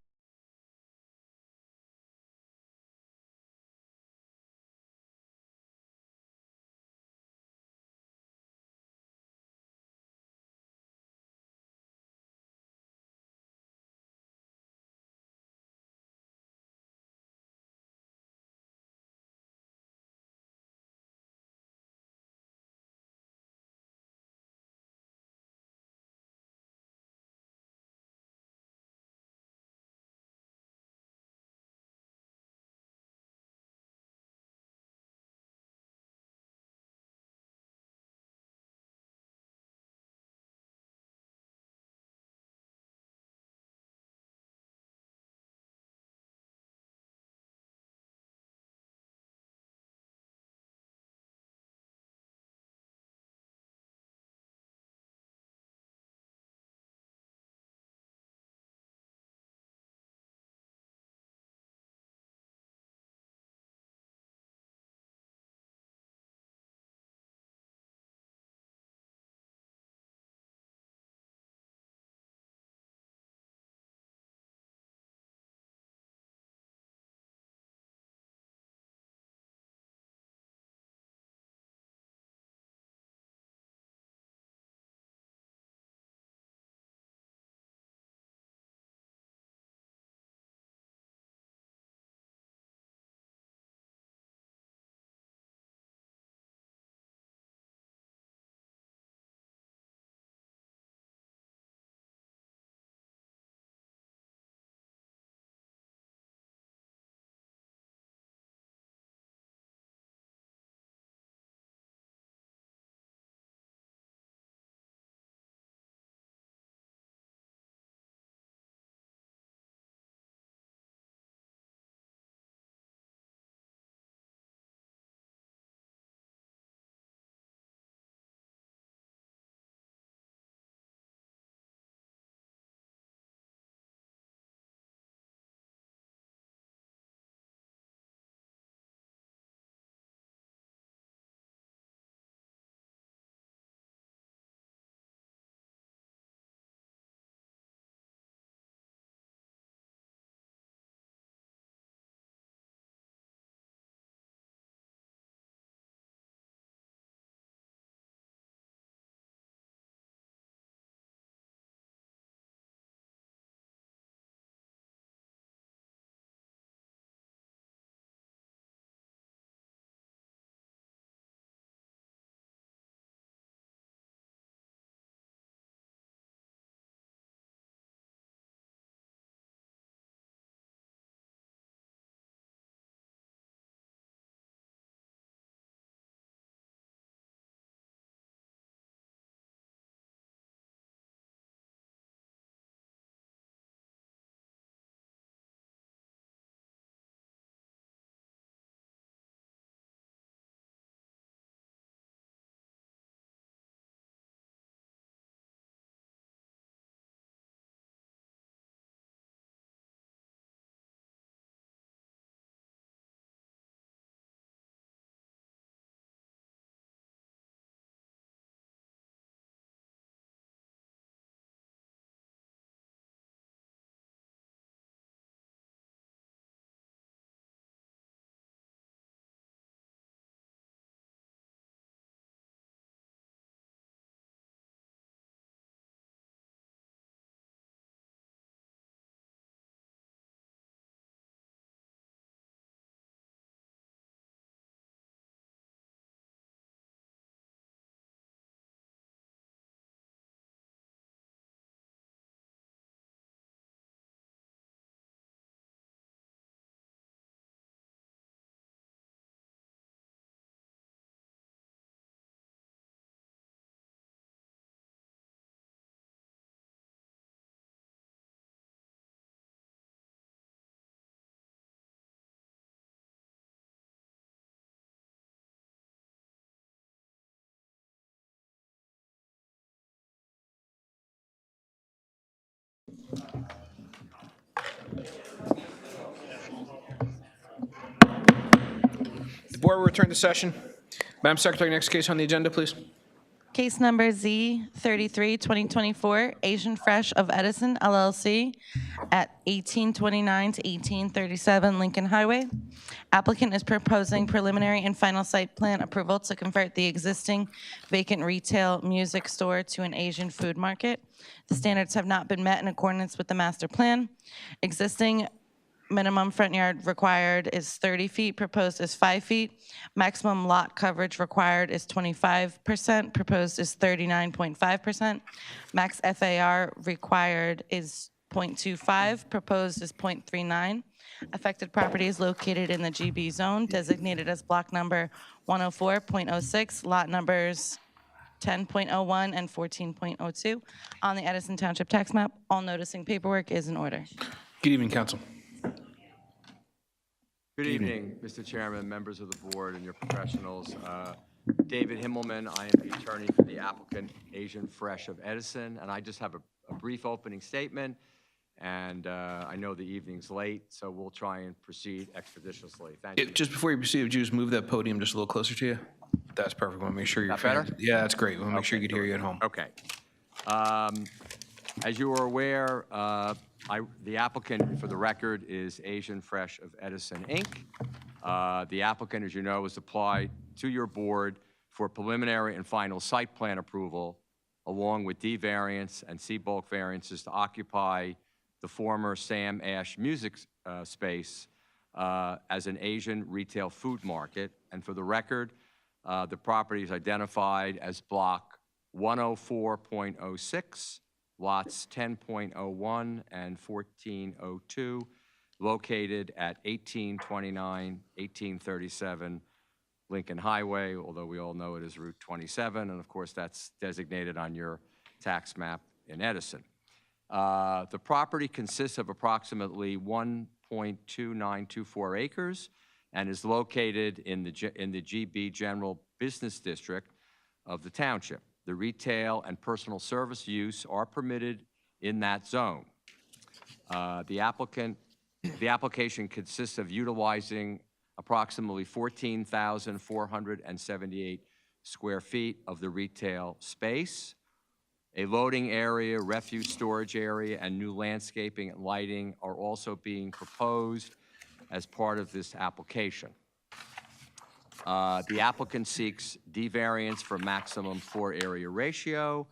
The board will return to session. Madam Secretary, next case on the agenda, please. Case number Z33, 2024, Asian Fresh of Edison LLC at 1829 to 1837 Lincoln Highway. Applicant is proposing preliminary and final site plan approval to convert the existing vacant retail music store to an Asian food market. The standards have not been met in accordance with the master plan. Existing minimum front yard required is 30 feet, proposed is 5 feet. Maximum lot coverage required is 25%, proposed is 39.5%. Max FAR required is 0.25, proposed is 0.39. Affected property is located in the GB zone, designated as block number 104.06, lot numbers 10.01 and 14.02 on the Edison Township tax map. All noticing paperwork is in order. Good evening, council. Good evening, Mr. Chairman, members of the board, and your professionals. David Himmelman, I am the attorney for the applicant, Asian Fresh of Edison, and I just have a brief opening statement, and I know the evening's late, so we'll try and proceed expeditiously. Thank you. Just before you proceed, would you just move that podium just a little closer to you? That's perfect. We want to make sure you're That better? Yeah, that's great. We want to make sure you can hear you at home. Okay. As you are aware, the applicant, for the record, is Asian Fresh of Edison, Inc. The applicant, as you know, has applied to your board for preliminary and final site plan approval, along with D variance and C bulk variances to occupy the former Sam Ash music space as an Asian retail food market. And for the record, the property is identified as block 104.06, lots 10.01 and 14.02, located at 1829, 1837 Lincoln Highway, although we all know it is Route 27, and of course that's designated on your tax map in Edison. The property consists of approximately 1.2924 acres and is located in the GB General Business District of the township. The retail and personal service use are permitted in that zone. The application consists of utilizing approximately 14,478 square feet of the retail space. A loading area, refuse storage area, and new landscaping and lighting are also being proposed as part of this application. The applicant seeks D variance for maximum floor area ratio,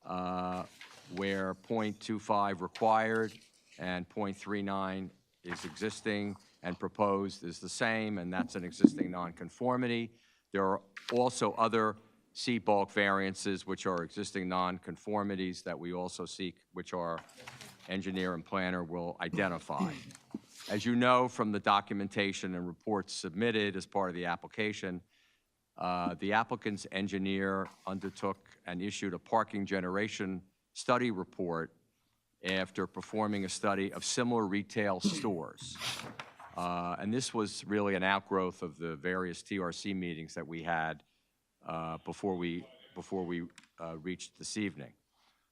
where 0.25 required and 0.39 is existing, and proposed is the same, and that's an existing nonconformity. There are also other C bulk variances, which are existing nonconformities that we also seek, which our engineer and planner will identify. As you know from the documentation and reports submitted as part of the application, the applicant's engineer undertook and issued a parking generation study report after performing a study of similar retail stores. And this was really an outgrowth of the various TRC meetings that we had before we reached this evening.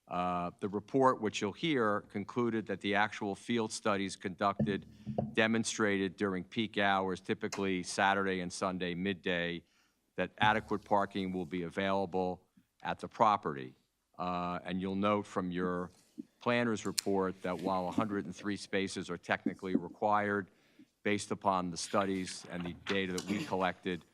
The report, which you'll hear, concluded that the actual field studies conducted demonstrated during peak hours, typically Saturday and Sunday midday, that adequate parking will be available at the property. And you'll note from your planner's report that while 103 spaces are technically required, based upon the studies and the data that we collected,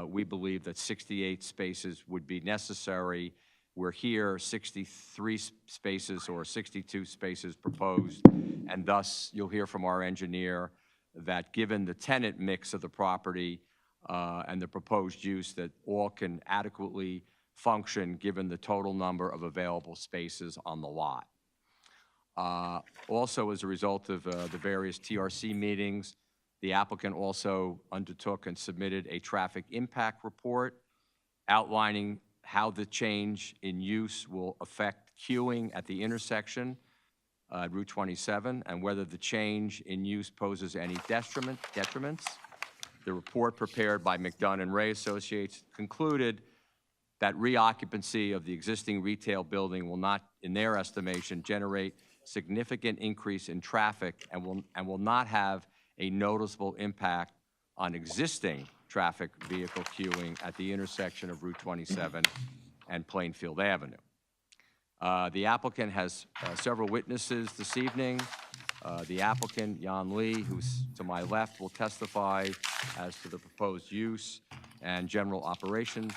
we believe that 68 spaces would be necessary. We're here, 63 spaces or 62 spaces proposed, and thus you'll hear from our engineer that given the tenant mix of the property and the proposed use, that all can adequately function given the total number of available spaces on the lot. Also, as a result of the various TRC meetings, the applicant also undertook and submitted a traffic impact report outlining how the change in use will affect queuing at the intersection, Route 27, and whether the change in use poses any detriments. The report prepared by McDonough and Ray Associates concluded that reoccupancy of the existing retail building will not, in their estimation, generate significant increase in traffic and will not have a noticeable impact on existing traffic vehicle queuing at the intersection of Route 27 and Plainfield Avenue. The applicant has several witnesses this evening. The applicant, Jan Lee, who's to my left, will testify as to the proposed use and general operations,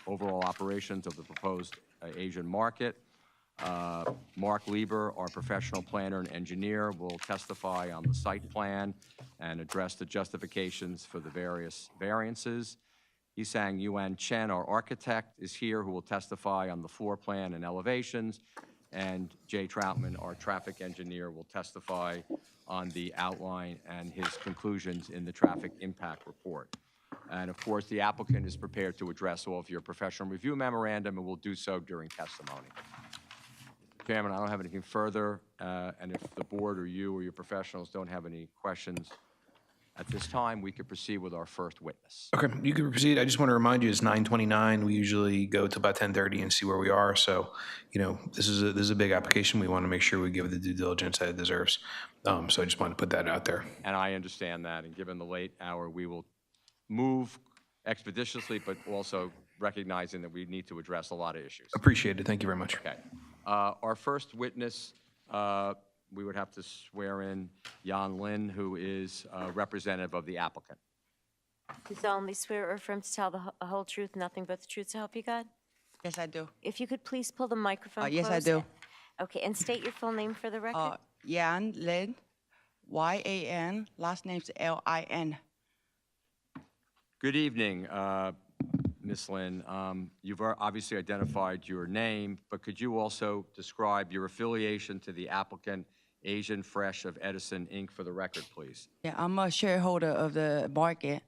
overall operations of the proposed Asian market. Mark Lieber, our professional planner and engineer, will testify on the site plan and address the justifications for the various variances. Isang Yuan Chen, our architect, is here, who will testify on the floor plan and elevations. And Jay Troutman, our traffic engineer, will testify on the outline and his conclusions in the traffic impact report. And of course, the applicant is prepared to address all of your professional review memorandum and will do so during testimony. Chairman, I don't have anything further, and if the board or you or your professionals don't have any questions at this time, we could proceed with our first witness. Okay, you can proceed. I just want to remind you, it's 9:29. We usually go to about 10:30 and see where we are. So, you know, this is a big application. We want to make sure we give it the due diligence that it deserves. So I just wanted to put that out there. And I understand that, and given the late hour, we will move expeditiously, but also recognizing that we need to address a lot of issues. Appreciate it. Thank you very much. Okay. Our first witness, we would have to swear in Jan Lin, who is representative of the applicant. Do you solemnly swear or affirm to tell the whole truth, nothing but the truth, so help you God? Yes, I do. If you could please pull the microphone Yes, I closer. do. Okay, and state your full name for the record. Yan Lin, Y-A-N, last name's L-I-N. Good evening, Ms. Lin. You've obviously identified your name, but could you also describe your affiliation to the applicant, Asian Fresh of Edison, Inc., for the record, please? Yeah, I'm a shareholder of the market,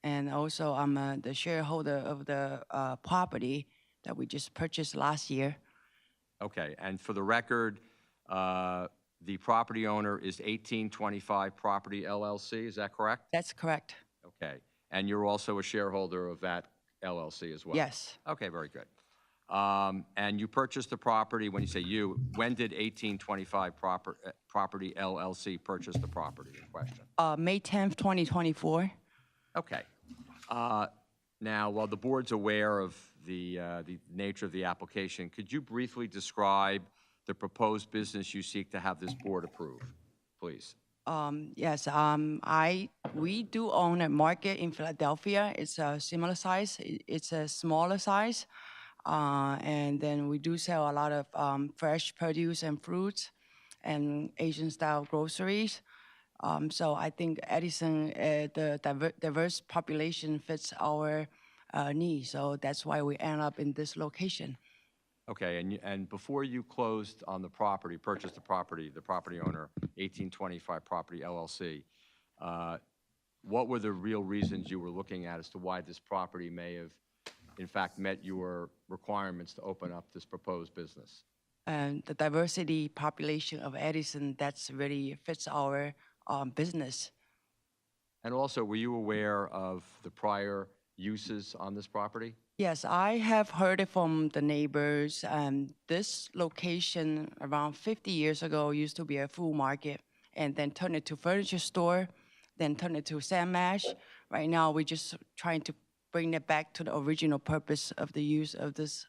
and also I'm the shareholder of the property that we just purchased last year. Okay, and for the record, the property owner is 1825 Property LLC, is that correct? That's correct. Okay, and you're also a shareholder of that LLC as well? Yes. Okay, very good. And you purchased the property, when you say you, when did 1825 Property LLC purchase the property in question? May 10th, 2024. Okay. Now, while the board's aware of the nature of the application, could you briefly describe the proposed business you seek to have this board approve, please? Yes, we do own a market in Philadelphia. It's a similar size. It's a smaller size. And then we do sell a lot of fresh produce and fruits and Asian-style groceries. So I think Edison, the diverse population fits our needs. So that's why we end up in this location. Okay, and before you closed on the property, purchased the property owner, 1825 Property LLC, what were the real reasons you were looking at as to why this property may have, in fact, met your requirements to open up this proposed business? And the diversity population of Edison, that's really fits our business. And also, were you aware of the prior uses on this property? Yes, I have heard it from the neighbors. This location around 50 years ago used to be a food market and then turned it to furniture store, then turned it to sand mash. Right now, we're just trying to bring it back to the original purpose of the use of this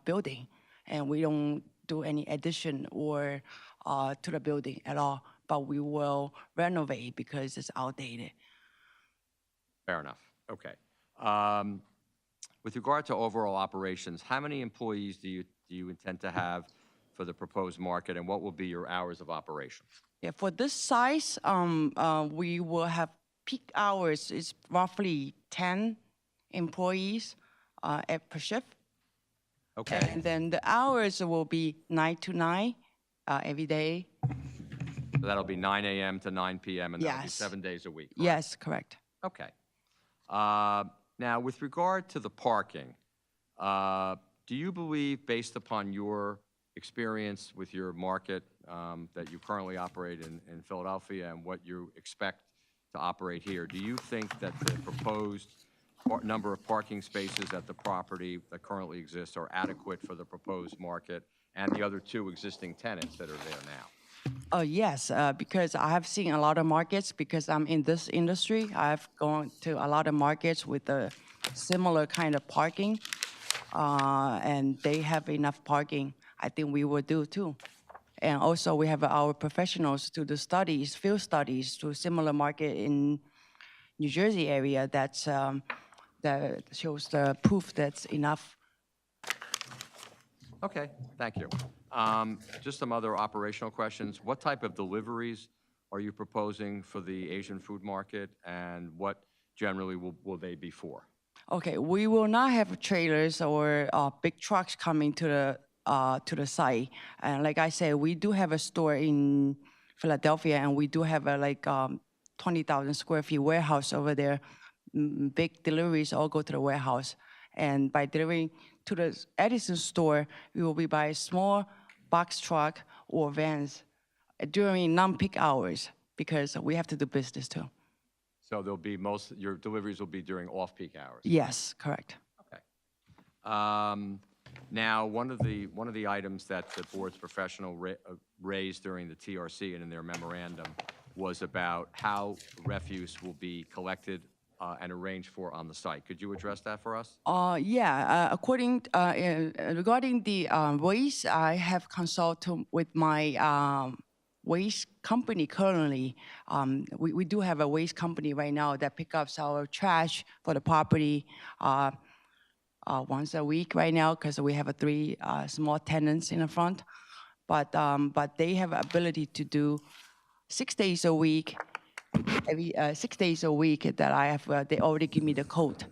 building. And we don't do any addition or to the building at all, but we will renovate because it's outdated. Fair enough. Okay. With regard to overall operations, how many employees do you intend to have for the proposed market, and what will be your hours of operation? Yeah, for this size, we will have peak hours is roughly 10 employees per shift. Okay. And then the hours will be 9 to 9 every day. So that'll be 9 a.m. to 9 p.m., and that'll be Yes. 7 days a week. Correct? Yes, correct. Okay. Now, with regard to the parking, do you believe, based upon your experience with your market that you currently operate in Philadelphia and what you expect to operate here, do you think that the proposed number of parking spaces at the property that currently exists are adequate for the proposed market and the other two existing tenants that are there now? Yes, because I have seen a lot of markets, because I'm in this industry. I've gone to a lot of markets with a similar kind of parking, and they have enough parking. I think we will do too. And also we have our professionals to do studies, field studies to similar market in New Jersey area that shows the proof that's enough. Okay, thank you. Just some other operational questions. What type of deliveries are you proposing for the Asian food market, and what generally will they be for? Okay, we will not have trailers or big trucks coming to the site. And like I said, we do have a store in Philadelphia, and we do have a 20,000 square feet warehouse over there. Big deliveries all go to the warehouse. And by delivering to the Edison store, we will be by a small box truck or vans during non-peak hours, because we have to do business too. So there'll be your deliveries will be during off-peak hours? Yes, correct. Okay. Now, one of the items that the board's professional raised during the TRC and in their memorandum was about how refuse will be collected and arranged for on the site. Could you address that for us? Regarding the waste, I have consulted with my waste company currently. We do have a waste company right now that picks up our trash for the property once a week right now, because we have 3 small tenants in the front. But they have ability to do 6 days a week. Every 6 days a week that I have, they already give me the code.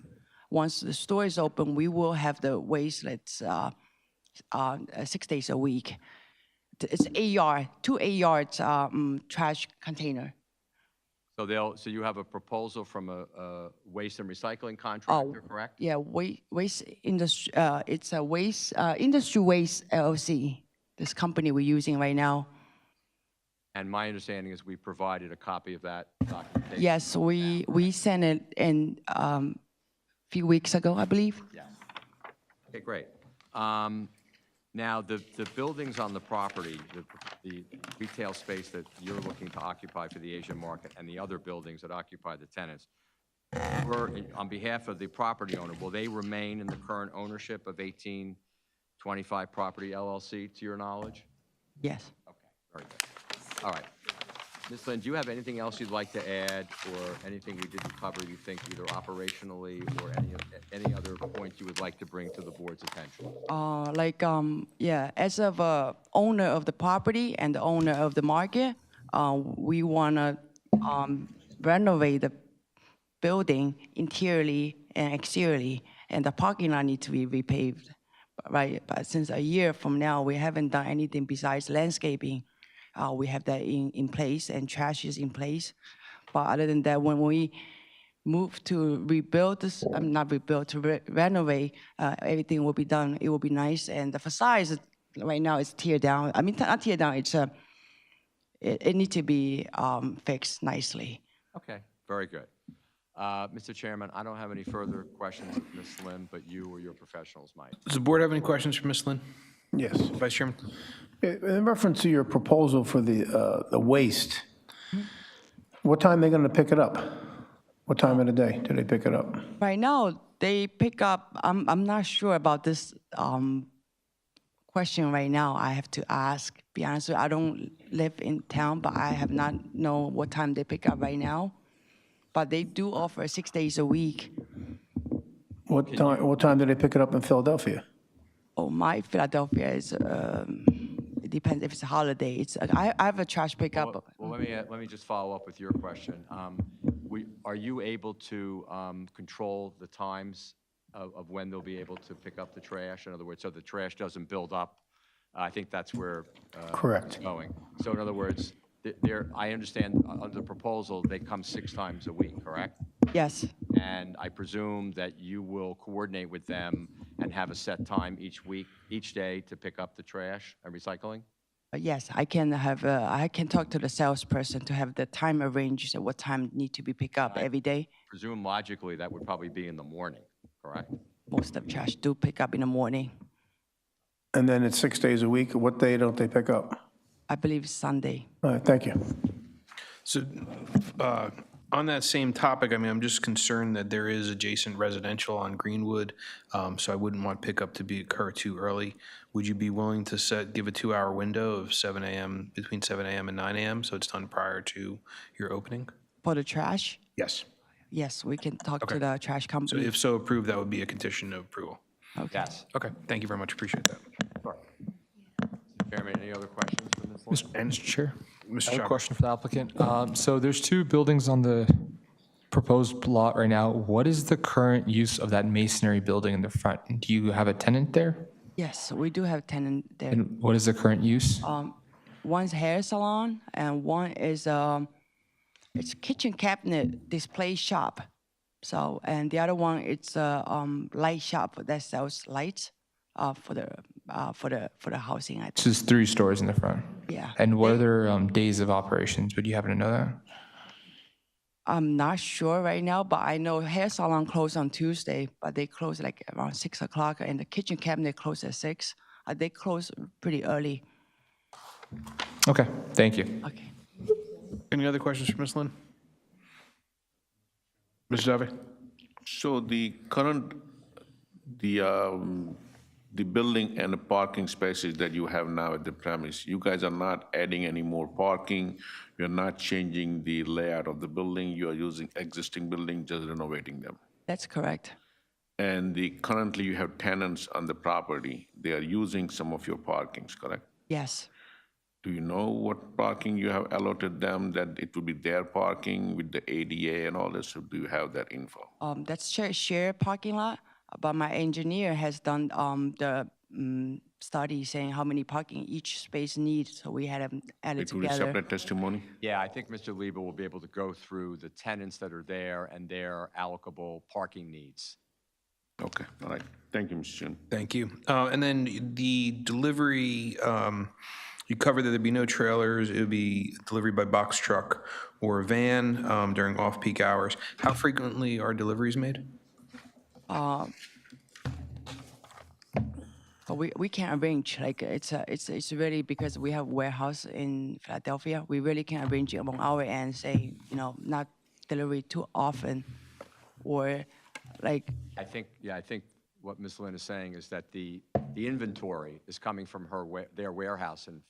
Once the store is open, we will have the waste that's 6 days a week. It's 2 yards trash container. So you have a proposal from a waste and recycling contractor, correct? Yeah, waste industry. It's a waste industry waste LLC. This company we're using right now. And my understanding is we provided a copy of that documentation. Yes, we sent it in few weeks ago, I believe. Yes. Okay, great. Now, the buildings on the property, the retail space that you're looking to occupy for the Asian market, and the other buildings that occupy the tenants, on behalf of the property owner, will they remain in the current ownership of 1825 Property LLC, to your knowledge? Yes. Okay, very good. All right. Ms. Lynn, do you have anything else you'd like to add, or anything we didn't cover you think either operationally or any other point you would like to bring to the board's attention? As of a owner of the property and the owner of the market, we want to renovate the building interiorly and exteriorly, and the parking lot needs to be repaved. Right, but since a year from now, we haven't done anything besides landscaping. We have that in place, and trash is in place. But other than that, when we move to rebuild this, not rebuild, to renovate, everything will be done. It will be nice. And the facade right now is tear down. I mean, not tear down, it needs to be fixed nicely. Okay, very good. Mr. Chairman, I don't have any further questions of Ms. Lynn, but you or your professionals might. Does the board have any questions for Ms. Lynn? Yes. Vice Chairman? In reference to your proposal for the waste, what time are they going to pick it up? What time of the day do they pick it up? Right now, they pick up, I'm not sure about this question right now. I have to ask. Be honest with you, I don't live in town, but I have not know what time they pick up right now. But they do offer 6 days a week. What time do they pick it up in Philadelphia? Oh, my Philadelphia is, it depends if it's a holiday. I have a trash pickup. Well, let me just follow up with your question. Are you able to control the times of when they'll be able to pick up the trash? In other words, so the trash doesn't build up? I think that's where Correct. it's going. So in other words, I understand under the proposal, they come 6 times a week, correct? Yes. And I presume that you will coordinate with them and have a set time each day to pick up the trash and recycling? Yes, I can talk to the salesperson to have the time arranged at what time need to be picked up every day. Presume logically that would probably be in the morning, correct? Most of trash do pick up in the morning. And then it's 6 days a week. What day don't they pick up? I believe Sunday. All right, thank you. So on that same topic, I mean, I'm just concerned that there is adjacent residential on Greenwood, so I wouldn't want pickup to occur too early. Would you be willing to give a 2-hour window of 7 a.m., between 7 a.m. and 9 a.m., so it's done prior to your opening? For the trash? Yes. Yes, we can talk to Okay. the trash So company. if so approved, that would be a condition of approval. Okay. Yes. Okay, thank you very much, appreciate that. Sure. Chairman, any other questions for Ms. Lynn? And Mr. Chair, Mr. I have a Chavez. question for the applicant. So there's 2 buildings on the proposed lot right now. What is the current use of that masonry building in the front? Do you have a tenant there? Yes, we do have tenant there. And what is the current use? One's hair salon and one is it's kitchen cabinet display shop. So and the other one it's a light shop that sells lights for the housing. I think. So there's 3 stores in the front. Yeah. And what are their days of operations? Would you happen to know that? I'm not sure right now, but I know hair salon closed on Tuesday, but they close like around 6 o'clock, and the kitchen cabinet closed at 6. They close pretty early. Okay, thank you. Okay. Any other questions for Ms. Lynn? Mr. Dave? So the current, the building and the parking spaces that you have now at the premise, you guys are not adding any more parking, you're not changing the layout of the building, you are using existing building, just renovating them. That's correct. And currently you have tenants on the property, they are using some of your parkings, correct? Yes. Do you know what parking you have allotted them, that it will be their parking with the ADA and all this, or do you have that info? That's shared parking lot, but my engineer has done the study saying how many parking each space needs, so we had them added It will be together. separate testimony? Yeah, I think Mr. Lieber will be able to go through the tenants that are there and their allocable parking needs. Okay, all right. Thank you, Mr. Chairman. Thank you. And then the delivery, you covered that there'd be no trailers, it would be delivery by box truck or van during off-peak hours. How frequently are deliveries made? But we can arrange, like, it's really because we have warehouse in Philadelphia, we really can arrange it among our end, say, not delivery too often, or like. I think what Ms. Lynn is saying is that the inventory is coming from their warehouse in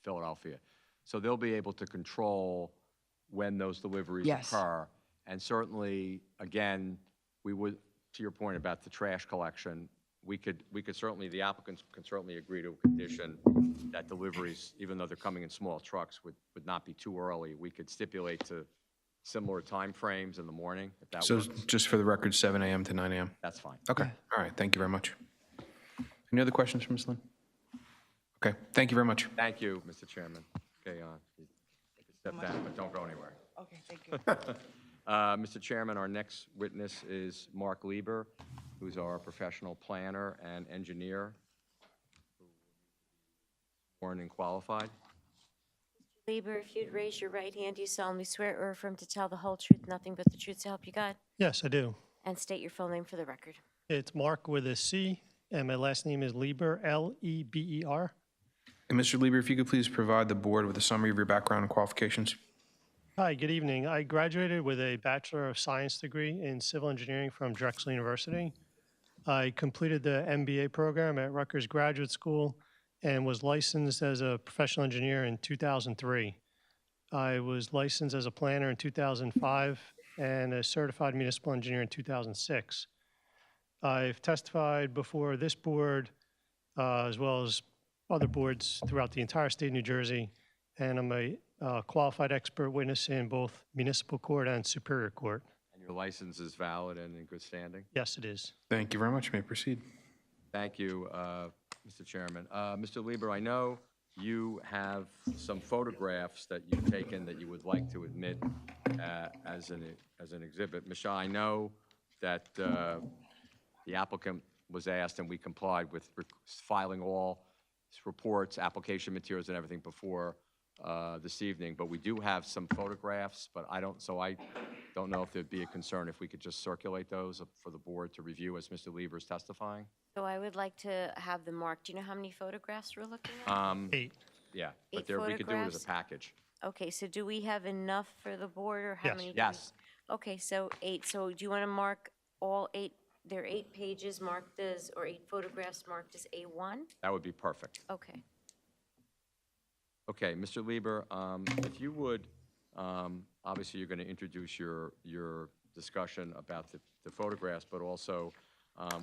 Philadelphia. So they'll be able to control when those deliveries Yes. occur. And certainly, again, we would, to your point about the trash collection, we could certainly, the applicants can certainly agree to a condition that deliveries, even though they're coming in small trucks, would not be too early. We could stipulate to similar timeframes in the morning, if that So works. just for the record, 7 a.m. to 9 a.m.? That's fine. Okay, all right, thank you very much. Any other questions for Ms. Lynn? Okay, thank you very much. Thank you, Mr. Chairman. Okay, take a step back, but don't go anywhere. Okay, thank you. Mr. Chairman, our next witness is Mark Lieber, who's our professional planner and engineer, sworn and qualified. Lieber, if you'd raise your right hand, do you solemnly swear or affirm to tell the whole truth, nothing but the truth to help you God? Yes, I do. And state your full name for the record. It's Mark with a C, and my last name is Lieber, L-E-B-E-R. And Mr. Lieber, if you could please provide the board with a summary of your background and qualifications. Hi, good evening. I graduated with a Bachelor of Science degree in Civil Engineering from Drexel University. I completed the MBA program at Rutgers Graduate School and was licensed as a professional engineer in 2003. I was licensed as a planner in 2005 and a certified municipal engineer in 2006. I've testified before this board as well as other boards throughout the entire state of New Jersey, and I'm a qualified expert witness in both municipal court and superior court. And your license is valid and in good standing? Yes, it is. Thank you very much. You may proceed. Thank you, Mr. Chairman. Mr. Lieber, I know you have some photographs that you've taken that you would like to admit as an exhibit. Michelle, I know that the applicant was asked, and we complied with filing all reports, application materials, and everything before this evening. But we do have some photographs, but I don't know if there'd be a concern if we could just circulate those for the board to review as Mr. Lieber is testifying. So I would like to have them marked. Do you know how many photographs we're looking at? 8. Yeah, but 8 there, we could do it as photographs? a package. Okay, so do we have enough for the board, or how Yes. many? Yes. Okay, so 8. So do you want to mark all 8? There are 8 pages marked as, or 8 photographs marked as A1? That would be perfect. Okay. Okay, Mr. Lieber, if you would, obviously you're going to introduce your discussion about the photographs, but also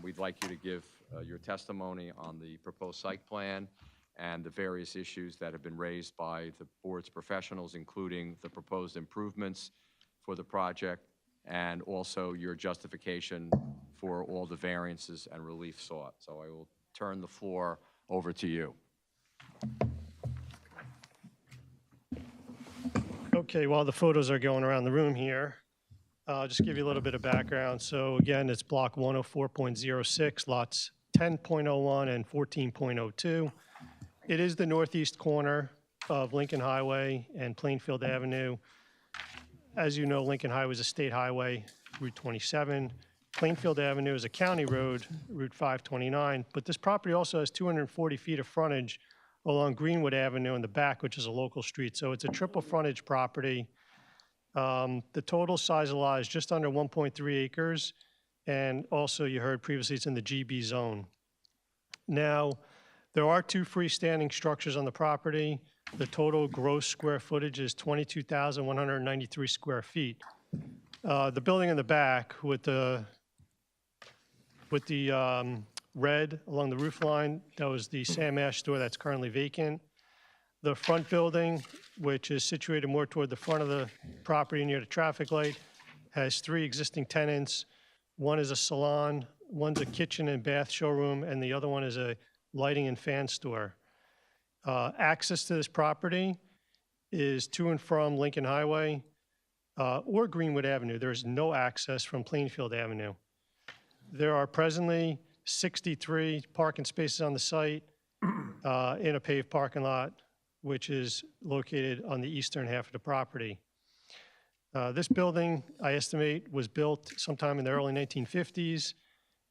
we'd like you to give your testimony on the proposed site plan and the various issues that have been raised by the board's professionals, including the proposed improvements for the project, and also your justification for all the variances and relief sought. So I will turn the floor over to you. Okay, while the photos are going around the room here, I'll just give you a little bit of background. So again, it's block 104.06, lots 10.01 and 14.02. It is the northeast corner of Lincoln Highway and Plainfield Avenue. As you know, Lincoln Highway is a state highway, Route 27. Plainfield Avenue is a county road, Route 529. But this property also has 240 feet of frontage along Greenwood Avenue in the back, which is a local street. So it's a triple frontage property. The total size of the lot is just under 1.3 acres. And also, you heard previously, it's in the GB zone. Now, there are 2 freestanding structures on the property. The total gross square footage is 22,193 square feet. The building in the back with the red along the roof line, that was the Sam Ash store that's currently vacant. The front building, which is situated more toward the front of the property near the traffic light, has 3 existing tenants. One is a salon, one's a kitchen and bath showroom, and the other one is a lighting and fan store. Access to this property is to and from Lincoln Highway or Greenwood Avenue. There's no access from Plainfield Avenue. There are presently 63 parking spaces on the site in a paved parking lot, which is located on the eastern half of the property. This building, I estimate, was built sometime in the early 1950s,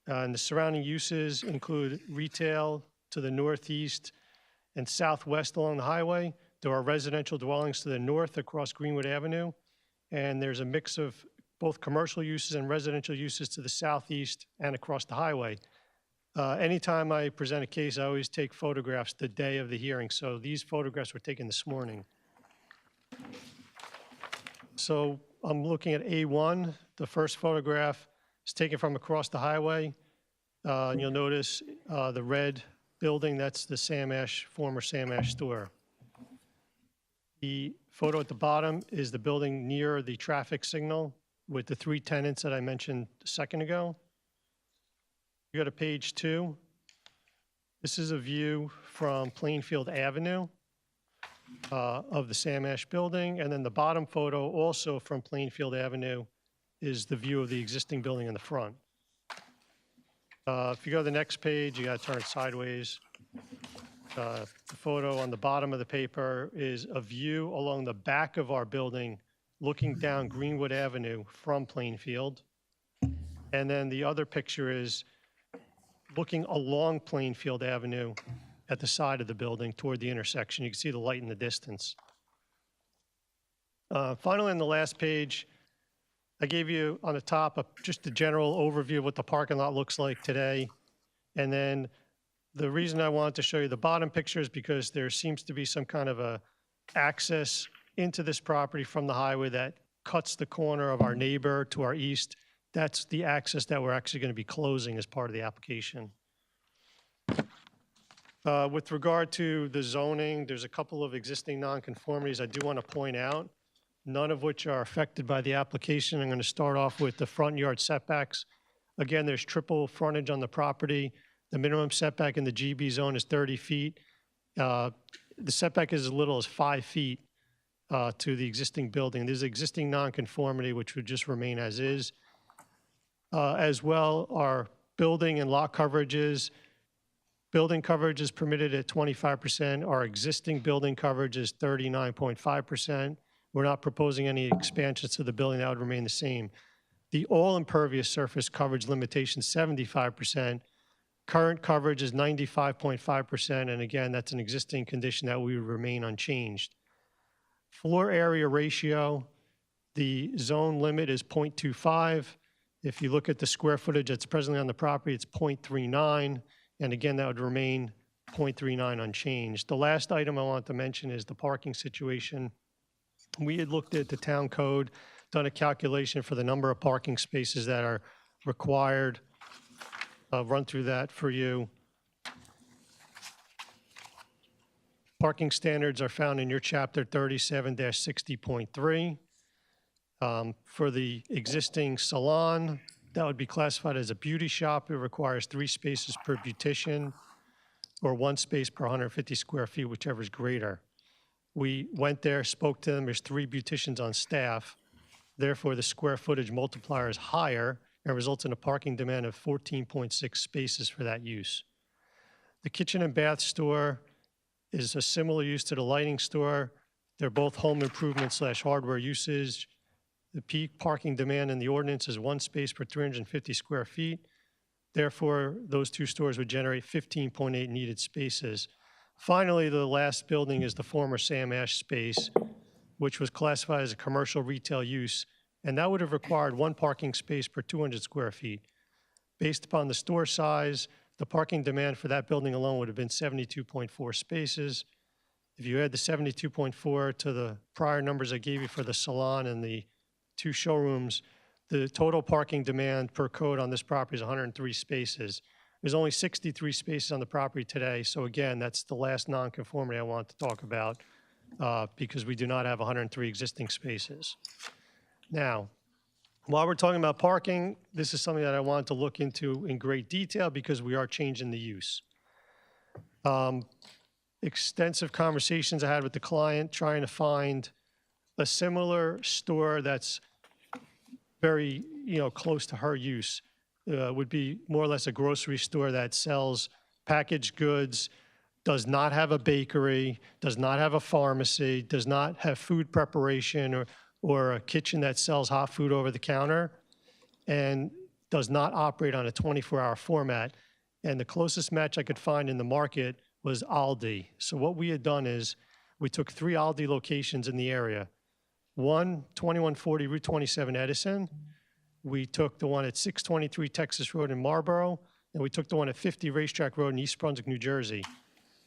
and the surrounding uses include retail to the northeast and southwest along the highway. There are residential dwellings to the north across Greenwood Avenue, and there's a mix of both commercial uses and residential uses to the southeast and across the highway. Anytime I present a case, I always take photographs the day of the hearing, so these photographs were taken this morning. So I'm looking at A1. The first photograph is taken from across the highway. And you'll notice the red building, that's the former Sam Ash store. The photo at the bottom is the building near the traffic signal with the 3 tenants that I mentioned a second ago. You go to page 2. This is a view from Plainfield Avenue of the Sam Ash building. And then the bottom photo, also from Plainfield Avenue, is the view of the existing building in the front. If you go to the next page, you got to turn it sideways. The photo on the bottom of the paper is a view along the back of our building looking down Greenwood Avenue from Plainfield. And then the other picture is looking along Plainfield Avenue at the side of the building toward the intersection. You can see the light in the distance. Finally, on the last page, I gave you on the top just a general overview of what the parking lot looks like today. And then the reason I wanted to show you the bottom picture is because there seems to be some kind of a access into this property from the highway that cuts the corner of our neighbor to our east. That's the access that we're actually going to be closing as part of the application. With regard to the zoning, there's a couple of existing nonconformities I do want to point out, none of which are affected by the application. I'm going to start off with the front yard setbacks. Again, there's triple frontage on the property. The minimum setback in the GB zone is 30 feet. The setback is as little as 5 feet to the existing building. There's existing nonconformity, which would just remain as is. As well, our building and lot coverages. Building coverage is permitted at 25%. Our existing building coverage is 39.5%. We're not proposing any expansions to the building. That would remain the same. The all impervious surface coverage limitation, 75%. Current coverage is 95.5%, and again, that's an existing condition that we would remain unchanged. Floor area ratio, the zone limit is 0.25. If you look at the square footage that's presently on the property, it's 0.39, and again, that would remain 0.39 unchanged. The last item I want to mention is the parking situation. We had looked at the town code, done a calculation for the number of parking spaces that are required. I'll run through that for you. Parking standards are found in your chapter 37-60.3. For the existing salon, that would be classified as a beauty shop. It requires 3 spaces per beautician or 1 space per 150 square feet, whichever is greater. We went there, spoke to them. There's 3 beauticians on staff. Therefore, the square footage multiplier is higher and results in a parking demand of 14.6 spaces for that use. The kitchen and bath store is a similar use to the lighting store. They're both home improvement / hardware uses. The peak parking demand in the ordinance is 1 space per 350 square feet. Therefore, those 2 stores would generate 15.8 needed spaces. Finally, the last building is the former Sam Ash space, which was classified as a commercial retail use, and that would have required 1 parking space per 200 square feet. Based upon the store size, the parking demand for that building alone would have been 72.4 spaces. If you add the 72.4 to the prior numbers I gave you for the salon and the 2 showrooms, the total parking demand per code on this property is 103 spaces. There's only 63 spaces on the property today, so again, that's the last nonconformity I want to talk about because we do not have 103 existing spaces. Now, while we're talking about parking, this is something that I wanted to look into in great detail because we are changing the use. Extensive conversations I had with the client trying to find a similar store that's very, close to her use. Would be more or less a grocery store that sells packaged goods, does not have a bakery, does not have a pharmacy, does not have food preparation or a kitchen that sells hot food over the counter, and does not operate on a 24-hour format. And the closest match I could find in the market was Aldi. So what we had done is we took 3 Aldi locations in the area. One, 2140 Route 27 Edison. We took the one at 623 Texas Road in Marlboro, and we took the one at 50 Racetrack Road in East Brunswick, New Jersey.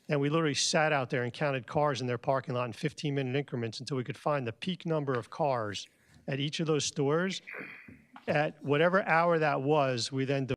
And we literally sat out there and counted cars in their parking lot in 15-minute increments until we could find the peak number of cars at each of those stores. At whatever hour that was, we then